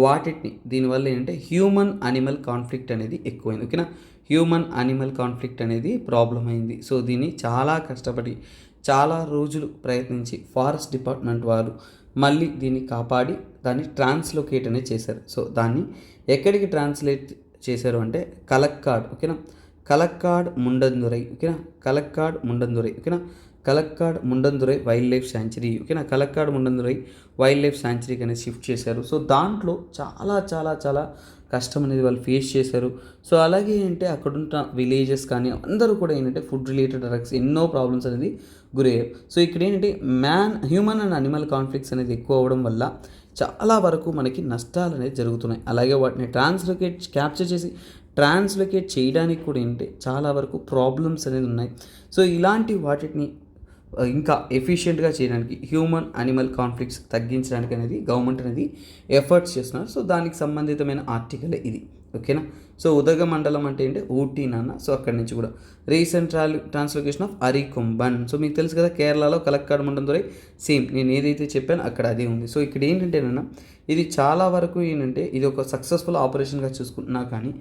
వాటిని దీనివల్ల ఏంటంటే హ్యూమన్ అనిమల్ కాన్ఫ్లిక్ట్ అనేది ఎక్కువైంది, ఓకేనా. హ్యూమన్ అనిమల్ కాన్ఫ్లిక్ట్ అనేది ప్రాబ్లం అయింది. సో దీన్ని చాలా కష్టపడి చాలా రోజులు ప్రయత్నించి ఫారెస్ట్ డిపార్ట్మెంట్ వారు మళ్ళీ దీన్ని కాపాడి దాన్ని ట్రాన్స్లోకేట్ అనేది చేశారు. సో దాన్ని ఎక్కడికి ట్రాన్స్లేట్ చేశారు అంటే కలక్కాడ్, ఓకేనా. కలక్కాడ్ ముండందురై, ఓకేనా. కలక్కాడ్ ముండందురై, ఓకేనా. కలక్కాడ్ ముండందురై వైల్డ్ లైఫ్ శాంచురీ, ఓకేనా. కలక్కాడ్ ముండందురై వైల్డ్ లైఫ్ శాంచురీకి అనేది షిఫ్ట్ చేశారు. సో దాంట్లో చాలా చాలా చాలా కష్టం అనేది వాళ్ళు ఫేస్ చేశారు. సో అలాగే ఏంటంటే అక్కడున్న విలేజెస్ కానీ అందరూ కూడా ఏంటంటే ఫుడ్ రిలేటెడ్ డ్రగ్స్ ఎన్నో ప్రాబ్లమ్స్ అనేది గురయ్యారు. సో ఇక్కడ ఏంటంటే హ్యూమన్ అండ్ అనిమల్ కాన్ఫ్లిక్ట్స్ అనేది ఎక్కువ అవ్వడం వల్ల చాలా వరకు మనకి నష్టాలు అనేది జరుగుతున్నాయి. అలాగే వాటిని క్యాప్చర్ చేసి ట్రాన్స్లోకేట్ చేయడానికి కూడా ఏంటంటే చాలా వరకు ప్రాబ్లమ్స్ అనేది ఉన్నాయి. సో ఇలాంటి వాటిని ఇంకా ఎఫిషియెంట్గా చేయడానికి హ్యూమన్ అనిమల్ కాన్ఫ్లిక్ట్స్ తగ్గించడానికి అనేది గవర్నమెంట్ అనేది ఎఫర్ట్స్ చేస్తున్నారు. సో దానికి సంబంధితమైన ఆర్టికల్ ఇది, ఓకేనా. సో ఉదగమండలం అంటే ఏంటి ఊటీ నాన్న. సో అక్కడి నుంచి కూడా recent translocation of Arikomban. So మీకు తెలుసు కదా కేరళలో కలక్కాడ్ ముండందురై సేమ్ నేను ఏదైతే చెప్పానో అక్కడ అదే ఉంది. సో ఇక్కడ ఏంటంటేనన్నా ఇది చాలా వరకు ఏంటంటే ఇది ఒక సక్సెస్ఫుల్ ఆపరేషన్గా చూసుకుంటున్నా కానీ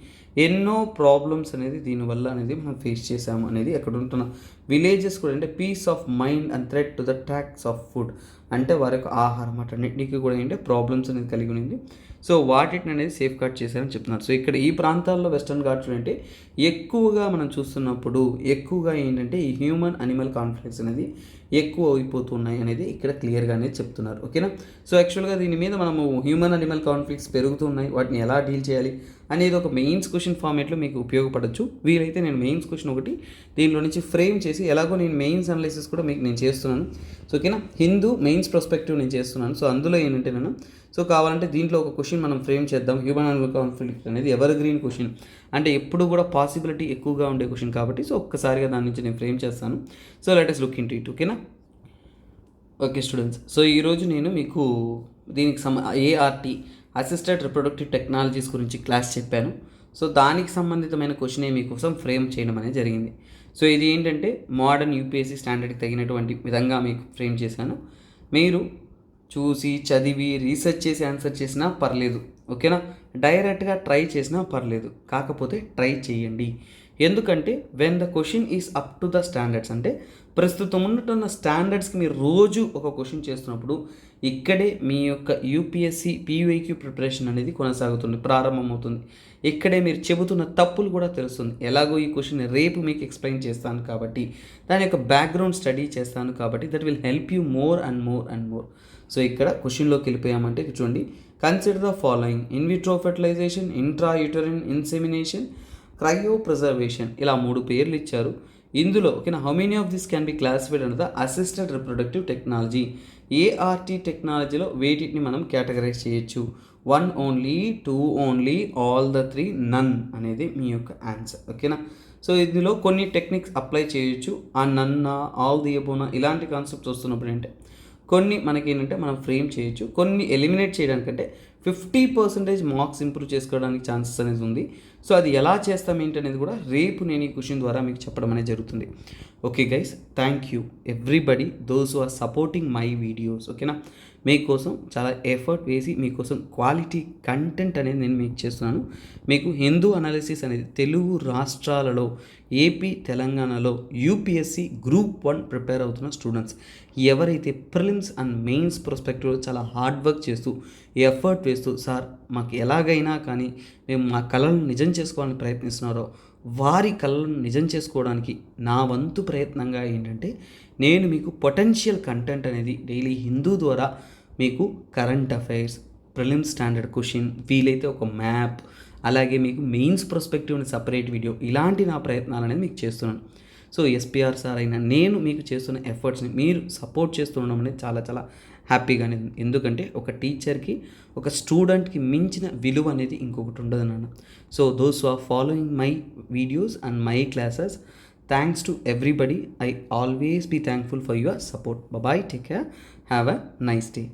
ఎన్నో ప్రాబ్లమ్స్ అనేది దీనివల్ల అనేది మనం ఫేస్ చేసాము అనేది అక్కడ ఉంటున్న విలేజెస్ కూడా అంటే peace of mind and threat to the tax of food అంటే వారి యొక్క ఆహారం అన్నింటికి కూడా ఏంటంటే ప్రాబ్లమ్స్ అనేది కలిగి ఉంది. సో వాటిని అనేది సేఫ్ గార్డ్ చేశారని చెప్తున్నారు. సో ఇక్కడ ఈ ప్రాంతాల్లో వెస్టర్న్ ఘాట్స్ అంటే ఎక్కువగా మనం చూస్తున్నప్పుడు ఎక్కువగా ఏంటంటే ఈ హ్యూమన్ అనిమల్ కాన్ఫ్లిక్ట్స్ అనేది ఎక్కువ అయిపోతున్నాయి అనేది ఇక్కడ క్లియర్గా అనేది చెప్తున్నారు, ఓకేనా. సో యాక్చువల్గా దీని మీద మనము హ్యూమన్ అనిమల్ కాన్ఫ్లిక్ట్స్ పెరుగుతున్నాయి, వాటిని ఎలా డీల్ చేయాలి అనేది ఒక మెయిన్స్ క్వశ్చన్ ఫార్మేట్లో మీకు ఉపయోగపడవచ్చు. వీలైతే నేను మెయిన్స్ క్వశ్చన్ ఒకటి దీనిలో నుంచి ఫ్రేమ్ చేసి ఎలాగో నేను మెయిన్స్ అనాలిసిస్ కూడా మీకు నేను చేస్తున్నాను. సో ఓకేనా, హిందూ మెయిన్స్ పర్స్పెక్టివ్ నేను చేస్తున్నాను. సో అందులో ఏంటంటే నేను సో కావాలంటే దీంట్లో ఒక క్వశ్చన్ మనం ఫ్రేమ్ చేద్దాం. హ్యూమన్ అనిమల్ కాన్ఫ్లిక్ట్ అనేది ఎవర్ గ్రీన్ క్వశ్చన్ అంటే ఎప్పుడు కూడా పాసిబిలిటీ ఎక్కువగా ఉండే క్వశ్చన్ కాబట్టి సో ఒక్కసారిగా దాని నుంచి నేను ఫ్రేమ్ చేస్తాను. So let us look into it, ఓకేనా. ఓకే స్టూడెంట్స్, సో ఈరోజు నేను మీకు దీనికి ఏఆర్టీ అసిస్టెడ్ రిప్రొడక్టివ్ టెక్నాలజీస్ గురించి క్లాస్ చెప్పాను. సో దానికి సంబంధితమైన క్వశ్చనే మీకోసం ఫ్రేమ్ చేయడం అనేది జరిగింది. సో ఇది ఏంటంటే మోడర్న్ యూపీఎస్సీ స్టాండర్డ్కి తగినటువంటి విధంగా మీకు ఫ్రేమ్ చేశాను. మీరు చూసి చదివి రీసెర్చ్ చేసి ఆన్సర్ చేసినా పర్లేదు, ఓకేనా. డైరెక్ట్గా ట్రై చేసినా పర్లేదు, కాకపోతే ట్రై చేయండి. ఎందుకంటే when the question is up to the standards అంటే ప్రస్తుతం ఉన్నట్టున్న స్టాండర్డ్స్కి మీరు రోజు ఒక క్వశ్చన్ చేస్తున్నప్పుడు ఇక్కడే మీ యొక్క యూపీఎస్సీ పీవైక్యూ ప్రిపరేషన్ అనేది కొనసాగుతుంది, ప్రారంభమవుతుంది. ఇక్కడే మీరు చెబుతున్న తప్పులు కూడా తెలుస్తుంది. ఎలాగో ఈ క్వశ్చన్ రేపు మీకు ఎక్స్ప్లెయిన్ చేస్తాను కాబట్టి దాని యొక్క బ్యాక్గ్రౌండ్ స్టడీ చేస్తాను కాబట్టి that will help you more and more and more. So ఇక్కడ క్వశ్చన్లోకి వెళ్ళిపోయామంటే చూడండి, consider the following: in vitro fertilization, intra uterine insemination, cryo preservation. ఇలా 3 పేర్లు ఇచ్చారు. ఇందులో ఓకేనా how many of this can be classified under the assisted reproductive technology. ART టెక్నాలజీలో వేటిని మనం కేటగరైజ్ చేయొచ్చు. 1 only, 2 only, all the 3 none అనేది మీ యొక్క ఆన్సర్. ఓకేనా? సో ఇందులో కొన్ని టెక్నిక్స్ అప్లై చేయొచ్చు. ఆ నన్నా, ఆల్ ది అబోనా ఇలాంటి కాన్సెప్ట్స్ వస్తున్నప్పుడు ఏంటంటే కొన్ని మనకేంటంటే మనం ఫ్రేమ్ చేయొచ్చు. కొన్ని ఎలిమినేట్ చేయడానికంటే 50% మార్క్స్ ఇంప్రూవ్ చేసుకోవడానికి ఛాన్సెస్ అనేది ఉంది. సో అది ఎలా చేస్తాం ఏంటి అనేది కూడా రేపు నేను ఈ క్వశ్చన్ ద్వారా మీకు చెప్పడం అనేది జరుగుతుంది. Okay guys, thank you everybody those who are supporting my videos. ఓకేనా? మీకోసం చాలా ఎఫర్ట్ వేసి మీకోసం క్వాలిటీ కంటెంట్ అనేది నేను మీకు చేస్తున్నాను. మీకు హిందూ అనాలిసిస్ అనేది తెలుగు రాష్ట్రాలలో ఏపీ, తెలంగాణలో యూపీఎస్సి గ్రూప్ 1 ప్రిపేర్ అవుతున్న స్టూడెంట్స్ ఎవరైతే ప్రిలిమ్స్ అండ్ మెయిన్స్ పర్స్పెక్టివ్లో చాలా హార్డ్ వర్క్ చేస్తూ ఎఫర్ట్ వేస్తూ సార్ మాకు ఎలాగైనా కానీ మేము మా కళలను నిజం చేసుకోవాలని ప్రయత్నిస్తున్నారో వారి కళలను నిజం చేసుకోవడానికి నా వంతు ప్రయత్నంగా ఏంటంటే నేను మీకు పొటెన్షియల్ కంటెంట్ అనేది డైలీ హిందూ ద్వారా మీకు current affairs, prelims standard question, వీలైతే ఒక మ్యాప్, అలాగే మీకు మెయిన్స్ పర్స్పెక్టివ్ని సపరేట్ వీడియో, ఇలాంటి నా ప్రయత్నాలు అనేది మీకు చేస్తున్నాను. సో ఎస్పీఆర్ సార్ అయినా నేను మీకు చేస్తున్న ఎఫర్ట్స్ని మీరు సపోర్ట్ చేస్తుండడం అనేది చాలా చాలా హ్యాపీగానే ఉంది. ఎందుకంటే ఒక టీచర్కి, ఒక స్టూడెంట్కి మించిన విలువ అనేది ఇంకొకటి ఉండదు నాన్న. So those are following my videos and my classes, thanks to everybody. I always be thankful for your support. Bye bye, take care, have a nice day.